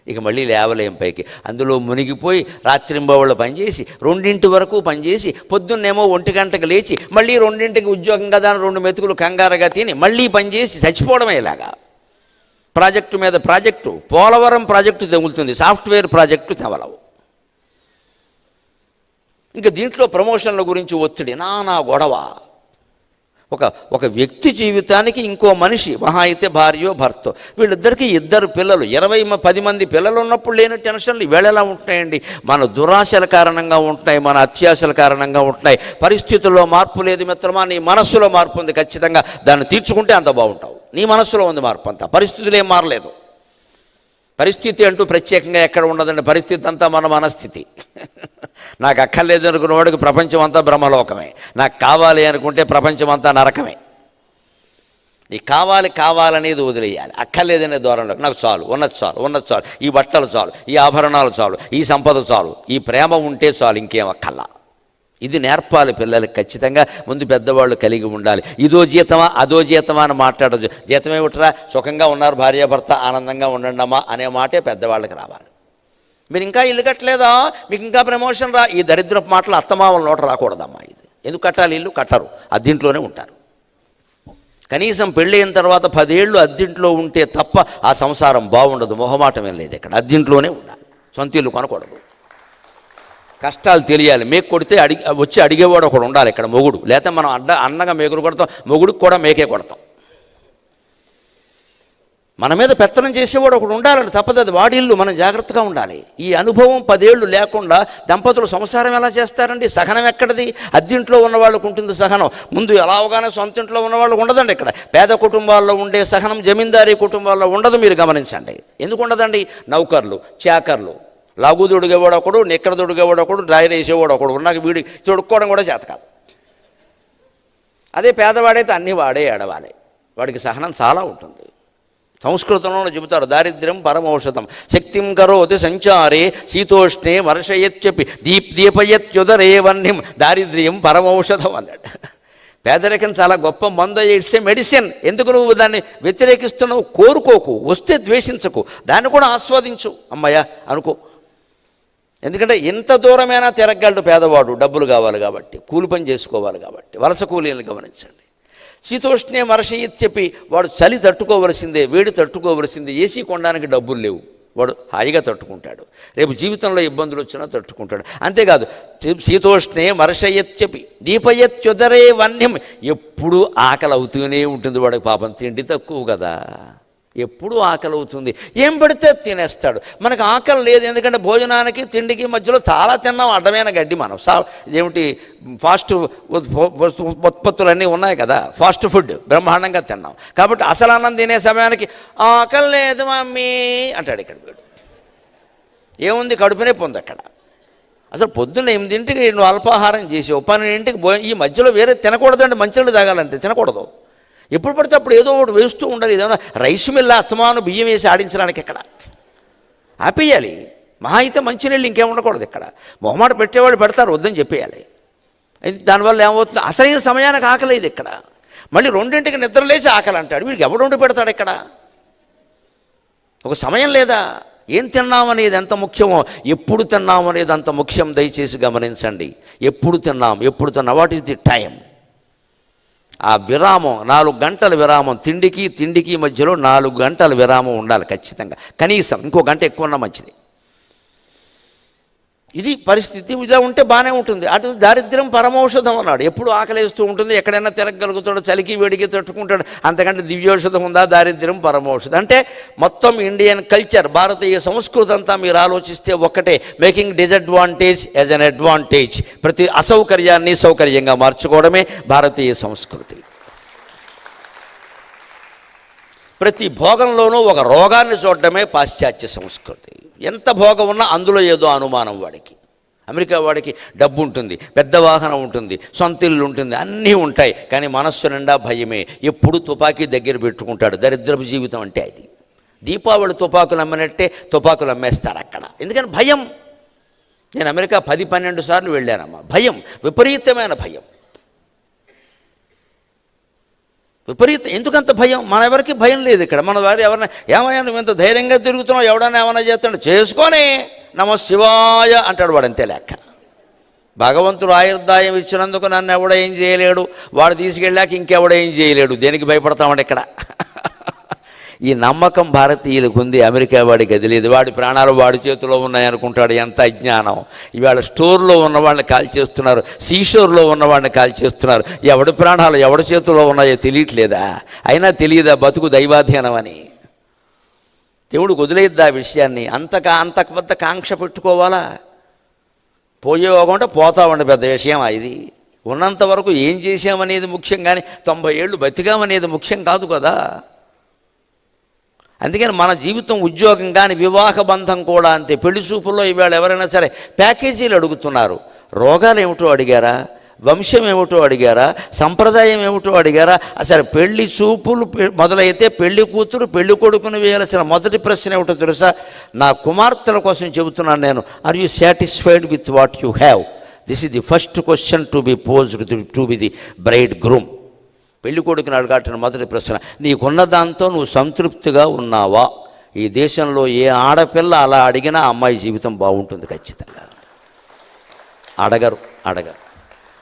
ఇక మళ్ళీ లేవలేం పైకి. అందులో మునిగిపోయి రాత్రింబవళ్ళు పనిచేసి 2 వరకు పనిచేసి పొద్దున్నేమో 1 గంటకు లేచి మళ్ళీ 2 ఉద్యోగం కదా 2 మెతుకులు కంగారుగా తిని మళ్ళీ పనిచేసి చచ్చిపోవడమే. ఇలాగా ప్రాజెక్టు మీద ప్రాజెక్టు, పోలవరం ప్రాజెక్టు తెగులుతుంది, సాఫ్ట్వేర్ ప్రాజెక్టు తెవలవు. ఇంకా దీంట్లో ప్రమోషన్ల గురించి ఒత్తిడి, నానా గొడవ. ఒక వ్యక్తి జీవితానికి ఇంకో మనిషి, మహా అయితే భార్యో భర్తో, వీళ్ళిద్దరికీ 2 పిల్లలు, 10 మంది పిల్లలు ఉన్నప్పుడు లేని టెన్షన్లు ఈవేళ ఎలా ఉంటున్నాయండి? మన దురాశల కారణంగా ఉంటున్నాయి, మన అత్యాశల కారణంగా ఉంటున్నాయి. పరిస్థితుల్లో మార్పు లేదు మిత్రమా, నీ మనస్సులో మార్పు ఉంది. ఖచ్చితంగా దాన్ని తీర్చుకుంటే అంత బాగుంటావు. నీ మనస్సులో ఉంది మార్పు అంతా, పరిస్థితులు ఏం మారలేదు. పరిస్థితి అంటూ ప్రత్యేకంగా ఎక్కడ ఉండదండి. పరిస్థితి అంతా మన మనస్థితి. నాకు అక్కర్లేదు అనుకున్నవాడికి ప్రపంచం అంతా బ్రహ్మలోకమే. నాకు కావాలి అనుకుంటే ప్రపంచం అంతా నరకమే. నీకు కావాలనేది వదిలేయాలి. అక్కర్లేదనే దూరంలో నాకు చాలు, ఉన్నది చాలు, ఈ బట్టలు చాలు, ఈ ఆభరణాలు చాలు, ఈ సంపద చాలు, ఈ ప్రేమ ఉంటే చాలు, ఇంకేం అక్కర్లా. ఇది నేర్పాలి పిల్లలకి ఖచ్చితంగా. ముందు పెద్దవాళ్ళు కలిగి ఉండాలి. ఇదో జీతమా అదో జీతమా అని మాట్లాడదు. జీతం ఏమిట్రా, సుఖంగా ఉన్నారు భార్యాభర్త, ఆనందంగా ఉండండి అమ్మా అనే మాటే పెద్దవాళ్ళకి రావాలి. మీరు ఇంకా ఇల్లు కట్టలేదా, మీకు ఇంకా ప్రమోషన్ రా, ఈ దరిద్రపు మాటలు అత్తమామల నోట రాకూడదమ్మా. ఇది ఎందుకు కట్టాలి? ఇల్లు కట్టరు, అద్దింట్లోనే ఉంటారు. కనీసం పెళ్ళైన తర్వాత 10 ఏళ్ళు అద్దింట్లో ఉంటే తప్ప ఆ సంసారం బాగుండదు. మొహమాటమేం లేదు ఇక్కడ. అద్దింట్లోనే ఉండాలి, సొంత ఇల్లు కొనకూడదు. కష్టాలు తెలియాలి. మేకు కొడితే వచ్చి అడిగేవాడు ఒకడు ఉండాలి ఇక్కడ, మొగుడు. లేకపోతే మనం అన్నగా మేకులు కొడతాం, మొగుడికి కూడా మేకే కొడతాం. మన మీద పెత్తనం చేసేవాడు ఒకడు ఉండాలండి, తప్పదు. అది వాడి ఇల్లు, మనం జాగ్రత్తగా ఉండాలి. ఈ అనుభవం 10 ఏళ్ళు లేకుండా దంపతులు సంసారం ఎలా చేస్తారండి? సహనం ఎక్కడిది? అద్దింట్లో ఉన్న వాళ్ళకు ఉంటుంది సహనం. ముందు ఎలాగానే సొంత ఇంట్లో ఉన్న వాళ్ళకు ఉండదండి. ఇక్కడ పేద కుటుంబాల్లో ఉండే సహనం జమీందారీ కుటుంబాల్లో ఉండదు. మీరు గమనించండి. ఎందుకు ఉండదండి? నౌకర్లు, చాకర్లు, లాగు దొడిగేవాడు ఒకడు, నిక్కర దొడిగేవాడు ఒకడు, డ్రాయర్ వేసేవాడు ఒకడు ఉన్నాక వీడి తొడుక్కోవడం కూడా చేత కాదు. అదే పేదవాడైతే అన్నీ వాడే ఏడవాలి. వాడికి సహనం చాలా ఉంటుంది. సంస్కృతంలో చెబుతారు, దారిద్ర్యం పరమౌషధం శక్తిం కరోతి సంచారే శీతోష్ణే వర్షయత్యపి దీపయత్యుదరే వన్యం దారిద్ర్యం పరమౌషధం అన్నాడు. పేదరికం చాలా గొప్ప మందు, ఇట్స్ ఏ మెడిసిన్. ఎందుకు నువ్వు దాన్ని వ్యతిరేకిస్తున్నావు? కోరుకోకు, వస్తే ద్వేషించకు, దాన్ని కూడా ఆస్వాదించు. అమ్మయ్య అనుకో. ఎందుకంటే ఎంత దూరమైనా తిరగలడు పేదవాడు, డబ్బులు కావాలి కాబట్టి, కూలి పని చేసుకోవాలి కాబట్టి. వలస కూలీలను గమనించండి. శీతోష్ణే వర్షయిత్ చెప్పి వాడు చలి తట్టుకోవలసిందే, వేడి తట్టుకోవలసిందే. ఏసీ కొనడానికి డబ్బులు లేవు, వాడు హాయిగా తట్టుకుంటాడు. రేపు జీవితంలో ఇబ్బందులు వచ్చినా తట్టుకుంటాడు. అంతేకాదు, శీతోష్ణే వర్షయత్ చెప్పి దీపయత్యుదరే వన్యం, ఎప్పుడూ ఆకలి అవుతూనే ఉంటుంది వాడికి. పాపం తిండి తక్కువ కదా, ఎప్పుడూ ఆకలి అవుతుంది. ఏం పడితే తినేస్తాడు. మనకు ఆకలి లేదు, ఎందుకంటే భోజనానికి తిండికి మధ్యలో చాలా తిన్నాం. అడ్డమైన గడ్డి మనం ఇదేమిటి ఫాస్ట్ ఉత్పత్తులన్నీ ఉన్నాయి కదా, ఫాస్ట్ ఫుడ్ బ్రహ్మాండంగా తిన్నాం. కాబట్టి అసలు అన్నం తినే సమయానికి ఆకలి లేదు మమ్మీ అంటాడు. ఇక్కడ వీడు ఏముంది, కడుపునే పొంది అక్కడ. అసలు పొద్దున్న 8ంటికి నువ్వు అల్పాహారం చేసి 12ంటికి ఈ మధ్యలో వేరే తినకూడదండి. మంచినీళ్ళు తాగాలంటే తినకూడదు. ఎప్పుడు పడితే అప్పుడు ఏదో ఒకటి వేస్తూ ఉండాలి. ఏదైనా రైస్ మిల్ అస్తమానం బియ్యం వేసి ఆడించడానికి ఇక్కడ ఆపేయాలి. మహా అయితే మంచినీళ్ళు ఇంకేం ఉండకూడదు. ఇక్కడ మొహమాట పెట్టేవాళ్ళు పెడతారు, వద్దని చెప్పేయాలి. దానివల్ల ఏమవుతుంది, అసలైన సమయానికి ఆకలి ఇది. ఇక్కడ మళ్ళీ 2ంటికి నిద్ర లేచి ఆకలి అంటాడు. వీడికి ఎవడు వండి పెడతాడు? ఇక్కడ ఒక సమయం లేదా? ఏం తిన్నామనేది ఎంత ముఖ్యమో, ఎప్పుడు తిన్నామనేది అంత ముఖ్యం. దయచేసి గమనించండి. ఎప్పుడు తిన్నాం, వాట్ ఈస్ ది టైం? ఆ విరామం 4 గంటల విరామం, తిండికి మధ్యలో 4 గంటల విరామం ఉండాలి ఖచ్చితంగా, కనీసం. ఇంకో గంట ఎక్కువ ఉన్నా మంచిది. ఇది పరిస్థితి. ఇలా ఉంటే బాగానే ఉంటుంది. అటు దారిద్ర్యం పరమౌషధం అన్నాడు. ఎప్పుడు ఆకలిస్తూ ఉంటుంది, ఎక్కడైనా తిరగలుగుతాడు, చలికి వేడికి తట్టుకుంటాడు. అంతకంటే దివ్యౌషధం ఉందా? దారిద్ర్యం పరమౌషధం. అంటే మొత్తం ఇండియన్ కల్చర్, భారతీయ సంస్కృతి అంతా మీరు ఆలోచిస్తే ఒక్కటే, making disadvantage as an advantage. ప్రతి అసౌకర్యాన్ని సౌకర్యంగా మార్చుకోవడమే భారతీయ సంస్కృతి. ప్రతి భోగంలోనూ ఒక రోగాన్ని చూడడమే పాశ్చాత్య సంస్కృతి. ఎంత భోగం ఉన్నా అందులో ఏదో అనుమానం వాడికి. అమెరికా వాడికి డబ్బు ఉంటుంది, పెద్ద వాహనం ఉంటుంది, సొంత ఇల్లు ఉంటుంది, అన్నీ ఉంటాయి, కానీ మనస్సు నిండా భయమే. ఎప్పుడు తుపాకీ దగ్గర పెట్టుకుంటాడు. దరిద్రపు జీవితం అంటే అది. దీపావళి తుపాకులు అమ్మినట్టే తుపాకులు అమ్మేస్తారు అక్కడ. ఎందుకని భయం. నేను అమెరికా 10-12 సార్లు వెళ్ళానమ్మా. భయం, విపరీతమైన భయం, విపరీతం. ఎందుకంత భయం? మన ఎవరికి భయం లేదు ఇక్కడ. మన వారు ఎవరైనా ఏమయ్యా నువ్వు ఎంత ధైర్యంగా తిరుగుతున్నావు, ఎవడన్నా ఏమైనా చేస్తాడు, చేసుకొని నమ శివాయ అంటాడు వాడు, అంతే లెక్క. భగవంతుడు ఆయుర్దాయం ఇచ్చినందుకు నన్ను ఎవడేం చేయలేడు, వాడు తీసుకెళ్ళాక ఇంకెవడేం చేయలేడు. దేనికి భయపడతామండి ఇక్కడ? ఈ నమ్మకం భారతీయులకు ఉంది, అమెరికా వాడికి అది లేదు. వాడి ప్రాణాలు వాడి చేతిలో ఉన్నాయనుకుంటాడు. ఎంత అజ్ఞానం. ఇవాళ స్టోర్లో ఉన్న వాళ్ళని కాల్ చేస్తున్నారు, సీషోర్లో ఉన్న వాళ్ళని కాల్ చేస్తున్నారు. ఎవడి ప్రాణాలు ఎవడి చేతిలో ఉన్నాయో తెలియట్లేదా? అయినా తెలియదా బతుకు దైవాధీనం అని? దేవుడు వదిలేద్దా ఆ విషయాన్ని? అంత పెద్ద కాంక్ష పెట్టుకోవాలా? పోయేవాకుంటే పోతామండి, పెద్ద విషయం ఇది. ఉన్నంత వరకు ఏం చేశామనేది ముఖ్యం, కానీ 90 ఏళ్ళు బతికామనేది ముఖ్యం కాదు కదా. అందుకని మన జీవితం, ఉద్యోగం కానీ, వివాహ బంధం కూడా అంతే. పెళ్లి చూపుల్లో ఇవాళ ఎవరైనా సరే ప్యాకేజీలు అడుగుతున్నారు. రోగాలు ఏమిటో అడిగారా? వంశం ఏమిటో అడిగారా? సంప్రదాయం ఏమిటో అడిగారా? అసలు పెళ్లి చూపులు మొదలైతే పెళ్లి కూతురు పెళ్లి కొడుకుని వేయాల్సిన మొదటి ప్రశ్న ఏమిటో తెలుసా? నా కుమార్తెల కోసం చెబుతున్నాను నేను. Are you satisfied with what you have? This is the first question to be posed to be the bridegroom. పెళ్లి కొడుకుని అడగాల్సిన మొదటి ప్రశ్న, నీకున్న దాంతో నువ్వు సంతృప్తిగా ఉన్నావా? ఈ దేశంలో ఏ ఆడపిల్ల అలా అడిగినా అమ్మాయి జీవితం బాగుంటుంది ఖచ్చితంగా. అడగరు.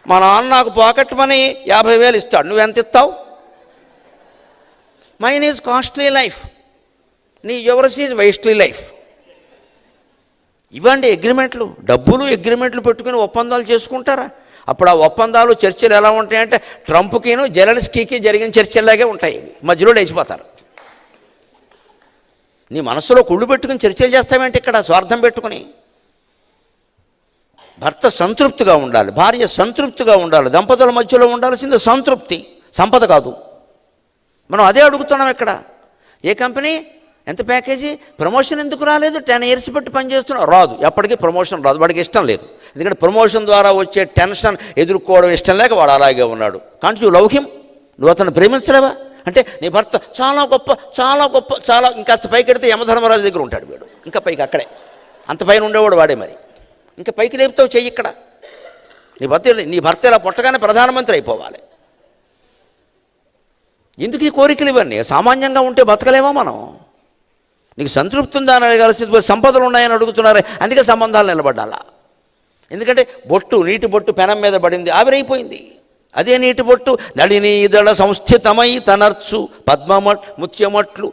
మా నాన్న నాకు పాకెట్ మనీ 50,000 ఇస్తాడు, నువ్వెంత ఇస్తావు? మైన్ ఈజ్ కాస్ట్లీ లైఫ్, నీ యువర్స్ ఈజ్ వేస్ట్లీ లైఫ్. ఇవ్వండి అగ్రిమెంట్లు, డబ్బులు అగ్రిమెంట్లు పెట్టుకుని ఒప్పందాలు చేసుకుంటారా? అప్పుడు ఆ ఒప్పందాలు చర్చలు ఎలా ఉంటాయంటే ట్రంప్కిను జెలెన్స్కీకి జరిగిన చర్చల్లాగే ఉంటాయి. మధ్యలో లేచిపోతారు. నీ మనసులో కుళ్ళు పెట్టుకుని చర్చలు చేస్తావేంటి ఇక్కడ స్వార్థం పెట్టుకుని? భర్త సంతృప్తిగా ఉండాలి, భార్య సంతృప్తిగా ఉండాలి. దంపతుల మధ్యలో ఉండాల్సింది సంతృప్తి, సంపద కాదు. మనం అదే అడుగుతున్నాం ఇక్కడ. ఏ కంపెనీ, ఎంత ప్యాకేజీ, ప్రమోషన్ ఎందుకు రాలేదు? 10 years బట్టి పనిచేస్తున్నావు, రాదు. ఎప్పటికీ ప్రమోషన్ రాదు, వాడికి ఇష్టం లేదు. ఎందుకంటే ప్రమోషన్ ద్వారా వచ్చే టెన్షన్ ఎదుర్కోవడం ఇష్టం లేక వాడు అలాగే ఉన్నాడు. Can't you love him? నువ్వు అతను ప్రేమించలేవా? అంటే నీ భర్త చాలా గొప్ప చాలా గొప్ప చాలా, ఇంకాస్త పైకి ఎడితే యమధర్మరాజు దగ్గర ఉంటాడు వీడు. ఇంకా పైకి అక్కడే, అంత పైన ఉండేవాడు వాడే. మరి ఇంకా పైకి లేపుతావు చెయ్యి ఇక్కడ. నీ భర్త ఇలా పుట్టగానే ప్రధానమంత్రి అయిపోవాలి. ఎందుకు ఈ కోరికలు ఇవన్నీ? సామాన్యంగా ఉంటే బతకలేమో మనం. నీకు సంతృప్తి ఉందా అని అడగాల్సింది, సంపదలు ఉన్నాయని అడుగుతున్నారు. అందుకే సంబంధాలు నిలబడాలా. ఎందుకంటే నీటి బొట్టు పెనం మీద పడింది, ఆవిరైపోయింది. అదే నీటి బొట్టు నళిని ఇదళ సంస్థితమై తనర్చు ముత్యమట్లు.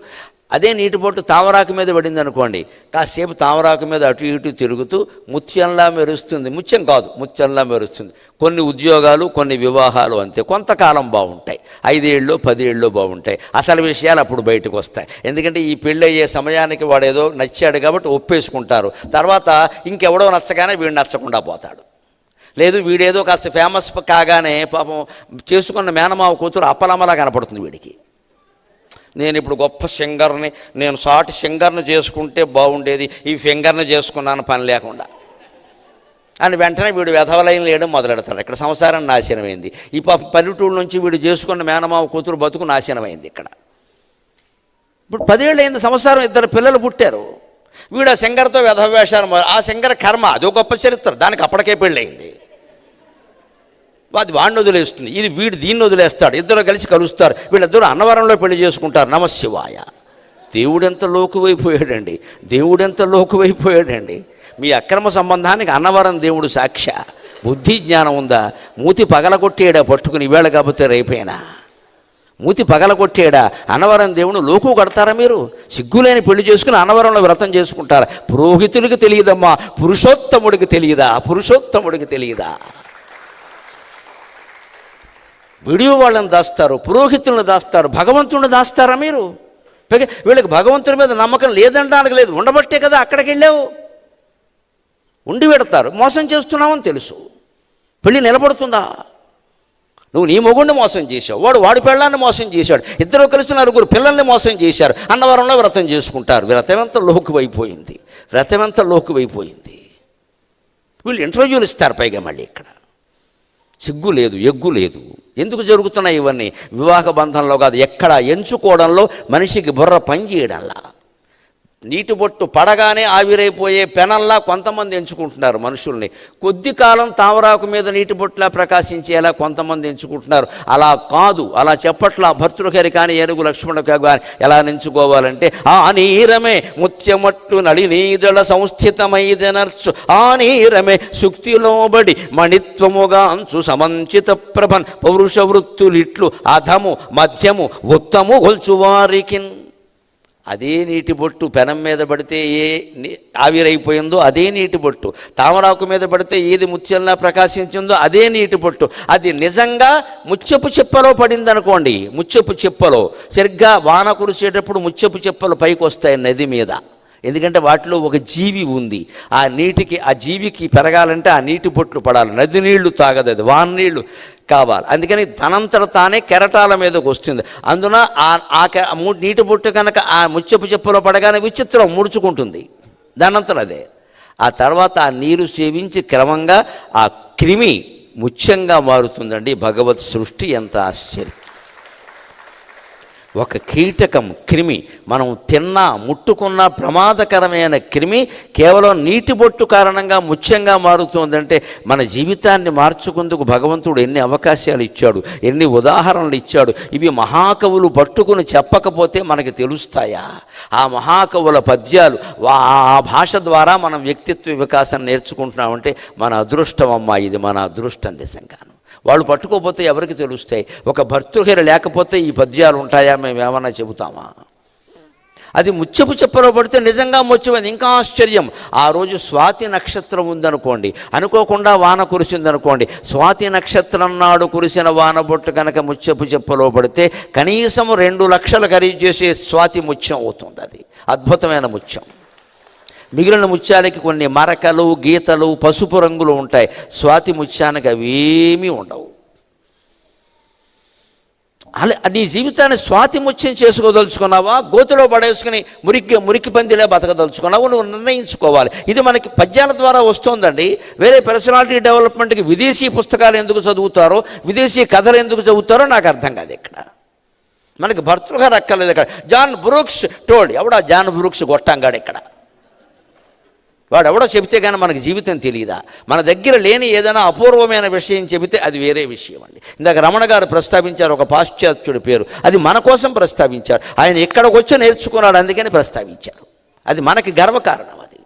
అదే నీటి బొట్టు తామరాకు మీద పడింది అనుకోండి, కాసేపు తామరాకు మీద అటు ఇటు తిరుగుతూ ముత్యంలా మెరుస్తుంది. ముత్యం కాదు, ముత్యంలా మెరుస్తుంది. కొన్ని ఉద్యోగాలు, కొన్ని వివాహాలు అంతే, కొంతకాలం బాగుంటాయి. 5 ఏళ్ళు 10 ఏళ్ళు బాగుంటాయి. అసలు విషయాలు అప్పుడు బయటకు వస్తాయి. ఎందుకంటే ఈ పెళ్ళి అయ్యే సమయానికి వాడేదో నచ్చాడు కాబట్టి ఒప్పేసుకుంటారు. తర్వాత ఇంకెవడో నచ్చగానే వీడు నచ్చకుండా పోతాడు. లేదు, వీడేదో కాస్త ఫేమస్ కాగానే పాపం చేసుకున్న మేనమావ కూతురు అప్పలమ్మలా కనపడుతుంది వీడికి. నేను ఇప్పుడు గొప్ప సింగర్ని, నేను సాటి సింగర్ని చేసుకుంటే బాగుండేది, ఈ ఫింగర్ని చేసుకున్నాను పని లేకుండా అని వెంటనే వీడు వెధవలైన లేయడం మొదలెడతాడు. ఇక్కడ సంసారం నాశనమైంది. ఈ పల్లెటూరు నుంచి వీడు చేసుకున్న మేనమావ కూతురు బతుకు నాశనమైంది. ఇక్కడ ఇప్పుడు 10 ఏళ్ళు అయింది సంసారం, 2 పిల్లలు పుట్టారు. వీడు ఆ సింగర్తో వెధవేషాలు, ఆ సింగర్ కర్మ, అదో గొప్ప చరిత్ర. దానికి అప్పటికే పెళ్ళయింది. అది వాడిని వదిలేస్తుంది, ఇది వీడు దీన్ని వదిలేస్తాడు. ఇద్దరు కలిసి కలుస్తారు. వీళ్ళిద్దరూ అన్నవరంలో పెళ్లి చేసుకుంటారు. నమశివాయ. దేవుడెంత లోకువైపోయాడండి, దేవుడెంత లోకువైపోయాడండి. మీ అక్రమ సంబంధానికి అన్నవరం దేవుడు సాక్ష. బుద్ధి జ్ఞానం ఉందా? మూతి పగలగొట్టేడా పట్టుకుని ఇవాళ కాకపోతే రేపైనా? మూతి పగలగొట్టేడా? అన్నవరం దేవుని లోకు కడతారా మీరు? సిగ్గులేని పెళ్లి చేసుకుని అన్నవరంలో వ్రతం చేసుకుంటారా? పురోహితుడికి తెలియదమ్మా, పురుషోత్తముడికి తెలియదా? పురుషోత్తముడికి తెలియదా? వీడియో వాళ్ళని దాస్తారు, పురోహితులను దాస్తారు, భగవంతుడిని దాస్తారా మీరు? వీళ్ళకి భగవంతుడి మీద నమ్మకం లేదంటానికి లేదు, ఉండబట్టే కదా అక్కడికి వెళ్ళావు. ఉండి పెడతారు, మోసం చేస్తున్నామని తెలుసు. పెళ్ళి నిలబడుతుందా? నువ్వు నీ మొగుడిని మోసం చేశావు, వాడి పెళ్ళాన్ని మోసం చేశాడు, ఇద్దరు కలిసి నలుగురు పిల్లల్ని మోసం చేశారు, అన్నవరంలో వ్రతం చేసుకుంటారు. వ్రతమెంత లోకువైపోయింది, వ్రతమెంత లోకువైపోయింది. వీళ్ళు ఇంటర్వ్యూలు ఇస్తారు పైగా మళ్ళీ ఇక్కడ. సిగ్గు లేదు, ఎగ్గు లేదు. ఎందుకు జరుగుతున్నాయి ఇవన్నీ? వివాహ బంధంలో కాదు, ఎక్కడ ఎంచుకోవడంలో మనిషికి బుర్ర పని చేయడంలా. నీటి బొట్టు పడగానే ఆవిరైపోయే పెనంలా కొంతమంది ఎంచుకుంటున్నారు మనుషుల్ని. కొద్ది కాలం తామరాకు మీద నీటి బొట్టులా ప్రకాశించేలా కొంతమంది ఎంచుకుంటున్నారు. అలా కాదు, అలా చెప్పట్లా భర్తృహరి కానీ ఏనుగు లక్ష్మణుడు కానీ. ఎలా ఎంచుకోవాలంటే, ఆ నీరమే ముత్యమట్టు నళినీదళ సంస్థితమైదనర్చు, ఆ నీరమే సుక్తిలోబడి మణిత్వముగా అంచు సమంచిత ప్రభన్ పౌరుష వృత్తులిట్లు అధము మధ్యము ఉత్తము గొల్చువారికిన్. అదే నీటి బొట్టు పెనం మీద పడితే ఆవిరైపోయిందో అదే నీటి బొట్టు, తామరాకు మీద పడితే ఏది ముత్యంలా ప్రకాశించిందో అదే నీటి బొట్టు. అది నిజంగా ముత్యపు చెప్పలో పడింది అనుకోండి, ముత్యపు చెప్పలో సరిగ్గా వాన కురిసేటప్పుడు ముత్యపు చెప్పలు పైకి వస్తాయి నది మీద. ఎందుకంటే వాటిలో ఒక జీవి ఉంది. ఆ నీటికి, ఆ జీవికి పెరగాలంటే ఆ నీటి బొట్లు పడాలి. నది నీళ్లు తాగదు, అది వాన నీళ్లు కావాలి. అందుకని తనంతట తానే కెరటాల మీదకి వస్తుంది. అందున నీటి బొట్టు కనుక ఆ ముత్యపు చెప్పులో పడగానే విచిత్రం ముడుచుకుంటుంది దానంతట అదే. ఆ తర్వాత ఆ నీరు సేవించి క్రమంగా ఆ క్రిమి ముత్యంగా మారుతుందండి. భగవత్ సృష్టి ఎంత ఆశ్చర్యం! ఒక కీటకం, క్రిమి, మనం తిన్నా ముట్టుకున్న ప్రమాదకరమైన క్రిమి కేవలం నీటి బొట్టు కారణంగా ముత్యంగా మారుతుందంటే మన జీవితాన్ని మార్చుకుందుకు భగవంతుడు ఎన్ని అవకాశాలు ఇచ్చాడు, ఎన్ని ఉదాహరణలు ఇచ్చాడు. ఇవి మహాకవులు పట్టుకుని చెప్పకపోతే మనకి తెలుస్తాయా? ఆ మహాకవుల పద్యాలు, ఆ భాష ద్వారా మనం వ్యక్తిత్వ వికాసం నేర్చుకుంటున్నామంటే మన అదృష్టం అమ్మా, ఇది మన అదృష్టం నిజంగాను. వాళ్ళు పట్టుకోకపోతే ఎవరికి తెలుస్తాయి? ఒక భర్తృహరి లేకపోతే ఈ పద్యాలు ఉంటాయా? మేము ఏమన్నా చెబుతామా? అది ముత్యపు చెప్పలో పడితే నిజంగా ముత్యమైంది. ఇంకా ఆశ్చర్యం, ఆ రోజు స్వాతి నక్షత్రం ఉందనుకోండి, అనుకోకుండా వాన కురిసిందనుకోండి, స్వాతి నక్షత్రం నాడు కురిసిన వాన బొట్టు కనుక ముత్యపు చెప్పలో పడితే కనీసం 2 లక్షలు ఖరీదు చేసే స్వాతి ముత్యం అవుతుంది. అది అద్భుతమైన ముత్యం. మిగిలిన ముత్యాలకి కొన్ని మరకలు, గీతలు, పసుపు రంగులు ఉంటాయి. స్వాతి ముత్యానికి అవేమీ ఉండవు. అలా నీ జీవితాన్ని స్వాతి ముత్యం చేసుకోదలుచుకున్నావా, గోతులో పడేసుకుని మురికి పందిలే బతకదలుచుకున్నావా? నువ్వు నిర్ణయించుకోవాలి. ఇది మనకి పద్యాల ద్వారా వస్తుందండి. వేరే పర్సనాలిటీ డెవలప్మెంట్కి విదేశీ పుస్తకాలు ఎందుకు చదువుతారో, విదేశీ కథలు ఎందుకు చదువుతారో నాకు అర్థం కాదు. ఇక్కడ మనకి భర్తృహరి అక్కర్లేదు. ఇక్కడ జాన్ బ్రూక్స్ టోల్డ్, ఎవడా జాన్ బ్రూక్స్ గొట్టంగాడు? ఇక్కడ వాడు ఎవడో చెబితే కానీ మనకు జీవితం తెలియదా? మన దగ్గర లేని ఏదైనా అపూర్వమైన విషయం చెబితే అది వేరే విషయం అండి. ఇందాక రమణ గారు ప్రస్తావించారు ఒక పాశ్చాత్యుడి పేరు, అది మన కోసం ప్రస్తావించారు. ఆయన ఇక్కడికి వచ్చి నేర్చుకున్నాడు, అందుకని ప్రస్తావించారు. అది మనకి గర్వకారణం. అది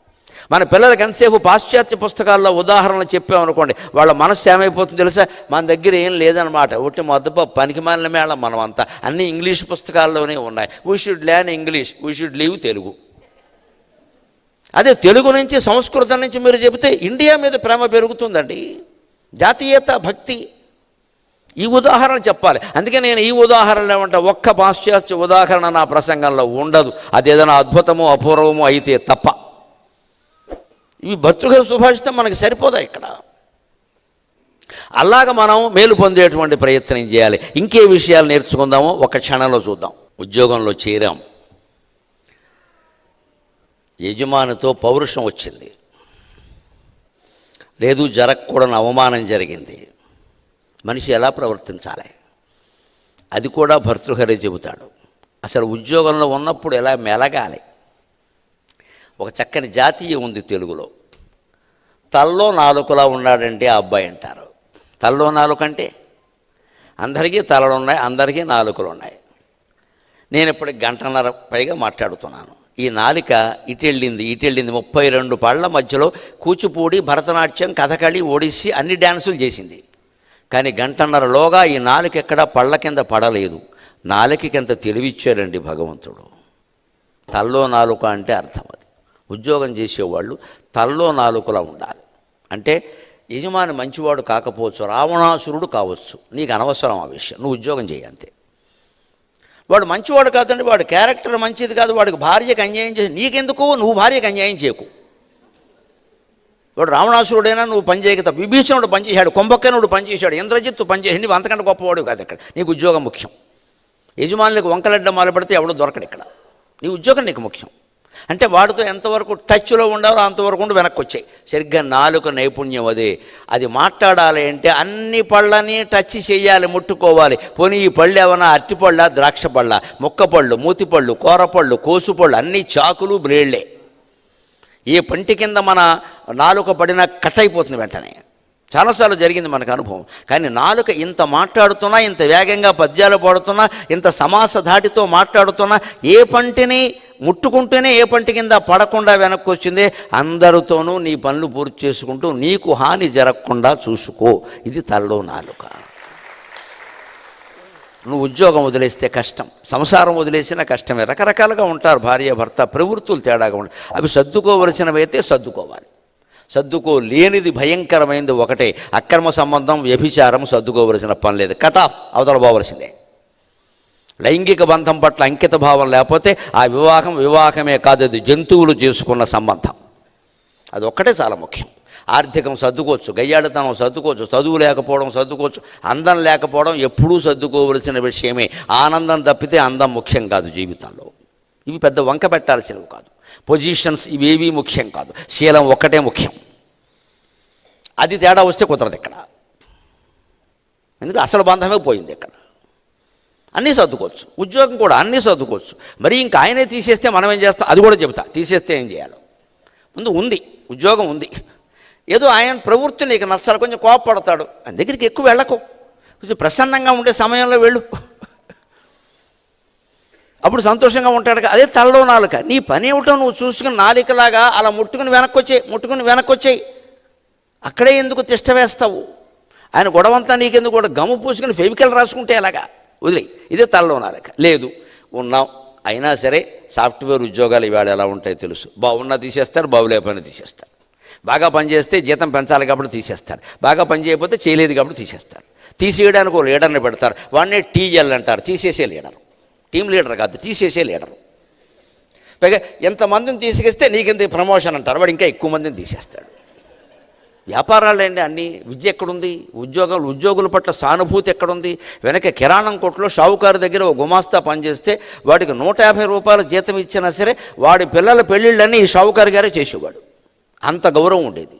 మన పిల్లలకి ఎంతసేపు పాశ్చాత్య పుస్తకాల్లో ఉదాహరణలు చెప్పామనుకోండి, వాళ్ళ మనస్సు ఏమైపోతుంది తెలుసా? మన దగ్గర ఏం లేదనమాట, ఒకటి మొదప పనికి మాలిన మేళం మనం అంతా, అన్నీ ఇంగ్లీష్ పుస్తకాల్లోనే ఉన్నాయి. We should learn English, we should leave Telugu. అదే తెలుగు నుంచి, సంస్కృతం నుంచి మీరు చెబితే ఇండియా మీద ప్రేమ పెరుగుతుందండి, జాతీయత, భక్తి. ఈ ఉదాహరణ చెప్పాలి. అందుకే నేను ఈ ఉదాహరణలు ఏమంటా, ఒక్క పాశ్చాత్య ఉదాహరణ నా ప్రసంగంలో ఉండదు, అదేదైనా అద్భుతమో అపూర్వమో అయితే తప్ప. ఇవి భర్తృహరి సుభాషితం మనకి సరిపోదా ఇక్కడ? అలాగ మనం మేలు పొందేటువంటి ప్రయత్నం చేయాలి. ఇంకే విషయాలు నేర్చుకుందామో ఒక క్షణంలో చూద్దాం. ఉద్యోగంలో చేరాం, యజమానితో పౌరుషం వచ్చింది, లేదు జరగకూడని అవమానం జరిగింది. మనిషి ఎలా ప్రవర్తించాలి అది కూడా భర్తృహరి చెబుతాడు. అసలు ఉద్యోగంలో ఉన్నప్పుడు ఎలా మెలగాలి. ఒక చక్కని జాతీయం ఉంది తెలుగులో, తల్లో నాలుకలా ఉన్నాడంటే ఆ అబ్బాయి అంటారు. తల్లో నాలుక అంటే అందరికీ తలలు ఉన్నాయి, అందరికీ నాలుకలు ఉన్నాయి. నేను ఇప్పుడు 1.5 గంటల పైగా మాట్లాడుతున్నాను. ఈ నాలిక ఇటెళ్ళింది 32 పళ్ళ మధ్యలో కూచిపూడి, భరతనాట్యం, కథకళి, ఒడిస్సీ అన్ని డ్యాన్సులు చేసింది. కానీ గంటన్నరలోగా ఈ నాలుక ఎక్కడా పళ్ళ కింద పడలేదు. నాలుకకింత తెలివిచ్చారండి భగవంతుడు. తల్లో నాలుక అంటే అర్థం అది. ఉద్యోగం చేసేవాళ్ళు తల్లో నాలుకలా ఉండాలి. అంటే యజమాని మంచివాడు కాకపోవచ్చు, రావణాసురుడు కావచ్చు, నీకు అనవసరం ఆ విషయం, నువ్వు ఉద్యోగం చేయి అంతే. వాడు మంచివాడు కాదండి, వాడు క్యారెక్టర్ మంచిది కాదు, వాడికి భార్యకి అన్యాయం చేసి నీకెందుకు, నువ్వు భార్యకి అన్యాయం చేయకు. వాడు రావణాసురుడైనా నువ్వు పనిచేయక, విభీషణుడు పనిచేశాడు, కుంభకర్ణుడు పనిచేశాడు, ఇంద్రజిత్తు పనిచేసి నువ్వు అంతకంటే గొప్పవాడు కాదు. ఇక్కడ నీకు ఉద్యోగం ముఖ్యం. యజమానులకు వంకలడ్డ మొదలు పెడితే ఎవడో దొరకడు. ఇక్కడ నీ ఉద్యోగం నీకు ముఖ్యం. అంటే వాడితో ఎంతవరకు టచ్లో ఉండాలో అంతవరకు ఉండి వెనక్కి వచ్చాయి. సరిగ్గా నాలుక నైపుణ్యం అదే. అది మాట్లాడాలి అంటే అన్ని పళ్ళని టచ్ చేయాలి, ముట్టుకోవాలి. పోనీ ఈ పళ్ళు ఏమన్నా అరటిపళ్ళ, ద్రాక్ష పళ్ళ, ముక్కపళ్ళు, మూతిపళ్ళు, కూరపళ్ళు, కోసుపళ్ళు అన్నీ చాకులు, బ్లేడ్లే. ఏ పంటి కింద మన నాలుక పడినా కట్ అయిపోతుంది వెంటనే. చాలాసార్లు జరిగింది మనకు అనుభవం. కానీ నాలుక ఇంత మాట్లాడుతున్నా, ఇంత వేగంగా పద్యాలు పాడుతున్నా, ఇంత సమాస ధాటితో మాట్లాడుతున్నా, ఏ పంటిని ముట్టుకుంటేనే ఏ పంటి కింద పడకుండా వెనక్కి వచ్చిందే. అందరితోనూ నీ పనులు పూర్తి చేసుకుంటూ నీకు హాని జరగకుండా చూసుకో. ఇది తల్లో నాలుక. నువ్వు ఉద్యోగం వదిలేస్తే కష్టం, సంసారం వదిలేసినా కష్టమే. రకరకాలుగా ఉంటారు భార్య భర్త, ప్రవృత్తులు తేడాగా ఉంటాయి. అవి సర్దుకోవలసినవైతే సర్దుకోవాలి. సర్దుకోలేనిది భయంకరమైనది ఒకటే, అక్రమ సంబంధం, వ్యభిచారం. సర్దుకోవలసిన పని లేదు, కట్ ఆఫ్, అవతల పోవలసిందే. లైంగిక బంధం పట్ల అంకిత భావం లేకపోతే ఆ వివాహమే కాదు, అది జంతువులు చేసుకున్న సంబంధం. అది ఒక్కటే చాలా ముఖ్యం. ఆర్థికం సర్దుకోవచ్చు, గయ్యాడితనం సర్దుకోవచ్చు, చదువు లేకపోవడం సర్దుకోవచ్చు, అందం లేకపోవడం ఎప్పుడూ సర్దుకోవలసిన విషయమే. ఆనందం తప్పితే అందం ముఖ్యం కాదు జీవితంలో. ఇవి పెద్ద వంక పెట్టాల్సినవి కాదు. పొజిషన్స్ ఇవేవీ ముఖ్యం కాదు, శీలం ఒక్కటే ముఖ్యం. అది తేడా వస్తే కుదరదు ఇక్కడ. ఎందుకంటే అసలు బంధమే పోయింది ఇక్కడ. అన్నీ సర్దుకోవచ్చు, ఉద్యోగం కూడా అన్నీ సర్దుకోవచ్చు. మరి ఇంకా ఆయనే తీసేస్తే మనం ఏం చేస్తాం, అది కూడా చెబుతా. తీసేస్తే ఏం చేయాలో. ముందు ఉంది, ఉద్యోగం ఉంది, ఏదో ఆయన ప్రవృత్తి నీకు నచ్చాలి, కొంచెం కోపపడతాడు, ఆయన దగ్గరికి ఎక్కువ వెళ్ళకు, కొంచెం ప్రసన్నంగా ఉండే సమయంలో వెళ్ళు, అప్పుడు సంతోషంగా ఉంటాడు. అదే తలలో నాలుక. నీ పని ఏమిటో నువ్వు చూసుకుని నాలికలాగా అలా ముట్టుకుని వెనక్కి వచ్చేయి. అక్కడే ఎందుకు తిష్ట వేస్తావు? ఆయన గొడవంతా నీకెందుకు? కూడా గమ్ము పూసుకుని ఫెవికల్ రాసుకుంటే ఎలాగా? వదిలే. ఇదే తలలో నాలిక. లేదు ఉన్నాం, అయినా సరే సాఫ్ట్వేర్ ఉద్యోగాలు ఇవాళ ఎలా ఉంటాయో తెలుసు. బాగున్నా తీసేస్తారు, బాగులేకపోయినా తీసేస్తారు. బాగా పనిచేస్తే జీతం పెంచాలి కాబట్టి తీసేస్తారు, బాగా పని చేయకపోతే చేయలేదు కాబట్టి తీసేస్తారు. తీసేయడానికి ఒక లీడర్ని పెడతారు, వాడినే టీఎల్ అంటారు, తీసేసే లీడరు. టీమ్ లీడర్ కాదు, తీసేసే లీడరు. పైగా ఎంతమందిని తీసుకెస్తే నీకెంత ప్రమోషన్ అంటారు, వాడు ఇంకా ఎక్కువ మందిని తీసేస్తాడు. వ్యాపారాలు అండి అన్నీ. విద్య ఎక్కడుంది? ఉద్యోగుల పట్ల సానుభూతి ఎక్కడుంది? వెనక కిరాణం కొట్లో షావుకారు దగ్గర ఒక గుమాస్తా పనిచేస్తే వాడికి 150 రూపాయల జీతం ఇచ్చినా సరే వాడి పిల్లల పెళ్ళిళ్ళన్నీ ఈ షావుకారు గారే చేసేవాడు. అంత గౌరవం ఉండేది.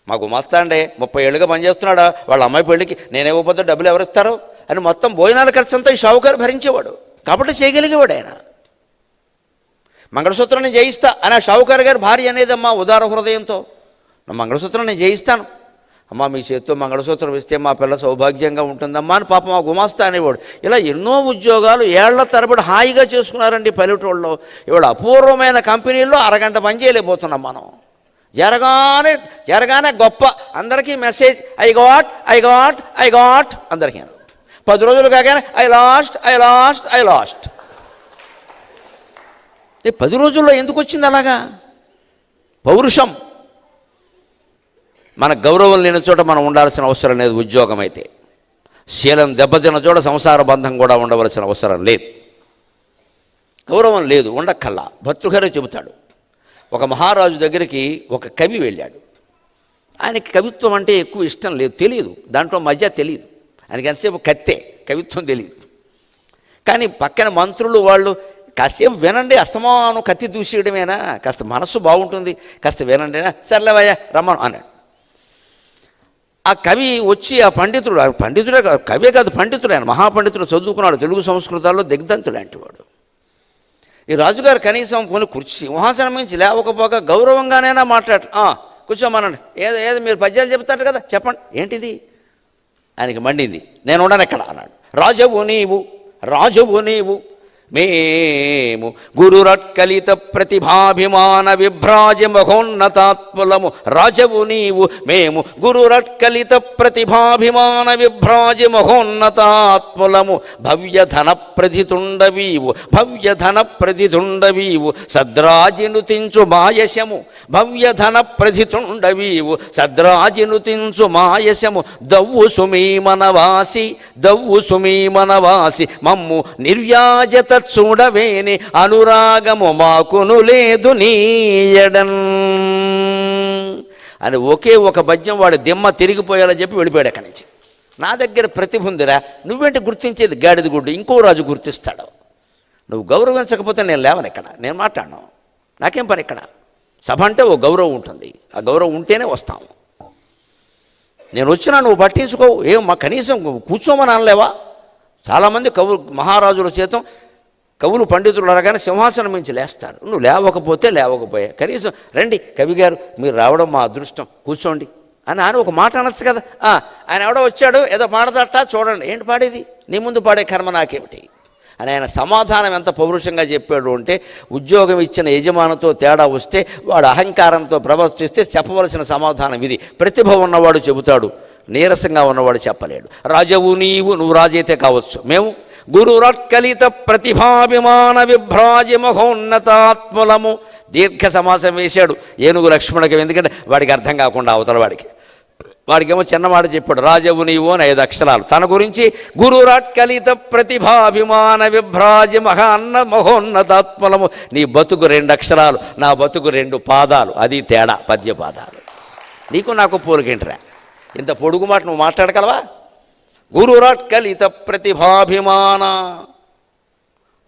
మా గుమాస్తా అండి 30 ఏళ్ళుగా పనిచేస్తున్నాడా, వాళ్ళ అమ్మాయి పెళ్ళికి నేనేవ్వకపోతే డబ్బులు ఎవరిస్తారు అని మొత్తం భోజనాల ఖర్చు అంతా ఈ షావుకారు భరించేవాడు. కాబట్టి చేయగలిగేవాడు ఆయన. మంగళసూత్రం నేను జయిస్తా అని ఆ షావుకారు గారి భార్య అనేదమ్మా ఉదార హృదయంతో. మంగళసూత్రం నేను జయిస్తాను అమ్మా, మీ చేతితో మంగళసూత్రం ఇస్తే మా పిల్ల సౌభాగ్యంగా ఉంటుందమ్మా అని పాపం మా గుమాస్తా అనేవాడు. ఇలా ఎన్నో ఉద్యోగాలు ఏళ్ల తరబడి హాయిగా చేసుకున్నారండి పల్లెటూళ్ళలో. ఇవాళ అపూర్వమైన కంపెనీల్లో అరగంట పని చేయలేకపోతున్నాం మనం. జరగానే గొప్ప, అందరికీ మెసేజ్ ఐ గాట్ అందరికీ. 10 రోజులు కాగానే ఐ లాస్ట్. 10 రోజుల్లో ఎందుకు వచ్చింది అలాగా? పౌరుషం. మన గౌరవం లేని చోట మనం ఉండాల్సిన అవసరం లేదు. ఉద్యోగం అయితే శీలం దెబ్బతిన్న చోట సంసార బంధం కూడా ఉండవలసిన అవసరం లేదు. గౌరవం లేదు, ఉండక్కల్లా. భర్తృహరి చెబుతాడు, ఒక మహారాజు దగ్గరికి ఒక కవి వెళ్ళాడు. ఆయనకి కవిత్వం అంటే ఎక్కువ ఇష్టం లేదు, తెలియదు, దాంట్లో మధ్య తెలియదు. ఆయనకి ఎంతసేపు కత్తే, కవిత్వం తెలియదు. కానీ పక్కన మంత్రులు వాళ్ళు కాసేపు వినండి, అస్తమానం కత్తి దూసేయడమేనా, కాస్త మనస్సు బాగుంటుంది, కాస్త వినండినా, సర్లేవయ్యా రమ్మను అన్నాడు. ఆ కవి వచ్చి ఆ పండితుడే కవే కాదు, పండితుడు, ఆయన మహాపండితుడు, చదువుకున్నాడు, తెలుగు సంస్కృతాల్లో దిగ్ధంతుడు లాంటి వాడు. ఈ రాజుగారు కనీసం కొన్ని కుర్చీ సింహాసనం నుంచి లేవకపోగా గౌరవంగానైనా కూర్చోమనండి, ఏదో మీరు పద్యాలు చెబుతారు కదా చెప్పండి. ఏంటిది? ఆయనకి మండింది. నేను ఉండను ఎక్కడ అన్నాడు. రాజువు నీవు మేము గురురట్కలిత ప్రతిభాభిమాన విభ్రాజ మహోన్నతాత్ములము రాజవు నీవు. మేము గురురట్కలిత ప్రతిభాభిమాన విభ్రాజ మహోన్నతాత్ములము భవ్యధన ప్రతితుండవీవు భవ్యధన ప్రతితుండవీవు సద్రాజినుతించు మాయశము భవ్యధన ప్రతితుండవీవు సద్రాజినుతించు మాయశము దవ్వు సుమీమనవాసి దవ్వు సుమీమనవాసి మమ్ము నిర్వ్యాజత చూడవేని అనురాగము మాకును లేదు నీయడన్ అని ఒకే ఒక పద్యం వాడు దిమ్మ తిరిగిపోయేలా చెప్పి వెళ్ళిపోయాడు అక్కడి నుంచి. నా దగ్గర ప్రతిభ ఉందిరా, నువ్వేంటి గుర్తించేది గాడిద గుడ్డు, ఇంకో రాజు గుర్తిస్తాడు. నువ్వు గౌరవించకపోతే నేను లేవను, ఇక్కడ నేను మాట్లాడను, నాకేం పని ఇక్కడ. సభ అంటే ఓ గౌరవం ఉంటుంది, ఆ గౌరవం ఉంటేనే వస్తాము. నేను వచ్చినా నువ్వు పట్టించుకోవు, ఏం మా కనీసం కూర్చోమని అనలేవా? చాలామంది కవులు మహారాజుల చేతం కవులు పండితులు అనగానే సింహాసనం మించి లేస్తారు. నువ్వు లేవకపోయా కనీసం రండి కవి గారు మీరు రావడం మా అదృష్టం కూర్చోండి అని ఒక మాట అనొచ్చు కదా. ఆయన ఎవడో వచ్చాడు ఏదో పాడదట చూడండి, ఏంటి పాడేది, నీ ముందు పాడే కర్మ నాకేమిటి అని ఆయన సమాధానం ఎంత పౌరుషంగా చెప్పాడు అంటే, ఉద్యోగం ఇచ్చిన యజమానితో తేడా వస్తే వాడు అహంకారంతో ప్రవర్తిస్తే చెప్పవలసిన సమాధానం ఇది. ప్రతిభ ఉన్నవాడు చెబుతాడు, నీరసంగా ఉన్నవాడు చెప్పలేడు. రాజవు నీవు, నువ్వు రాజైతే కావచ్చు. మేము గురురట్కలిత ప్రతిభాభిమాన విభ్రాజ మహోన్నతాత్ములము. దీర్ఘ సమాసం వేశాడు ఏనుగు లక్ష్మణుడికి, ఎందుకంటే వాడికి అర్థం కాకుండా అవతల వాడికేమో చిన్నమాట చెప్పాడు. రాజవు నీవు అని 5 అక్షరాలు తన గురించి. గురురట్కలిత ప్రతిభాభిమాన విభ్రాజ మహోన్నతాత్ములము. నీ బతుకు 2 అక్షరాలు, నా బతుకు 2 పాదాలు, అది తేడా, పద్య పాదాలు. నీకు నాకు పోలికేంటిరా, ఇంత పొడుగు మాట నువ్వు మాట్లాడగలవా? గురురట్కలిత ప్రతిభాభిమాన.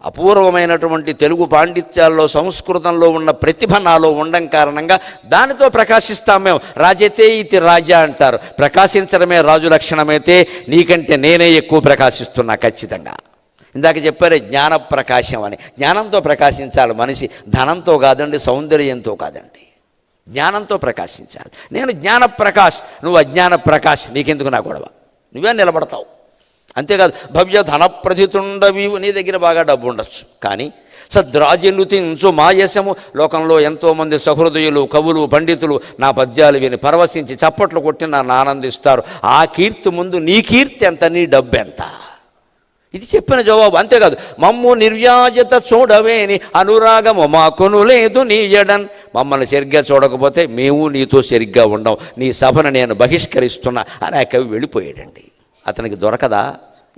అపూర్వమైనటువంటి తెలుగు పాండిత్యాల్లో సంస్కృతంలో ఉన్న ప్రతిభ నాలో ఉండడం కారణంగా దానితో ప్రకాశిస్తాం మేము. రాజైతే ఇది రాజా అంటారు, ప్రకాశించడమే రాజు లక్షణమైతే నీకంటే నేనే ఎక్కువ ప్రకాశిస్తున్నా ఖచ్చితంగా. ఇందాక చెప్పారే జ్ఞాన ప్రకాశం అని. జ్ఞానంతో ప్రకాశించాలి మనిషి, ధనంతో కాదండి, సౌందర్యంతో కాదండి, జ్ఞానంతో ప్రకాశించాలి. నేను జ్ఞాన ప్రకాష్, నువ్వు అజ్ఞాన ప్రకాష్, నీకెందుకు నా గొడవ, నువ్వే నిలబడతావు. అంతేకాదు భవ్య ధన ప్రతితుండవీవు, నీ దగ్గర బాగా డబ్బు ఉండొచ్చు కానీ సద్రాజినుతించు మాయసము. లోకంలో ఎంతోమంది సహృదయులు కవులు పండితులు నా పద్యాలు విని పరవశించి చప్పట్లు కొట్టి నన్ను ఆనందిస్తారు. ఆ కీర్తి ముందు నీ కీర్తి ఎంత, నీ డబ్బు ఎంత, ఇది చెప్పిన జవాబు. అంతేకాదు మమ్ము నిర్వ్యాజత చూడవేని అనురాగము మాకును లేదు నీయడన్. మమ్మల్ని సరిగ్గా చూడకపోతే మేము నీతో సరిగ్గా ఉండం, నీ సభను నేను బహిష్కరిస్తున్నా అని ఆ కవి వెళ్ళిపోయాడండి. అతనికి దొరకదా?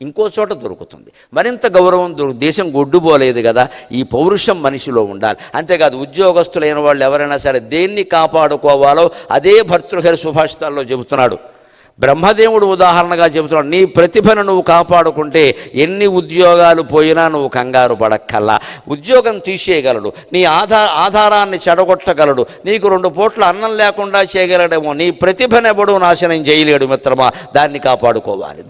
ఇంకో చోట దొరుకుతుంది. మరింత గౌరవం దేశం గొడ్డుపోలేదు కదా. ఈ పౌరుషం మనిషిలో ఉండాలి. అంతేకాదు ఉద్యోగస్తులైన వాళ్ళు ఎవరైనా సరే దేన్ని కాపాడుకోవాలో అదే భర్తృహరి సుభాషితాల్లో చెబుతున్నాడు. బ్రహ్మదేవుడు ఉదాహరణగా చెబుతున్నాడు, నీ ప్రతిభను నువ్వు కాపాడుకుంటే ఎన్ని ఉద్యోగాలు పోయినా నువ్వు కంగారు పడక్కల్లా. ఉద్యోగం తీసేయగలడు, నీ ఆధారాన్ని చెడగొట్టగలడు, నీకు 2 పూట్ల అన్నం లేకుండా చేయగలడేమో, నీ ప్రతిభనెవడు నాశనం చేయలేడు మిత్రమా. దాన్ని కాపాడుకోవాలి.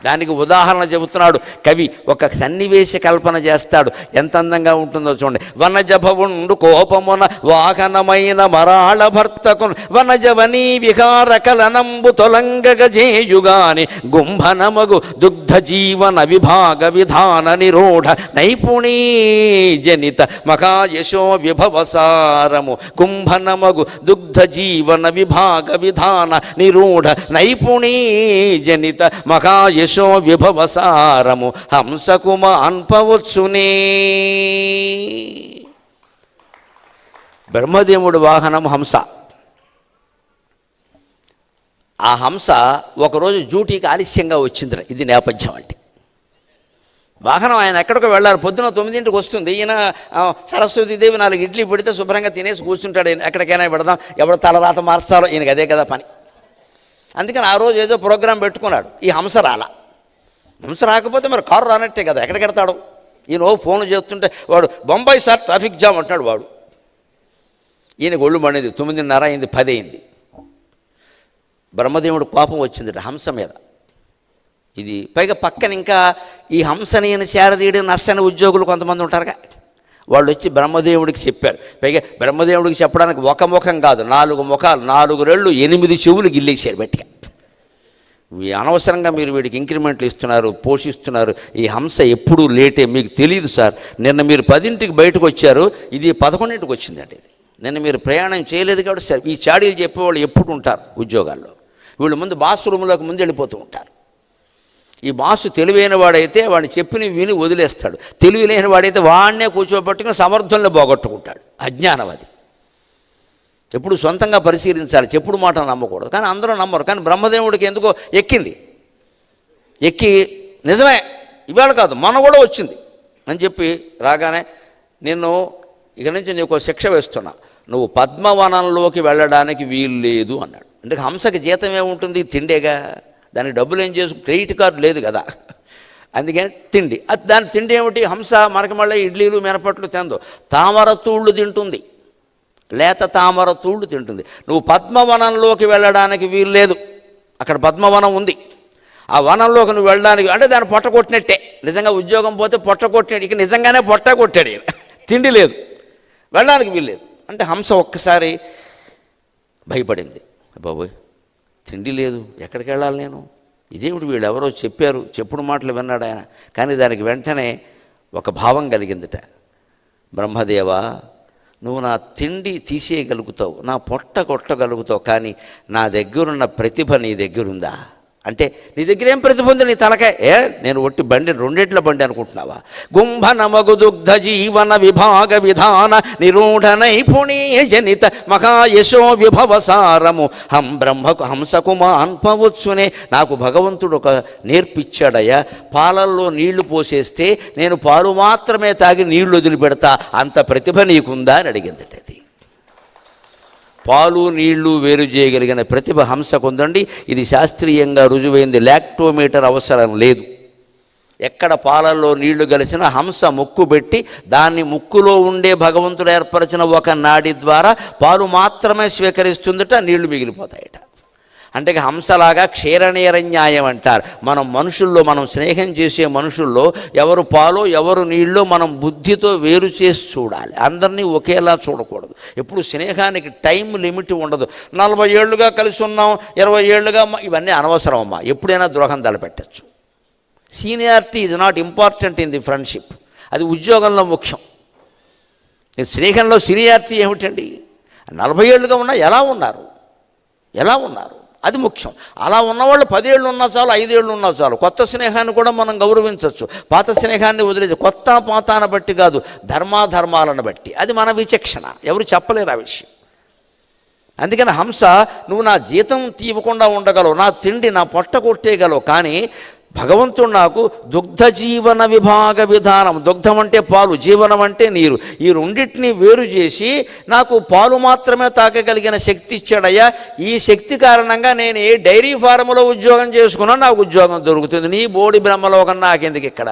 దానికి ఉదాహరణ చెబుతున్నాడు కవి. ఒక సన్నివేశ కల్పన చేస్తాడు, ఎంత అందంగా ఉంటుందో చూడండి. వనజభవుండు కోపమున వాహనమైన మరాళ భర్తకు వనజవనీ విహార కలనంబు తొలంగగజేయుగాని గుంభనమగు దుగ్ధ జీవన విభాగ విధాన నిరోఢ నైపుణీ జనిత మకాయశో విభవసారము. కుంభనమగు దుగ్ధ జీవన విభాగ విధాన నిరూఢ నైపుణీ జనిత మకాయశో విభవసారము హంసకుమ అన్పవచ్చునే. బ్రహ్మదేవుడి వాహనం హంస. ఆ హంస ఒకరోజు డ్యూటీకి ఆలస్యంగా వచ్చిందిరా. ఇది నేపథ్యం అంటే. వాహనం ఆయన ఎక్కడికో వెళ్ళారు, పొద్దున 9ంటికి వస్తుంది. ఈయన సరస్వతీదేవి 4 ఇడ్లీ పెడితే శుభ్రంగా తినేసి కూర్చుంటాడు. ఎక్కడికైనా పెడదాం, ఎవడ తలరాత మార్చాలో, ఈయనకి అదే కదా పని. అందుకని ఆ రోజు ఏదో ప్రోగ్రాం పెట్టుకున్నాడు. ఈ హంస రాకపోతే మరి కారు రానట్టే కదా, ఎక్కడికి వెడతాడు. ఈయన ఫోన్లు చేస్తుంటే వాడు బొంబాయి సార్ ట్రాఫిక్ జామ్ అంటున్నాడు వాడు. ఈయనకు ఒళ్ళు మండింది. 9:30 అయింది, 10 అయింది. బ్రహ్మదేవుడు కోపం వచ్చింది హంస మీద. ఇది పైగా పక్కన ఇంకా ఈ హంసని ఈయన చేరదీయడం నచ్చని ఉద్యోగులు కొంతమంది ఉంటారుగా, వాళ్ళు వచ్చి బ్రహ్మదేవుడికి చెప్పారు. పైగా బ్రహ్మదేవుడికి చెప్పడానికి ఒక ముఖం కాదు, 4 ముఖాలు, 4 రెళ్ళు, 8 చెవులు గిల్లేశారు గట్టిగా. అనవసరంగా మీరు వీడికి ఇంక్రిమెంట్లు ఇస్తున్నారు, పోషిస్తున్నారు. ఈ హంస ఎప్పుడూ లేటే, మీకు తెలియదు సార్. నిన్న మీరు 10ంటికి బయటకు వచ్చారు, ఇది 11ంటికి వచ్చిందండి. ఇది నిన్న మీరు ప్రయాణం చేయలేదు కాబట్టి సార్. ఈ చాడీలు చెప్పేవాళ్ళు ఎప్పుడు ఉంటారు ఉద్యోగాల్లో. వీళ్ళు ముందు బాస్ రూమ్లోకి ముందు వెళ్ళిపోతూ ఉంటారు. ఈ బాసు తెలివైన వాడైతే వాడిని చెప్పిన విని వదిలేస్తాడు. తెలివి లేని వాడైతే వాడినే కూర్చోబెట్టుకుని సమర్థుల్ని పోగొట్టుకుంటాడు. అజ్ఞానం అది. ఎప్పుడు సొంతంగా పరిశీలించాలి, చెప్పుడు మాట నమ్మకూడదు. కానీ అందరూ నమ్మరు. కానీ బ్రహ్మదేవుడికి ఎందుకో ఎక్కి నిజమే ఇవాళ కాదు మొన్న కూడా వచ్చింది అని చెప్పి రాగానే, నిన్ను ఇక నుంచి నీకు శిక్ష వేస్తున్నా, నువ్వు పద్మవనంలోకి వెళ్ళడానికి వీలు లేదు అన్నాడు. అంటే హంసకి జీతం ఏముంటుంది? తిండేగా. దానికి డబ్బులు ఏం చేసుకు, క్రెడిట్ కార్డు లేదు కదా. అందుకని తిండి. దాని తిండి ఏమిటి? హంస మనకి మళ్ళీ ఇడ్లీలు మినపట్లు తిందో, తామర తూళ్ళు తింటుంది, లేత తామర తూళ్ళు తింటుంది. నువ్వు పద్మవనంలోకి వెళ్ళడానికి వీలు లేదు. అక్కడ పద్మవనం ఉంది. ఆ వనంలోకి నువ్వు వెళ్ళడానికి అంటే దాన్ని పొట్ట కొట్టినట్టే. నిజంగా ఉద్యోగం పోతే పొట్ట కొట్టినట్టు. ఇక నిజంగానే పొట్ట కొట్టాడు ఈయన. తిండి లేదు, వెళ్ళడానికి వీలు లేదు. అంటే హంస ఒక్కసారి భయపడింది. బాబోయ్, తిండి లేదు, ఎక్కడికి వెళ్ళాలి నేను? ఇదేమిటి, వీళ్ళు ఎవరో చెప్పారు, చెప్పుడు మాటలు విన్నాడు ఆయన. కానీ దానికి వెంటనే ఒక భావం కలిగిందిట. బ్రహ్మదేవా, నువ్వు నా తిండి తీసేయగలుగుతావు, నా పొట్ట కొట్టగలుగుతావు, కానీ నా దగ్గరున్న ప్రతిభ నీ దగ్గరుందా అంటే, నీ దగ్గర ఏం ప్రతిభ ఉంది? నీ తలకాయ నేను ఒట్టి బండి, 2 బండి అనుకుంటున్నావా? గుంభనమగు దుగ్ధ జీవన విభాగ విధాన నిరూఢ నైపుణీయ జనిత మహాయశో విభవసారము హంసకుమాన్ పవచ్చునే. నాకు భగవంతుడు ఒక నేర్పిచ్చాడయ్యా. పాలల్లో నీళ్లు పోసేస్తే నేను పాలు మాత్రమే తాగి నీళ్లు వదిలిపెడతా, అంత ప్రతిభ నీకుందా అని అడిగిందట. అది పాలు నీళ్లు వేరు చేయగలిగిన ప్రతిభ హంసకు ఉందండి. ఇది శాస్త్రీయంగా రుజువైంది. లాక్టోమీటర్ అవసరం లేదు. ఎక్కడ పాలల్లో నీళ్లు కలిసినా హంస ముక్కు పెట్టి దాన్ని ముక్కులో ఉండే భగవంతుడు ఏర్పరిచిన ఒక నాడి ద్వారా పాలు మాత్రమే స్వీకరిస్తుందట, నీళ్లు మిగిలిపోతాయట. అంటే హంసలాగా క్షీరనీర న్యాయం అంటారు. మనం స్నేహం చేసే మనుషుల్లో ఎవరు పాలో ఎవరు నీళ్ళో మనం బుద్ధితో వేరు చేసి చూడాలి. అందరినీ ఒకేలా చూడకూడదు. ఎప్పుడు స్నేహానికి టైం లిమిట్ ఉండదు. 40 ఏళ్ళుగా కలిసి ఉన్నాం, 20 ఏళ్ళుగా, ఇవన్నీ అనవసరం అమ్మా. ఎప్పుడైనా ద్రోహం తలపెట్టచ్చు. Seniority is not important in the friendship. అది ఉద్యోగంలో ముఖ్యం. స్నేహంలో సీనియారిటీ ఏమిటండి? 40 ఏళ్ళుగా ఉన్నా ఎలా ఉన్నారు అది ముఖ్యం. అలా ఉన్నవాళ్ళు 10 ఏళ్ళు ఉన్నా చాలు, 5 ఏళ్ళు ఉన్నా చాలు. కొత్త స్నేహాన్ని కూడా మనం గౌరవించవచ్చు. పాత స్నేహాన్ని వదిలేదు. కొత్త పాతాన్ని బట్టి కాదు, ధర్మాధర్మాలను బట్టి. అది మన విచక్షణ, ఎవరు చెప్పలేరు ఆ విషయం. అందుకని హంస, నువ్వు నా జీతం తీయకుండా ఉండగలవు, నా తిండి నా పొట్ట కొట్టేయగలవు, కానీ భగవంతుడు నాకు దుగ్ధ జీవన విభాగ విధానం, దుగ్ధం అంటే పాలు, జీవనం అంటే నీరు, ఈ రెండింటినీ వేరు చేసి నాకు పాలు మాత్రమే తాగగలిగిన శక్తి ఇచ్చాడయ్యా. ఈ శక్తి కారణంగా నేను ఏ డైరీ ఫారంలో ఉద్యోగం చేసుకున్నా నాకు ఉద్యోగం దొరుకుతుంది. నీ బోడి బ్రహ్మలోకం నాకెందుకు? ఇక్కడ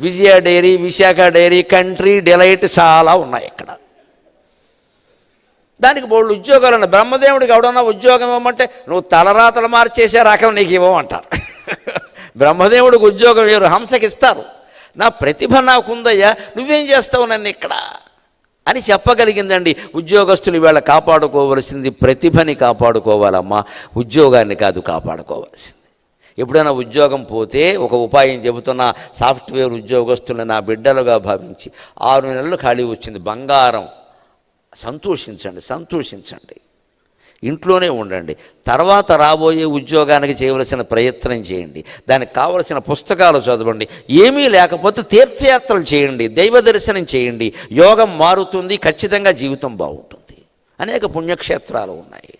Vijaya Dairy, Visakha Dairy, Country Delight చాలా ఉన్నాయి ఇక్కడ. దానికి బోళ్ళు ఉద్యోగాలు. బ్రహ్మదేవుడికి ఎవడన్నా ఉద్యోగం ఇవ్వమంటే నువ్వు తలరాతలు మార్చేసే రకం నీకు ఇవ్వమంటారు. బ్రహ్మదేవుడికి ఉద్యోగం వేరు, హంసకి ఇస్తారు. నా ప్రతిభ నాకుందయ్యా, నువ్వేం చేస్తావు నన్ను ఇక్కడ అని చెప్పగలిగిందండి. ఉద్యోగస్తులు ఇవాళ కాపాడుకోవలసింది ప్రతిభని కాపాడుకోవాలమ్మా, ఉద్యోగాన్ని కాదు కాపాడుకోవాల్సింది. ఎప్పుడైనా ఉద్యోగం పోతే ఒక ఉపాయం చెబుతున్నా, సాఫ్ట్వేర్ ఉద్యోగస్తులను నా బిడ్డలుగా భావించి 6 నెలలు ఖాళీ వచ్చింది, బంగారం, సంతోషించండి, ఇంట్లోనే ఉండండి. తర్వాత రాబోయే ఉద్యోగానికి చేయవలసిన ప్రయత్నం చేయండి. దానికి కావలసిన పుస్తకాలు చదవండి. ఏమీ లేకపోతే తీర్థయాత్రలు చేయండి, దైవ దర్శనం చేయండి. యోగం మారుతుంది, ఖచ్చితంగా జీవితం బాగుంటుంది. అనేక పుణ్యక్షేత్రాలు ఉన్నాయి.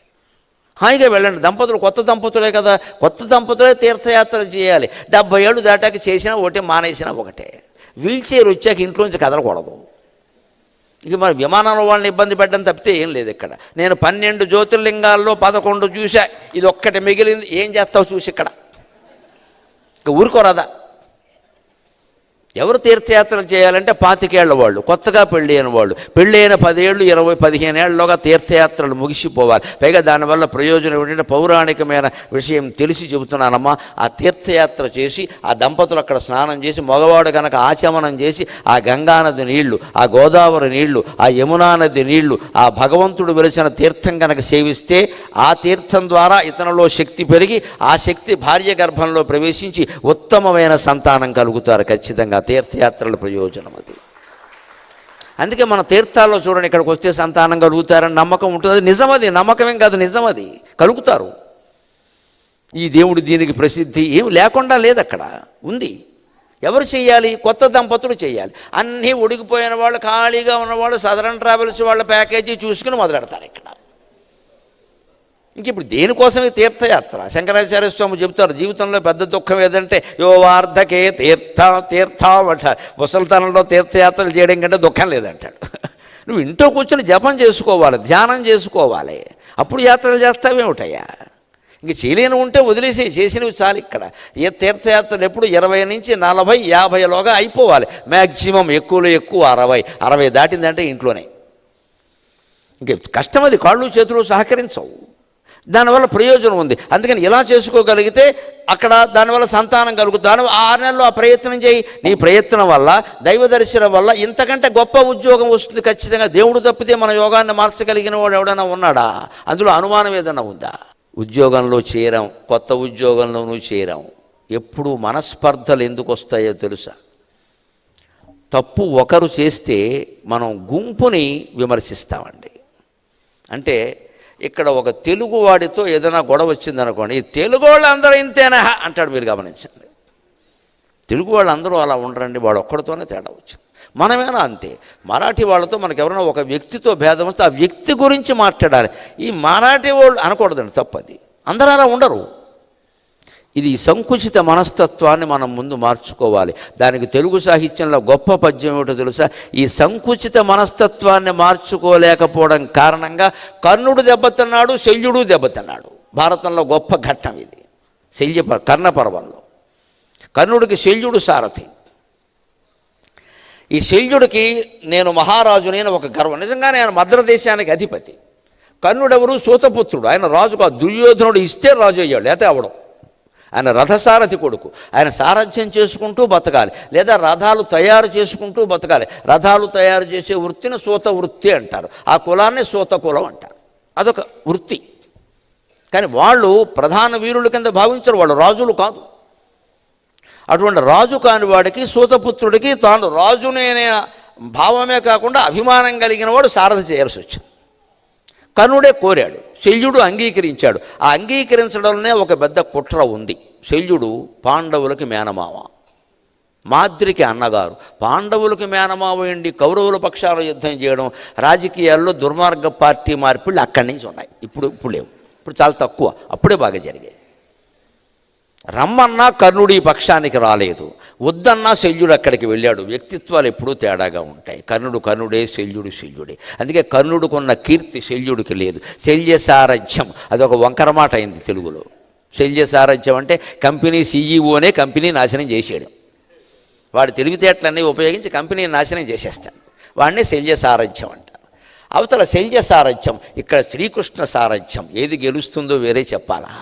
హాయిగా వెళ్ళండి. దంపతులు, కొత్త దంపతులే కదా, కొత్త దంపతులే తీర్థయాత్రలు చేయాలి. 70 ఏళ్ళు దాటాక చేసినా ఒకటే, మానేసినా ఒకటే. వీల్చైర్ వచ్చాక ఇంట్లోంచి కదలకూడదు. ఇక మరి విమానంలో వాళ్ళని ఇబ్బంది పెట్టడం తప్పితే ఏం లేదు ఇక్కడ. నేను 12 జ్యోతిర్లింగాల్లో 11 చూసా, ఇది ఒక్కటి మిగిలింది. ఏం చేస్తావు చూసి ఇక్కడ? ఇక ఊరుకోరాదా? ఎవరు తీర్థయాత్రలు చేయాలంటే 25 ఏళ్ల వాళ్ళు, కొత్తగా పెళ్ళి అయిన వాళ్ళు, పెళ్ళి అయిన 10 ఏళ్ళు 20-15 ఏళ్లలోగా తీర్థయాత్రలు ముగిసిపోవాలి. పైగా దానివల్ల ప్రయోజనం ఏంటంటే పౌరాణికమైన విషయం తెలిసి చెబుతున్నానమ్మా. ఆ తీర్థయాత్ర చేసి ఆ దంపతులు అక్కడ స్నానం చేసి, మగవాడు కనుక ఆచమనం చేసి ఆ గంగానది నీళ్లు, ఆ గోదావరి నీళ్లు, ఆ యమునా నది నీళ్లు, ఆ భగవంతుడు వెలిసిన తీర్థం కనుక సేవిస్తే ఆ తీర్థం ద్వారా ఇతనిలో శక్తి పెరిగి ఆ శక్తి భార్య గర్భంలో ప్రవేశించి ఉత్తమమైన సంతానం కలుగుతారు. ఖచ్చితంగా తీర్థయాత్రల ప్రయోజనం అది. అందుకే మన తీర్థాల్లో చూడండి, ఇక్కడికి వస్తే సంతానం కలుగుతారని నమ్మకం ఉంటుంది. అది నిజమది, నమ్మకమేం కాదు, నిజమది, కలుగుతారు. ఈ దేవుడు దీనికి ప్రసిద్ధి ఏం లేకుండా లేదు, అక్కడ ఉంది. ఎవరు చేయాలి? కొత్త దంపతులు చేయాలి. అన్నీ ఉడికిపోయిన వాళ్ళు, ఖాళీగా ఉన్నవాళ్ళు సదరన్ ట్రావెల్స్ వాళ్ళ ప్యాకేజీ చూసుకుని మొదలెడతారు ఇక్కడ. ఇంక ఇప్పుడు దేనికోసమే తీర్థయాత్ర? శంకరాచార్య స్వామి చెబుతారు, జీవితంలో పెద్ద దుఃఖం ఏదంటే యో వార్ధకే తీర్థావట, ముసలితనంలో తీర్థయాత్రలు చేయడం కంటే దుఃఖం లేదంటాడు. నువ్వు ఇంట్లో కూర్చొని జపం చేసుకోవాలి, ధ్యానం చేసుకోవాలి, అప్పుడు యాత్రలు చేస్తావేమిటయ్యా? ఇంక చేయలేని ఉంటే వదిలేసి, చేసినవి చాలు. ఇక్కడ ఏ తీర్థయాత్రలు ఎప్పుడు 20 నుంచి 40, 50లోగా అయిపోవాలి. మ్యాక్సిమం ఎక్కువలో ఎక్కువ 60 దాటిందంటే ఇంట్లోనే. ఇంక కష్టం అది, కాళ్ళు చేతులు సహకరించవు. దానివల్ల ప్రయోజనం ఉంది. అందుకని ఇలా చేసుకోగలిగితే అక్కడ దానివల్ల సంతానం కలుగుతాను. 6 నెలలు ఆ ప్రయత్నం చేయి. నీ ప్రయత్నం వల్ల, దైవ దర్శనం వల్ల ఇంతకంటే గొప్ప ఉద్యోగం వస్తుంది ఖచ్చితంగా. దేవుడు తప్పితే మన యోగాన్ని మార్చగలిగిన వాడు ఎవడైనా ఉన్నాడా? అందులో అనుమానం ఏదైనా ఉందా? ఉద్యోగంలో చేరాం, కొత్త ఉద్యోగంలోనూ చేరాం. ఎప్పుడు మనస్పర్ధలు ఎందుకు వస్తాయో తెలుసా? తప్పు ఒకరు చేస్తే మనం గుంపుని విమర్శిస్తామండి. అంటే ఇక్కడ ఒక తెలుగువాడితో ఏదైనా గొడవ వచ్చిందనుకోండి, ఈ తెలుగు వాళ్ళు అందరూ ఇంతేనా అంటాడు. మీరు గమనించండి, తెలుగు వాళ్ళు అందరూ అలా ఉండరండి, వాడు ఒక్కడితోనే తేడా వచ్చింది. మనమేనా అంతే. మరాఠీ వాళ్ళతో మనకు ఎవరైనా ఒక వ్యక్తితో భేదం వస్తే ఆ వ్యక్తి గురించి మాట్లాడాలి. ఈ మరాఠీ వాళ్ళు అనకూడదండి, తప్పది. అందరూ అలా ఉండరు. ఇది సంకుచిత మనస్తత్వాన్ని మనం ముందు మార్చుకోవాలి. దానికి తెలుగు సాహిత్యంలో గొప్ప పద్యం ఏమిటో తెలుసా? ఈ సంకుచిత మనస్తత్వాన్ని మార్చుకోలేకపోవడం కారణంగా కర్ణుడు దెబ్బతిన్నాడు, శల్యుడు దెబ్బతిన్నాడు. భారతంలో గొప్ప ఘట్టం ఇది. కర్ణ పర్వంలో కర్ణుడికి శల్యుడు సారథి. ఈ శల్యుడికి నేను మహారాజుని ఒక గర్వం. నిజంగానే ఆయన మద్రదేశానికి అధిపతి. కర్ణుడెవరు? సూతపుత్రుడు. ఆయన రాజు కాదు. దుర్యోధనుడు ఇస్తే రాజు అయ్యాడు, లేకపోతే అవడం. ఆయన రథసారథి కొడుకు. ఆయన సారథ్యం చేసుకుంటూ బతకాలి, లేదా రథాలు తయారు చేసుకుంటూ బతకాలి. రథాలు తయారు చేసే వృత్తిని సూత వృత్తి అంటారు. ఆ కులాన్ని సూత కులం అంటారు. అదొక వృత్తి. కానీ వాళ్ళు ప్రధాన వీరుల కింద భావించరు, వాళ్ళు రాజులు కాదు. అటువంటి రాజు కాని వాడికి, సూతపుత్రుడికి తాను రాజునే భావమే కాకుండా అభిమానం కలిగిన వాడు సారథి చేయాల్సి వచ్చింది. కర్ణుడే కోరాడు, శల్యుడు అంగీకరించాడు. ఆ అంగీకరించడంలోనే ఒక పెద్ద కుట్ర ఉంది. శల్యుడు పాండవులకి మేనమావ, మాద్రికి అన్నగారు. పాండవులకి మేనమావ ఏంటి? కౌరవుల పక్షాల యుద్ధం చేయడం, రాజకీయాల్లో దుర్మార్గ పార్టీ మార్పిళ్ళు అక్కడి నుంచి ఉన్నాయి. ఇప్పుడు లేవు, ఇప్పుడు చాలా తక్కువ. అప్పుడే బాగా జరిగాయి. రమ్మన్నా కర్ణుడు ఈ పక్షానికి రాలేదు, వద్దన్నా శల్యుడు అక్కడికి వెళ్ళాడు. వ్యక్తిత్వాలు ఎప్పుడూ తేడాగా ఉంటాయి. కర్ణుడు కర్ణుడే, శల్యుడు శల్యుడే. అందుకే కర్ణుడుకున్న కీర్తి శల్యుడికి లేదు. శల్య సారథ్యం అదొక వంకర మాట అయింది తెలుగులో. శల్య సారథ్యం అంటే కంపెనీ సీఈఓనే కంపెనీ నాశనం చేసేయడం. వాడు తెలివితేటలన్నీ ఉపయోగించి కంపెనీని నాశనం చేసేస్తాడు. వాడినే శల్య సారథ్యం అంటారు. అవతల శల్య సారథ్యం, ఇక్కడ శ్రీకృష్ణ సారథ్యం. ఏది గెలుస్తుందో వేరే చెప్పాలా?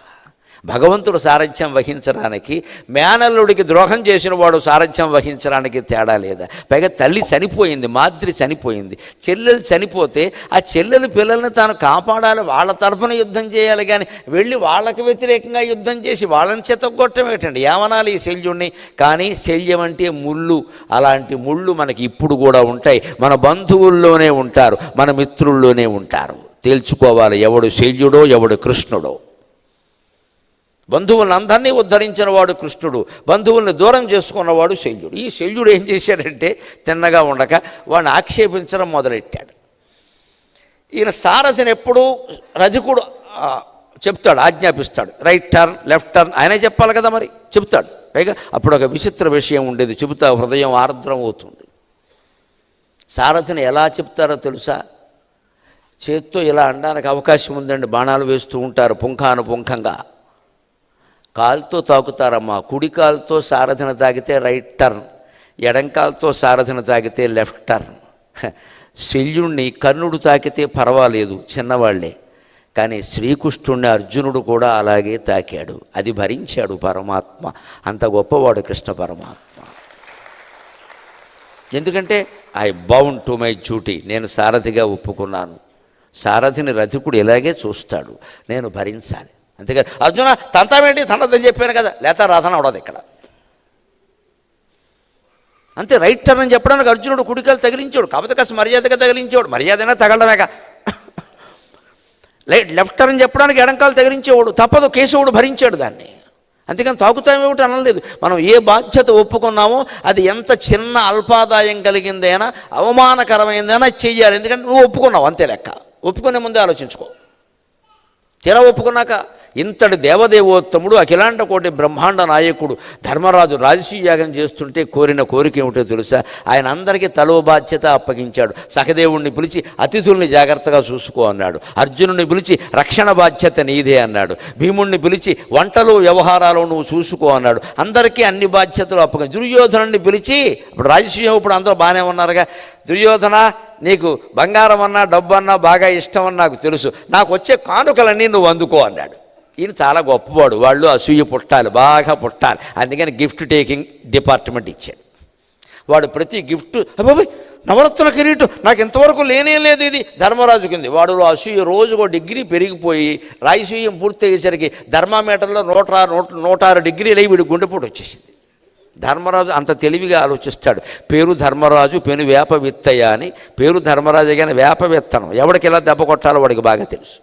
భగవంతుడు సారథ్యం వహించడానికి, మేనల్లుడికి ద్రోహం చేసిన వాడు సారథ్యం వహించడానికి తేడా లేదా? పైగా తల్లి చనిపోయింది, మాద్రి చనిపోయింది, చెల్లెలు చనిపోతే ఆ చెల్లెలు పిల్లల్ని తాను కాపాడాలి, వాళ్ళ తరఫున యుద్ధం చేయాలి. కానీ వెళ్ళి వాళ్ళకి వ్యతిరేకంగా యుద్ధం చేసి వాళ్ళని చెత్తగొట్టడం ఏంటండి? ఏమనాలి ఈ శల్యుణ్ణి? కానీ శల్యం అంటే ముళ్ళు. అలాంటి ముళ్ళు మనకి ఇప్పుడు కూడా ఉంటాయి. మన బంధువుల్లోనే ఉంటారు, మన మిత్రుల్లోనే ఉంటారు. తేల్చుకోవాలి ఎవడు శల్యుడో ఎవడు కృష్ణుడో. బంధువులను అందరినీ ఉద్ధరించిన వాడు కృష్ణుడు, బంధువుల్ని దూరం చేసుకున్నవాడు శల్యుడు. ఈ శల్యుడు ఏం చేశాడంటే తిన్నగా ఉండక వాడిని ఆక్షేపించడం మొదలెట్టాడు. ఈయన సారథిని ఎప్పుడూ రజకుడు చెప్తాడు, ఆజ్ఞాపిస్తాడు. రైట్ టర్న్, లెఫ్ట్ టర్న్ ఆయనే చెప్పాలి కదా, మరి చెప్తాడు. పైగా అప్పుడు ఒక విచిత్ర విషయం ఉండేది, చెబుతా హృదయం ఆర్ద్రం అవుతుంది. సారథిని ఎలా చెప్తారో తెలుసా? చేత్తో ఇలా అనడానికి అవకాశం ఉందండి, బాణాలు వేస్తూ ఉంటారు పుంఖంగా. కాలుతో తాకుతారమ్మా. కుడి కాలుతో సారథిని తాకితే రైట్ టర్న్, ఎడంకాలతో సారథిని తాకితే లెఫ్ట్ టర్న్. శల్యుణ్ణి కర్ణుడు తాకితే పర్వాలేదు, చిన్నవాళ్లే. కానీ శ్రీకృష్ణుణ్ణి అర్జునుడు కూడా అలాగే తాకాడు. అది భరించాడు పరమాత్మ. అంత గొప్పవాడు కృష్ణ పరమాత్మ. ఎందుకంటే I bound to my duty, నేను సారథిగా ఒప్పుకున్నాను. సారథిని రథికుడు ఇలాగే చూస్తాడు, నేను భరించాలి. అంతేకాదు అర్జున తంతామేంటి, తండదని చెప్పాను కదా, లేత రథన అవడదు ఇక్కడ. అంతే, రైట్ టర్న్ అని చెప్పడానికి అర్జునుడు కుడికాలు తగిలించాడు. కాకపోతే కాస్త మర్యాదగా తగిలించేవాడు, మర్యాదైనా తగలడమేగా. లెఫ్ట్ టర్న్ చెప్పడానికి ఎడంకాలు తగిలించేవాడు, తప్పదు, కేశవుడు భరించాడు దాన్ని. అంతేకాని తాకుతామేమిటి అనలేదు. మనం ఏ బాధ్యత ఒప్పుకున్నామో అది ఎంత చిన్న అల్పాదాయం కలిగిందైనా అవమానకరమైందైనా చెయ్యాలి. ఎందుకంటే నువ్వు ఒప్పుకున్నావు, అంతే లెక్క. ఒప్పుకునే ముందే ఆలోచించుకో. తీరా ఒప్పుకున్నాక ఇంతటి దేవదేవోత్తముడు, అఖిలాండ కోటి బ్రహ్మాండ నాయకుడు ధర్మరాజు రాజసూయ యాగం చేస్తుంటే కోరిన కోరిక ఏమిటో తెలుసా? ఆయన అందరికీ తలో బాధ్యత అప్పగించాడు. సహదేవుణ్ణి పిలిచి అతిథుల్ని జాగ్రత్తగా చూసుకో అన్నాడు. అర్జునుడిని పిలిచి రక్షణ బాధ్యత నీదే అన్నాడు. భీముణ్ణి పిలిచి వంటలు వ్యవహారాలు నువ్వు చూసుకో అన్నాడు. అందరికీ అన్ని బాధ్యతలు అప్పగించి దుర్యోధనుడిని పిలిచి, ఇప్పుడు రాజసూయం ఇప్పుడు అందరూ బాగానే ఉన్నారుగా, దుర్యోధన నీకు బంగారం అన్నా డబ్బు అన్నా బాగా ఇష్టం అని నాకు తెలుసు, నాకు వచ్చే కానుకలన్నీ నువ్వు అందుకో అన్నాడు. ఈయన చాలా గొప్పవాడు, వాళ్ళు అసూయ పుట్టాలి, బాగా పుట్టాలి. అందుకని గిఫ్ట్ టేకింగ్ డిపార్ట్మెంట్ ఇచ్చాడు. వాడు ప్రతి గిఫ్ట్, అబ్బాయి నవరత్న కిరీటం నాకు ఇంతవరకు లేనే లేదు, ఇది ధర్మరాజుకి ఉంది. వాడు అసూయ రోజుకో డిగ్రీ పెరిగిపోయి రాజసూయం పూర్తి అయ్యేసరికి ధర్మామీటర్లో 106 డిగ్రీలు అయ్యి వీడు గుండెపోటు వచ్చేసింది. ధర్మరాజు అంత తెలివిగా ఆలోచిస్తాడు. పేరు ధర్మరాజు, పెను వేప విత్తయ్య అని. పేరు ధర్మరాజు కానీ వేప విత్తనం ఎవడికి ఎలా దెబ్బ కొట్టాలో వాడికి బాగా తెలుసు.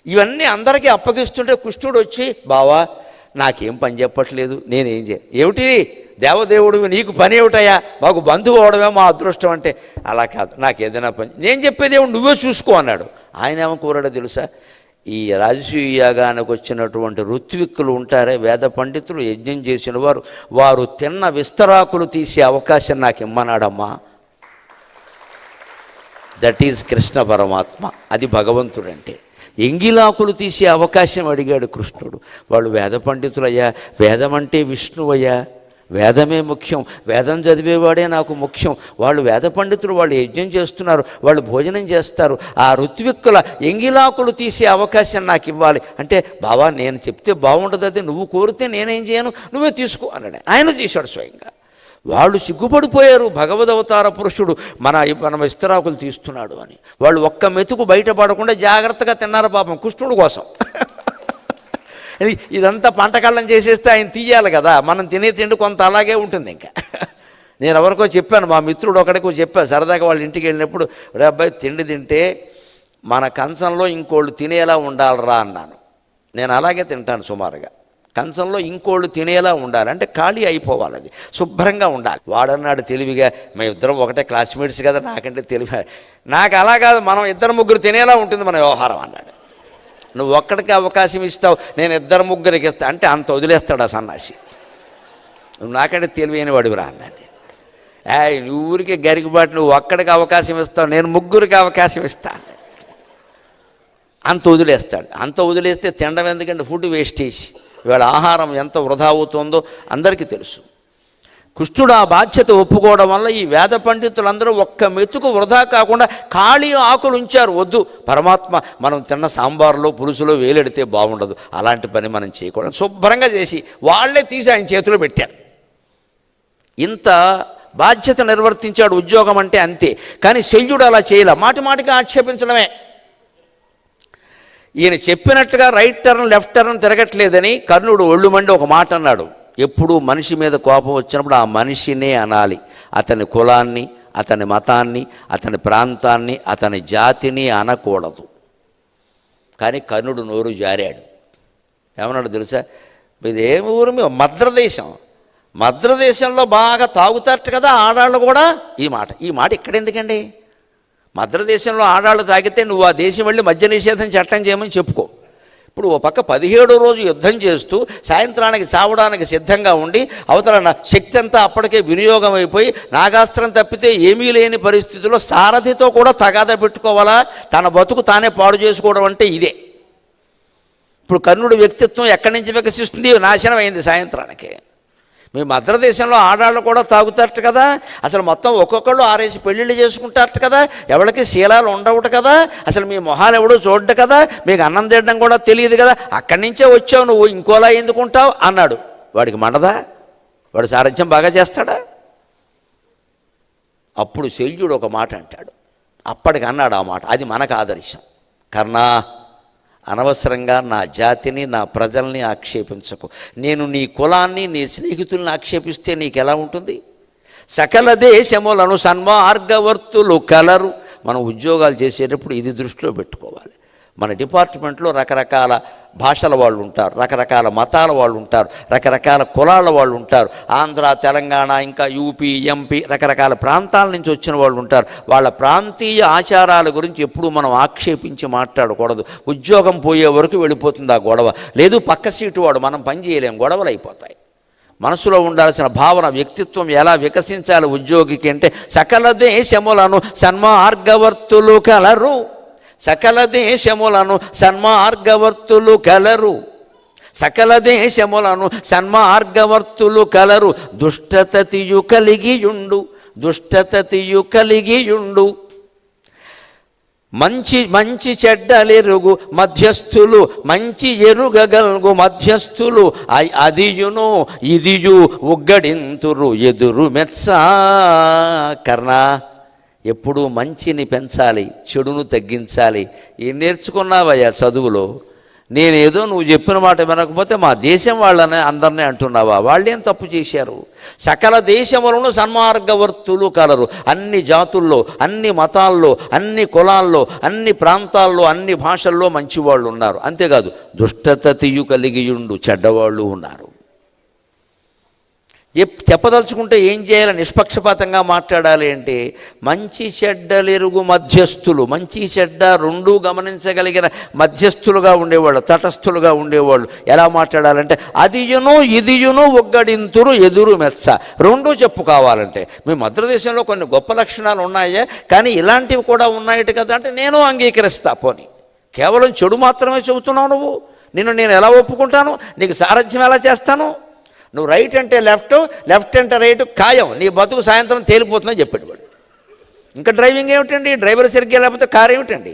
ఇవన్నీ అందరికీ అప్పగిస్తుంటే కృష్ణుడు వచ్చి, బావా నాకేం పని చెప్పట్లేదు, నేనేం ఏమిటి దేవదేవుడివి, నీకు పని ఏమిటయ్యా, మాకు బంధువు అవడమే మా అదృష్టం అంటే, అలా కాదు నాకు ఏదైనా పని, నేను చెప్పేదేమో నువ్వే చూసుకో అన్నాడు. ఆయన ఏమో కోరాడో తెలుసా? ఈ రాజసూయ యాగానికి వచ్చినటువంటి ఋత్విక్కులు ఉంటారే, వేద పండితులు, యజ్ఞం చేసిన వారు తిన్న విస్తరాకులు తీసే అవకాశం నాకు ఇమ్మన్నాడమ్మా. దట్ ఈజ్ కృష్ణ పరమాత్మ. అది భగవంతుడంటే. ఎంగిలాకులు తీసే అవకాశం అడిగాడు కృష్ణుడు. వాళ్ళు వేద పండితులయ్యా, వేదం అంటే విష్ణువయ్యా, వేదమే ముఖ్యం, వేదం చదివేవాడే నాకు ముఖ్యం. వాళ్ళు వేద పండితులు, వాళ్ళు యజ్ఞం చేస్తున్నారు, వాళ్ళు భోజనం చేస్తారు. ఆ ఋత్విక్కుల ఎంగిలాకులు తీసే అవకాశం నాకు ఇవ్వాలి అంటే, బావా నేను చెప్తే బాగుండదు, అది నువ్వు కోరితే నేనేం చేయను, నువ్వే తీసుకో అన్నాడు. ఆయన తీశాడు స్వయంగా. వాళ్ళు సిగ్గుపడిపోయారు, భగవదవతార పురుషుడు మన విస్తరాకులు తీస్తున్నాడు అని. వాళ్ళు ఒక్క మెతుకు బయటపడకుండా జాగ్రత్తగా తిన్నారు పాపం కృష్ణుడు కోసం. ఇదంతా పంటకళ్ళం చేసేస్తే ఆయన తీయాలి కదా, మనం తినే తిండి కొంత అలాగే ఉంటుంది. ఇంకా నేను ఎవరికో చెప్పాను, మా మిత్రుడు ఒకడికో చెప్పాను సరదాగా, వాళ్ళ ఇంటికి వెళ్ళినప్పుడు, రే అబ్బాయి తిండి తింటే మన కంచంలో ఇంకోళ్ళు తినేలా ఉండాలరా అన్నాను. నేను అలాగే తింటాను సుమారుగా. కంచంలో ఇంకోళ్ళు తినేలా ఉండాలి అంటే ఖాళీ అయిపోవాలి, అది శుభ్రంగా ఉండాలి. వాడన్నాడు తెలివిగా, మేమిద్దరం ఒకటే క్లాస్మేట్స్ కదా, నాకంటే తెలివి, నాకు అలా కాదు, మనం 2-3 తినేలా ఉంటుంది మన వ్యవహారం అన్నాడు. నువ్వు ఒక్కడికి అవకాశం ఇస్తావు, నేను 2-3 ఇస్తా అంటే అంత వదిలేస్తాడు ఆ సన్నాసి. నువ్వు నాకంటే తెలివైన వాడివిరా అన్నాను. నువ్వు ఊరికి గరికిబాటు, నువ్వు ఒక్కడికి అవకాశం ఇస్తావు, నేను 3 అవకాశం ఇస్తాను. అంత వదిలేస్తాడు. అంత వదిలేస్తే తినడం ఎందుకంటే ఫుడ్ వేస్టేజ్. ఇవాళ ఆహారం ఎంత వృధా అవుతుందో అందరికీ తెలుసు. కృష్ణుడు ఆ బాధ్యత ఒప్పుకోవడం వల్ల ఈ వేద పండితులందరూ ఒక్క మెతుకు వృధా కాకుండా ఖాళీ ఆకులు ఉంచారు. వద్దు పరమాత్మ, మనం తిన్న సాంబార్లో పులుసులో వేలెడితే బాగుండదు, అలాంటి పని మనం చేయకూడదు, శుభ్రంగా చేసి వాళ్ళే తీసి ఆయన చేతిలో పెట్టారు. ఇంత బాధ్యత నిర్వర్తించాడు. ఉద్యోగం అంటే అంతే. కానీ శల్యుడు అలా చేయలే, మాటి మాటిగా ఆక్షేపించడమే. ఈయన చెప్పినట్టుగా రైట్ టర్న్ లెఫ్ట్ టర్న్ తిరగట్లేదని కర్ణుడు ఒళ్ళు మండి ఒక మాట అన్నాడు. ఎప్పుడు మనిషి మీద కోపం వచ్చినప్పుడు ఆ మనిషినే అనాలి, అతని కులాన్ని, అతని మతాన్ని, అతని ప్రాంతాన్ని, అతని జాతిని అనకూడదు. కానీ కర్ణుడు నోరు జారాడు. ఏమన్నాడు తెలుసా? మీది ఏ ఊరు? మీ మద్రదేశంలో బాగా తాగుతారట కదా ఆడాళ్ళు కూడా. ఈ మాట ఇక్కడ ఎందుకండి? మద్రదేశంలో ఆడాళ్ళు తాగితే నువ్వు ఆ దేశం వెళ్ళి మద్య నిషేధం చట్టం చేయమని చెప్పుకో. ఇప్పుడు ఓ పక్క 17వ రోజు యుద్ధం చేస్తూ సాయంత్రానికి చావడానికి సిద్ధంగా ఉండి అవతల శక్తి అంతా అప్పటికే వినియోగం అయిపోయి నాగాస్త్రం తప్పితే ఏమీ లేని పరిస్థితుల్లో సారథితో కూడా తగాదా పెట్టుకోవాలా? తన బతుకు తానే పాడు చేసుకోవడం అంటే ఇదే. ఇప్పుడు కర్ణుడి వ్యక్తిత్వం ఎక్కడి నుంచి వికసిస్తుంది? నాశనం అయింది సాయంత్రానికి. మీ మద్రదేశంలో ఆడాళ్ళు కూడా తాగుతారట కదా, అసలు మొత్తం ఒక్కొక్కళ్ళు 6 పెళ్ళిళ్ళు చేసుకుంటారట కదా, ఎవరికి శీలాలు ఉండవుట కదా, అసలు మీ మొహాలు ఎవడో చూడ్డు కదా, మీకు అన్నం తినడం కూడా తెలియదు కదా, అక్కడి నుంచే వచ్చావు నువ్వు, ఇంకోలా ఎందుకుంటావు అన్నాడు. వాడికి మండదా? వాడు సారథ్యం బాగా చేస్తాడా? అప్పుడు శల్యుడు ఒక మాట అంటాడు, అప్పటికి అన్నాడు ఆ మాట, అది మనకు ఆదర్శం. కర్ణా, అనవసరంగా నా జాతిని నా ప్రజల్ని ఆక్షేపించకు. నేను నీ కులాన్ని నీ స్నేహితుల్ని ఆక్షేపిస్తే నీకు ఎలా ఉంటుంది? సకల దేశములను సన్మార్గవర్తులు కలరు. మనం ఉద్యోగాలు చేసేటప్పుడు ఇది దృష్టిలో పెట్టుకోవాలి. మన డిపార్ట్మెంట్లో రకరకాల భాషల వాళ్ళు ఉంటారు, రకరకాల మతాల వాళ్ళు ఉంటారు, రకరకాల కులాల వాళ్ళు ఉంటారు. ఆంధ్ర, తెలంగాణ, ఇంకా యూపీ, ఎంపీ రకరకాల ప్రాంతాల నుంచి వచ్చిన వాళ్ళు ఉంటారు. వాళ్ళ ప్రాంతీయ ఆచారాల గురించి ఎప్పుడూ మనం ఆక్షేపించి మాట్లాడకూడదు. ఉద్యోగం పోయే వరకు వెళ్ళిపోతుంది ఆ గొడవ. లేదు పక్క సీటు వాడు, మనం పని చేయలేం, గొడవలు అయిపోతాయి. మనసులో ఉండాల్సిన భావన, వ్యక్తిత్వం ఎలా వికసించాలి ఉద్యోగికి అంటే, సకల దేశములను సన్మార్గవర్తులు కలరు. సకల దేశములను సన్మార్గవర్తులు కలరు. సకల దేశములను సన్మార్గవర్తులు కలరు. దుష్టతతియు కలిగియుండు, దుష్టతతియు కలిగియుండు. మంచి చెడ్డలెరుగు మధ్యస్థులు, మంచి ఎరుగగల్గు మధ్యస్థులు. అదియును ఇదియు ఉగ్గడింతురు ఎదురు మెత్సా. కర్ణా, ఎప్పుడూ మంచిని పెంచాలి, చెడును తగ్గించాలి. ఏం నేర్చుకున్నావయ్యా చదువులో? నేనేదో నువ్వు చెప్పిన మాట వినకపోతే మా దేశం వాళ్ళని అందరినీ అంటున్నావా? వాళ్ళేం తప్పు చేశారు? సకల దేశములను సన్మార్గవర్తులు కలరు. అన్ని జాతుల్లో, అన్ని మతాల్లో, అన్ని కులాల్లో, అన్ని ప్రాంతాల్లో, అన్ని భాషల్లో మంచివాళ్ళు ఉన్నారు. అంతేకాదు దుష్టతతియు కలిగియుండు, చెడ్డవాళ్ళు ఉన్నారు. చెప్పదలుచుకుంటే ఏం చేయాలి? నిష్పక్షపాతంగా మాట్లాడాలి అంటే, మంచి చెడ్డలెరుగు మధ్యస్థులు, మంచి చెడ్డ రెండూ గమనించగలిగిన మధ్యస్థులుగా ఉండేవాళ్ళు, తటస్థులుగా ఉండేవాళ్ళు. ఎలా మాట్లాడాలంటే, అదియును ఇదియును ఒగ్గడింతురు ఎదురు మెత్స. రెండూ చెప్పు కావాలంటే. మీ మద్రదేశంలో కొన్ని గొప్ప లక్షణాలు ఉన్నాయా, కానీ ఇలాంటివి కూడా ఉన్నాయట కదా అంటే నేను అంగీకరిస్తా. పోనీ కేవలం చెడు మాత్రమే చెబుతున్నావు నువ్వు, నేను ఎలా ఒప్పుకుంటాను? నీకు సారథ్యం ఎలా చేస్తాను? నువ్వు రైట్ అంటే లెఫ్ట్, లెఫ్ట్ అంటే రైట్, ఖాయం నీ బతుకు సాయంత్రం తేలిపోతుందని చెప్పాడు వాడు. ఇంకా డ్రైవింగ్ ఏమిటండి? డ్రైవర్ సరిగ్గా లేకపోతే కారు ఏమిటండి?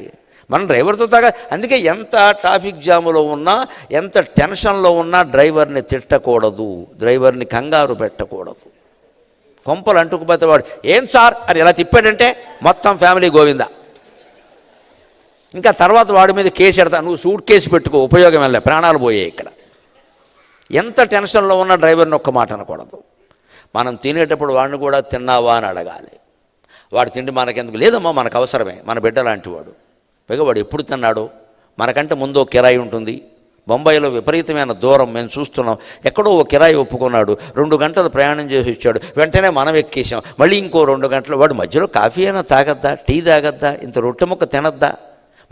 మనం డ్రైవర్తో అందుకే ఎంత ట్రాఫిక్ జాములో ఉన్నా, ఎంత టెన్షన్లో ఉన్నా డ్రైవర్ని తిట్టకూడదు, డ్రైవర్ని కంగారు పెట్టకూడదు. కొంపలు అంటుకుపోతే వాడు ఏం సార్ అని ఎలా తిప్పాడంటే మొత్తం ఫ్యామిలీ గోవిందా. ఇంకా తర్వాత వాడి మీద కేసు ఎడతా, నువ్వు సూట్ కేసు పెట్టుకో, ఉపయోగం వెళ్ళే, ప్రాణాలు పోయాయి ఇక్కడ. ఎంత టెన్షన్లో ఉన్న డ్రైవర్ని ఒక్క మాట అనకూడదు. మనం తినేటప్పుడు వాడిని కూడా తిన్నావా అని అడగాలి. వాడు తిండి మనకెందుకు? లేదమ్మా మనకు అవసరమే, మన బిడ్డ లాంటి వాడు. పైగా వాడు ఎప్పుడు తిన్నాడో, మనకంటే ముందు ఓ కిరాయి ఉంటుంది. బొంబాయిలో విపరీతమైన దూరం మేము చూస్తున్నాం. ఎక్కడో ఓ కిరాయి ఒప్పుకున్నాడు, 2 గంటలు ప్రయాణం చేసి వచ్చాడు, వెంటనే మనం ఎక్కేసాం. మళ్ళీ ఇంకో 2 గంటలు. వాడు మధ్యలో కాఫీ అయినా తాగద్దా, టీ తాగద్దా, ఇంత రొట్టె ముక్క తినద్దా?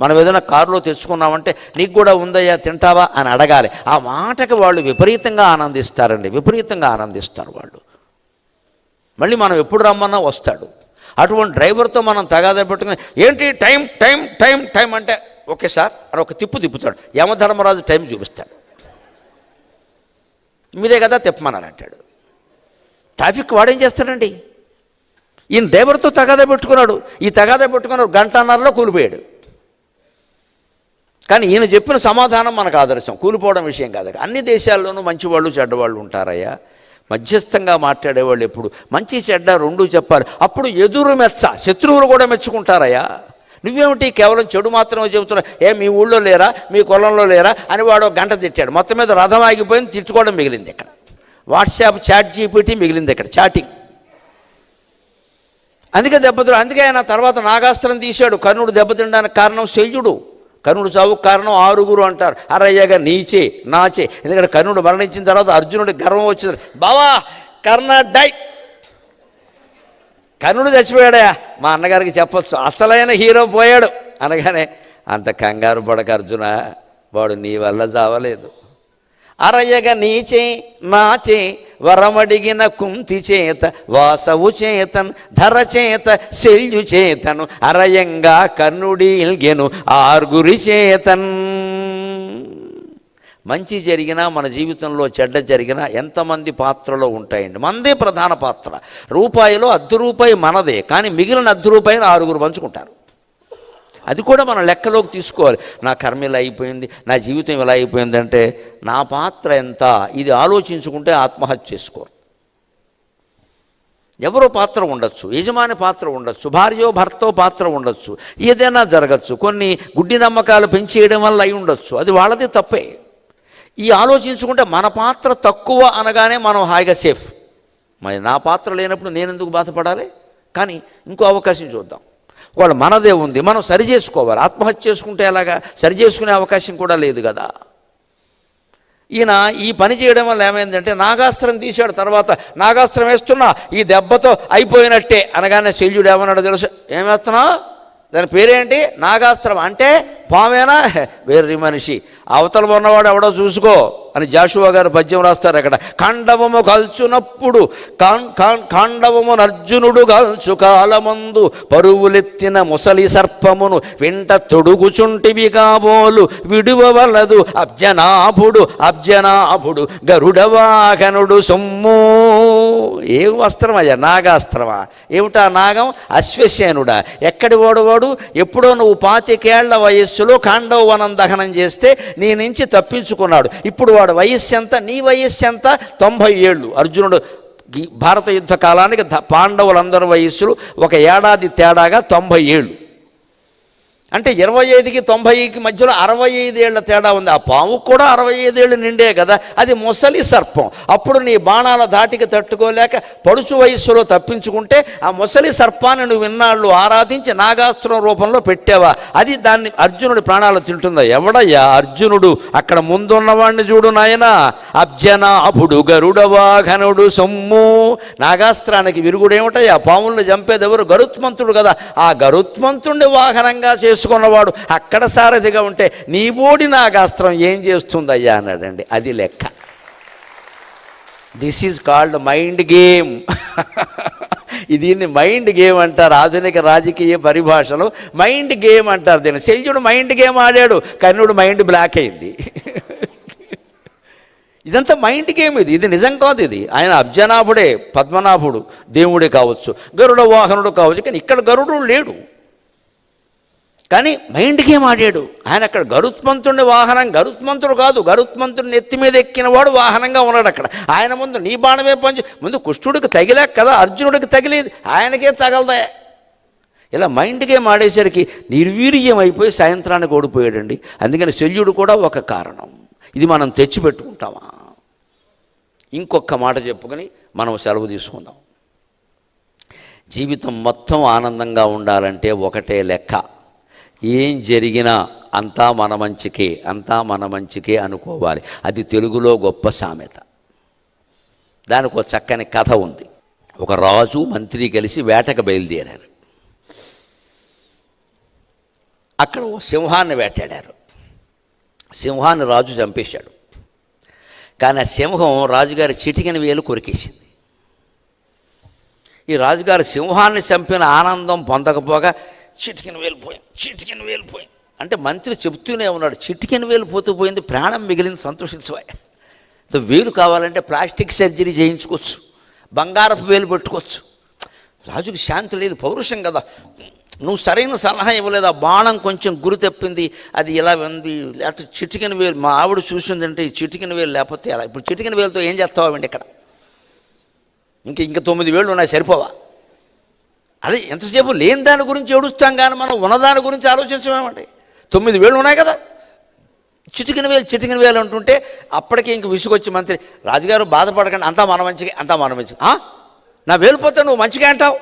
మనం ఏదైనా కారులో తెచ్చుకున్నామంటే నీకు కూడా ఉందయ్యా తింటావా అని అడగాలి. ఆ మాటకి వాళ్ళు విపరీతంగా ఆనందిస్తారండి, విపరీతంగా ఆనందిస్తారు వాళ్ళు. మళ్ళీ మనం ఎప్పుడు రమ్మన్నా వస్తాడు. అటువంటి డ్రైవర్తో మనం తగాదా పెట్టుకుని ఏంటి టైం టైం టైం టైం అంటే ఓకే సార్ అని ఒక తిప్పుతాడు. యమధర్మరాజు టైం చూపిస్తాడు. మీరే కదా తిప్పమన్నారంటాడు. ట్రాఫిక్ వాడేం చేస్తాడండి? ఈయన డ్రైవర్తో తగాదా పెట్టుకున్నాడు. ఈ తగాదా పెట్టుకున్నాడు, 1.5 గంటలో కూలిపోయాడు. కానీ ఈయన చెప్పిన సమాధానం మనకు ఆదర్శం, కూలిపోవడం విషయం కాదు. అన్ని దేశాల్లోనూ మంచివాళ్ళు చెడ్డవాళ్ళు ఉంటారయ్యా. మధ్యస్థంగా మాట్లాడేవాళ్ళు ఎప్పుడు మంచి చెడ్డ రెండూ చెప్పాలి. అప్పుడు ఎదురు మెచ్చ, శత్రువులు కూడా మెచ్చుకుంటారయ్యా. నువ్వేమిటి కేవలం చెడు మాత్రమే చెబుతున్నావు? మీ ఊళ్ళో లేరా, మీ కులంలో లేరా అని వాడు 1 గంట తిట్టాడు. మొత్తం మీద రథం ఆగిపోయింది, తిట్టుకోవడం మిగిలింది ఇక్కడ. వాట్సాప్ చాట్ జీపీటీ మిగిలింది ఇక్కడ, చాటింగ్. అందుకే దెబ్బతిన్నాడు. అందుకే ఆయన తర్వాత నాగాస్త్రం తీశాడు. కర్ణుడు దెబ్బతినడానికి కారణం శల్యుడు. కర్ణుడు చావుకు కారణం 6 అంటారు. అరయ్యగా నీచే నాచే. ఎందుకంటే కర్ణుడు మరణించిన తర్వాత అర్జునుడికి గర్వం వచ్చింది. బావా కర్ణ డై, కర్ణుడు చచ్చిపోయాడా, మా అన్నగారికి చెప్పొచ్చు, అసలైన హీరో పోయాడు అనగానే అంత కంగారు పడక అర్జున, వాడు నీ వల్ల చావలేదు. అరయ్యగా నీచే నాచే వరమడిగిన కుంతి చేత వాసవు చేతన్ ధర చేత శల్యు చేతను అరయంగా కర్ణుడీల్గెను 6 చేతన్. మంచి జరిగినా మన జీవితంలో చెడ్డ జరిగినా ఎంతమంది పాత్రలో ఉంటాయండి? మనదే ప్రధాన పాత్ర. రూపాయిలో ₹1 మనదే, కానీ మిగిలిన ₹1 6 పంచుకుంటారు. అది కూడా మనం లెక్కలోకి తీసుకోవాలి. నా కర్మ ఇలా అయిపోయింది, నా జీవితం ఇలా అయిపోయిందంటే నా పాత్ర ఎంత? ఇది ఆలోచించుకుంటే ఆత్మహత్య చేసుకోరు. ఎవరో పాత్ర ఉండొచ్చు, యజమాని పాత్ర ఉండొచ్చు, భార్యో భర్తో పాత్ర ఉండొచ్చు, ఏదైనా జరగచ్చు. కొన్ని గుడ్డి నమ్మకాలు పెంచేయడం వల్ల అయి ఉండొచ్చు, అది వాళ్ళది తప్పే. ఈ ఆలోచించుకుంటే మన పాత్ర తక్కువ అనగానే మనం హాయిగా సేఫ్. మరి నా పాత్ర లేనప్పుడు నేను ఎందుకు బాధపడాలి? కానీ ఇంకో అవకాశం చూద్దాం. వాళ్ళు మనదే ఉంది, మనం సరి చేసుకోవాలి. ఆత్మహత్య చేసుకుంటే ఎలాగా? సరి చేసుకునే అవకాశం కూడా లేదు కదా. ఈయన ఈ పని చేయడం వల్ల ఏమైందంటే నాగాస్త్రం తీశాడు. తర్వాత నాగాస్త్రం వేస్తున్నా, ఈ దెబ్బతో అయిపోయినట్టే అనగానే శల్యుడు ఏమన్నాడో తెలుసు? ఏం వేస్తున్నా? దాని పేరేంటి? నాగాస్త్రం. అంటే పామేనా? వేర్రి మనిషి, అవతల ఉన్నవాడు ఎవడో చూసుకో అని జాషువా గారు పద్యం రాస్తారు అక్కడ. ఖండవము కల్చునప్పుడు ఖండవము నర్జునుడు కల్చు కాలమందు పరువులెత్తిన ముసలి సర్పమును వెంట తొడుగుచుంటివి కాబోలు విడువవలదు అబ్జనాభుడు గరుడవాహనుడు సొమ్ము. ఏం వస్త్రం అయ్యా? నాగాస్త్రమా? ఏమిటా నాగం? అశ్వసేనుడా. ఎక్కడి వాడు? ఎప్పుడో నువ్వు 25 వయస్సులో ఖాండవ వనం దహనం చేస్తే నీ నుంచి తప్పించుకున్నాడు. ఇప్పుడు వాడు వయస్సు ఎంత? నీ వయస్సు ఎంత? 90 ఏళ్ళు. అర్జునుడు భారత యుద్ధ కాలానికి పాండవులందరి వయస్సులు 1 ఏడాది తేడాగా 90 ఏళ్ళు. అంటే 25కి 90కి మధ్యలో 65 ఏళ్ల తేడా ఉంది. ఆ పాము కూడా 65 ఏళ్ళు నిండే కదా. అది ముసలి సర్పం. అప్పుడు నీ బాణాల ధాటికి తట్టుకోలేక పడుచు వయస్సులో తప్పించుకుంటే ఆ ముసలి సర్పాన్ని నువ్వు ఇన్నాళ్ళు ఆరాధించి నాగాస్త్రం రూపంలో పెట్టావా? అది దాన్ని అర్జునుడి ప్రాణాలు తింటుందా? ఎవడయ్యా అర్జునుడు? అక్కడ ముందున్నవాడిని చూడు నాయన. అబ్జనాభుడు గరుడవాహనుడు సొమ్ము. నాగాస్త్రానికి విరుగుడేమిటయ్యా? పాములను చంపేది ఎవరు? గరుత్మంతుడు కదా. ఆ గరుత్మంతుడిని వాహనంగా చేసుకున్నవాడు అక్కడ సారథిగా ఉంటే నీ బోడి నాగాస్త్రం ఏం చేస్తుందయ్యా అన్నాడండి. అది లెక్క. This is called mind game. దీన్ని మైండ్ గేమ్ అంటారు ఆధునిక రాజకీయ పరిభాషలో. మైండ్ గేమ్ అంటారు దీన్ని. శల్యుడు మైండ్ గేమ్ ఆడాడు, కర్ణుడు మైండ్ బ్లాక్ అయింది. ఇదంతా మైండ్ గేమ్. ఇది నిజం కాదు. ఇది ఆయన అబ్జనాభుడే, పద్మనాభుడు దేవుడే కావచ్చు, గరుడ వాహనుడు కావచ్చు, కానీ ఇక్కడ గరుడు లేడు. కానీ మైండ్ గేమ్ ఆడాడు ఆయన. అక్కడ గరుత్మంతుడిని వాహనం, గరుత్మంతుడు కాదు, గరుత్మంతుడిని ఎత్తి మీద ఎక్కినవాడు వాహనంగా ఉన్నాడు అక్కడ. ఆయన ముందు నీ బాణమే ముందు కుష్ఠుడికి తగిలేక కదా, అర్జునుడికి తగిలేది, ఆయనకే తగలదా. ఇలా మైండ్ గేమ్ ఆడేసరికి నిర్వీర్యం అయిపోయి సాయంత్రానికి ఓడిపోయాడండి. అందుకని శల్యుడు కూడా ఒక కారణం. ఇది మనం తెచ్చిపెట్టుకుంటామా? ఇంకొక మాట చెప్పుకొని మనం సెలవు తీసుకుందాం. జీవితం మొత్తం ఆనందంగా ఉండాలంటే ఒకటే లెక్క. ఏం జరిగినా అంతా మన మంచికే, అంతా మన మంచికే అనుకోవాలి. అది తెలుగులో గొప్ప సామెత. దానికి ఒక చక్కని కథ ఉంది. ఒక రాజు మంత్రి కలిసి వేటకు బయలుదేరారు. అక్కడ ఓ సింహాన్ని వేటాడారు. సింహాన్ని రాజు చంపేశాడు. కానీ ఆ సింహం రాజుగారి చిటికెన వేలు కొరికేసింది. ఈ రాజుగారి సింహాన్ని చంపిన ఆనందం పొందకపోగా చిటికెన వేలిపోయింది అంటే మంత్రి చెబుతూనే ఉన్నాడు, చిటికెన వేలు పోతే ప్రాణం మిగిలింది, సంతోషించవా. వేలు కావాలంటే ప్లాస్టిక్ సర్జరీ చేయించుకోవచ్చు, బంగారపు వేలు పెట్టుకోవచ్చు. రాజుకి శాంతి లేదు, పౌరుషం కదా. నువ్వు సరైన సలహా ఇవ్వలేదు, ఆ బాణం కొంచెం గురి తప్పింది, అది ఇలా ఉంది, లేకపోతే చిటికెన వేలు మా ఆవిడ చూసిందంటే ఈ చిటికెన వేలు లేకపోతే ఎలా. ఇప్పుడు చిటికెన వేలుతో ఏం చేస్తావండి ఇక్కడ? ఇంకా 9 వేళ్ళు ఉన్నాయి, సరిపోవా? అదే ఎంతసేపు లేని దాని గురించి ఏడుస్తాం కానీ మనం ఉన్నదాని గురించి ఆలోచించమేమండి. 9 వేళ్ళు ఉన్నాయి కదా, చిటికెన వేలు అంటుంటే అప్పటికి ఇంక విసుగొచ్చి మంత్రి, రాజుగారు బాధపడకండి, అంతా మన మంచిగా. నా వేలిపోతే నువ్వు మంచిగా అంటావు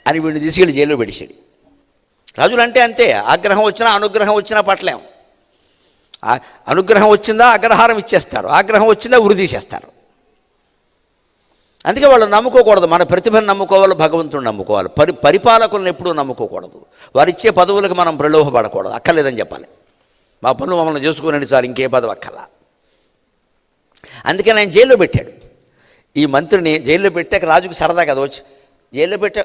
అని వీడిని తీసుకెళ్ళి జైల్లో పెట్టేసాడు. రాజులు అంటే అంతే, ఆగ్రహం వచ్చినా అనుగ్రహం వచ్చినా పట్టలేము. అనుగ్రహం వచ్చిందా అగ్రహారం ఇచ్చేస్తారు, ఆగ్రహం వచ్చిందా ఉరి తీసేస్తారు. అందుకే వాళ్ళు నమ్ముకోకూడదు. మన ప్రతిభను నమ్ముకోవాలి, భగవంతుని నమ్ముకోవాలి. పరిపాలకులను ఎప్పుడూ నమ్ముకోకూడదు. వారిచ్చే పదవులకు మనం ప్రలోభపడకూడదు. అక్కర్లేదని చెప్పాలి. మా పనులు మమ్మల్ని చేసుకునేది సార్, ఇంకే పదవి అక్కర్లా. అందుకే ఆయన జైల్లో పెట్టాడు. ఈ మంత్రిని జైల్లో పెట్టాక రాజుకి సరదా కదా వచ్చి, జైల్లో పెట్టా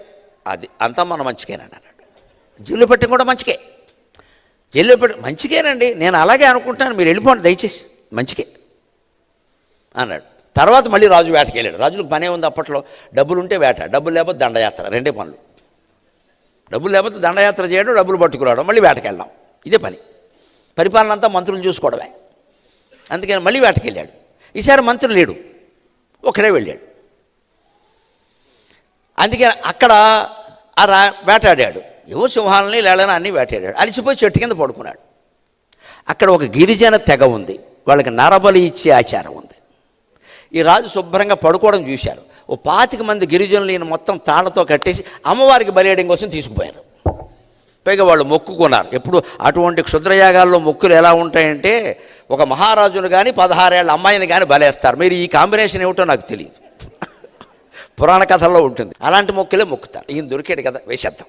అది అంతా మన మంచికేనండి అన్నాడు. జైల్లో పెట్టడం కూడా మంచికే. వెళ్ళిపోయాడు. మంచికేనండి, నేను అలాగే అనుకుంటాను, మీరు వెళ్ళిపోండి దయచేసి, మంచికే అన్నాడు. తర్వాత మళ్ళీ రాజు వేటకి వెళ్ళాడు. రాజులకు పనే ఉంది అప్పట్లో, డబ్బులు ఉంటే వేట, డబ్బులు లేకపోతే దండయాత్ర, రెండే పనులు. డబ్బులు లేకపోతే దండయాత్ర చేయడం, డబ్బులు పట్టుకురావడం, మళ్ళీ వేటకి వెళ్ళడం, ఇదే పని. పరిపాలన అంతా మంత్రులు చూసుకోవడమే. అందుకని మళ్ళీ వేటకి వెళ్ళాడు. ఈసారి మంత్రి లేడు, ఒకడే వెళ్ళాడు. అందుకని అక్కడ వేటాడాడు. ఏవో సింహాలని లేళ్ళని అన్నీ వేటాడాడు. అలిసిపోయి చెట్టు కింద పడుకున్నాడు. అక్కడ ఒక గిరిజన తెగ ఉంది, వాళ్ళకి నరబలి ఇచ్చే ఆచారం ఉంది. ఈ రాజు శుభ్రంగా పడుకోవడం చూశారు. ఓ 25 మంది గిరిజనులు ఈయన మొత్తం తాళ్లతో కట్టేసి అమ్మవారికి బలియడం కోసం తీసుకుపోయారు. పైగా వాళ్ళు మొక్కుకున్నారు. ఎప్పుడు అటువంటి క్షుద్రయాగాల్లో మొక్కులు ఎలా ఉంటాయంటే, ఒక మహారాజును కానీ 16 ఏళ్ళ అమ్మాయిని కానీ బలేస్తారు. మీరు ఈ కాంబినేషన్ ఏమిటో నాకు తెలియదు, పురాణ కథల్లో ఉంటుంది. అలాంటి మొక్కులే మొక్కుతారు. ఈయన దొరికాడు కదా, వేసేద్దాం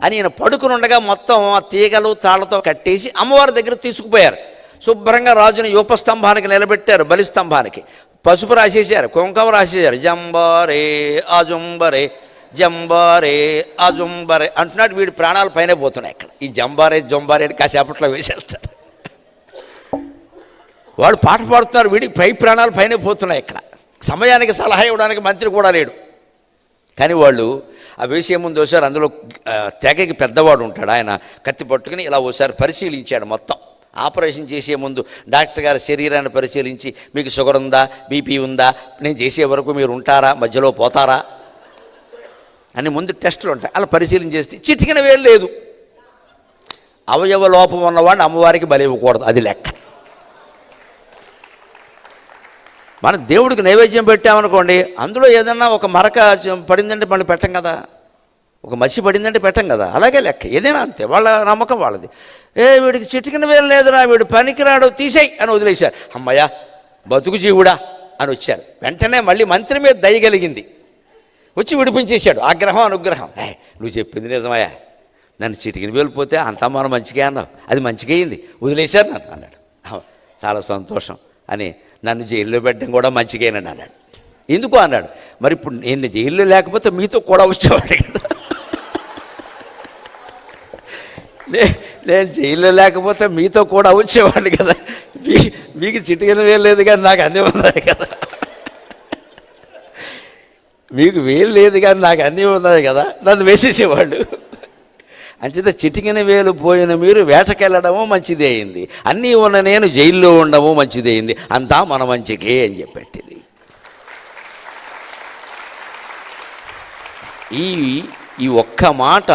అని ఈయన పడుకుని ఉండగా మొత్తం ఆ తీగలు తాళ్లతో కట్టేసి అమ్మవారి దగ్గర తీసుకుపోయారు. శుభ్రంగా రాజుని యూపస్తంభానికి నిలబెట్టారు, బలిస్తంభానికి. పసుపు రాసేసారు, కుంకుమ రాసేసారు. జంబారే అజుంబరే జంబారే అజుంబరే అంటున్నాడు. వీడి ప్రాణాలు పైన పోతున్నాయి. ఇక్కడ ఈ జంబారే జొంబారే అని కాసేపట్లో వేసేస్తారు. వాడు పాట పాడుతున్నారు, వీడికి ప్రాణాలు పైన పోతున్నాయి. ఇక్కడ సమయానికి సలహా ఇవ్వడానికి మంత్రి కూడా లేడు. కానీ వాళ్ళు ఆ వేసే ముందు ఒకసారి అందులో తెగకి పెద్దవాడు ఉంటాడు, ఆయన కత్తి పట్టుకుని ఇలా ఒకసారి పరిశీలించాడు. మొత్తం ఆపరేషన్ చేసే ముందు డాక్టర్ గారి శరీరాన్ని పరిశీలించి, మీకు షుగర్ ఉందా, బీపీ ఉందా, నేను చేసే వరకు మీరు ఉంటారా, మధ్యలో పోతారా అని ముందు టెస్టులు ఉంటాయి. అలా పరిశీలన చేస్తే చిటికిన వేలు లేదు. అవయవ లోపం ఉన్నవాడిని అమ్మవారికి బలి ఇవ్వకూడదు, అది లెక్క. మనం దేవుడికి నైవేద్యం పెట్టామనుకోండి, అందులో ఏదన్నా ఒక మరక పడిందంటే మళ్ళీ పెట్టం కదా, ఒక మసి పడిందంటే పెట్టం కదా, అలాగే లెక్క. ఏదైనా అంతే, వాళ్ళ నమ్మకం వాళ్ళది. వీడికి చిటికిన వేలు లేదురా, వీడు పనికిరాడు, తీసేయి అని వదిలేశారు. అమ్మయ్య బతుకు జీవుడా అని వచ్చారు. వెంటనే మళ్ళీ మంత్రి మీద దయ కలిగింది, వచ్చి విడిపించేశాడు. ఆగ్రహం అనుగ్రహం. నువ్వు చెప్పింది నిజమయ్యా, నన్ను చిటికిన వేలు పోతే అంతా మనం మంచిగా అన్నావు, అది మంచిగా అయింది, వదిలేశారు నన్ను అన్నాడు. చాలా సంతోషం అని, నన్ను జైల్లో పెట్టడం కూడా మంచిగానండి అన్నాడు. ఎందుకు అన్నాడు, మరి ఇప్పుడు నేను జైల్లో లేకపోతే మీతో కూడా వచ్చేవాడు కదా, నేను జైల్లో లేకపోతే మీతో కూడా వచ్చేవాడు కదా, మీకు చిటికిన వేలు లేదు కానీ నాకు అన్నీ ఉన్నాయి కదా, మీకు వేలు లేదు కానీ నాకు అన్నీ ఉన్నాయి కదా, నన్ను వేసేసేవాళ్ళు. అంచేత చిటికిన వేలు పోయిన మీరు వేటకెళ్ళడము మంచిదే అయింది, అన్నీ ఉన్న నేను జైల్లో ఉండము మంచిదే అయింది, అంతా మన మంచికే అని చెప్పేది. ఈ ఒక్క మాట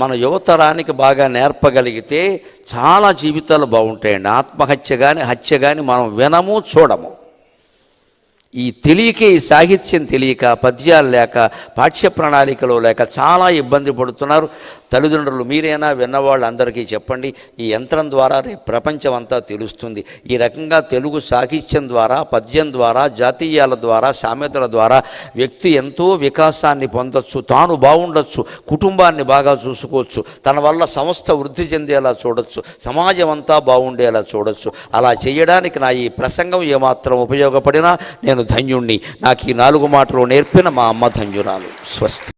మన యువతరానికి బాగా నేర్పగలిగితే చాలా జీవితాలు బాగుంటాయండి. ఆత్మహత్య కానీ హత్య కానీ మనం వినము చూడము. ఈ తెలియకే, ఈ సాహిత్యం తెలియక, పద్యాలు లేక, పాఠ్య ప్రణాళికలో లేక చాలా ఇబ్బంది పడుతున్నారు తల్లిదండ్రులు. మీరైనా విన్నవాళ్ళు అందరికీ చెప్పండి, ఈ యంత్రం ద్వారా రేపు ప్రపంచం అంతా తెలుస్తుంది. ఈ రకంగా తెలుగు సాహిత్యం ద్వారా, పద్యం ద్వారా, జాతీయాల ద్వారా, సామెతల ద్వారా వ్యక్తి ఎంతో వికాసాన్ని పొందొచ్చు, తాను బాగుండొచ్చు, కుటుంబాన్ని బాగా చూసుకోవచ్చు, తన వల్ల సంస్థ వృద్ధి చెందేలా చూడొచ్చు, సమాజం అంతా బాగుండేలా చూడొచ్చు. అలా చేయడానికి నా ఈ ప్రసంగం ఏమాత్రం ఉపయోగపడినా నేను ధన్యుణ్ణి. నాకు ఈ 4 మాటలు నేర్పిన మా అమ్మ ధన్యురాలు. స్వస్తి.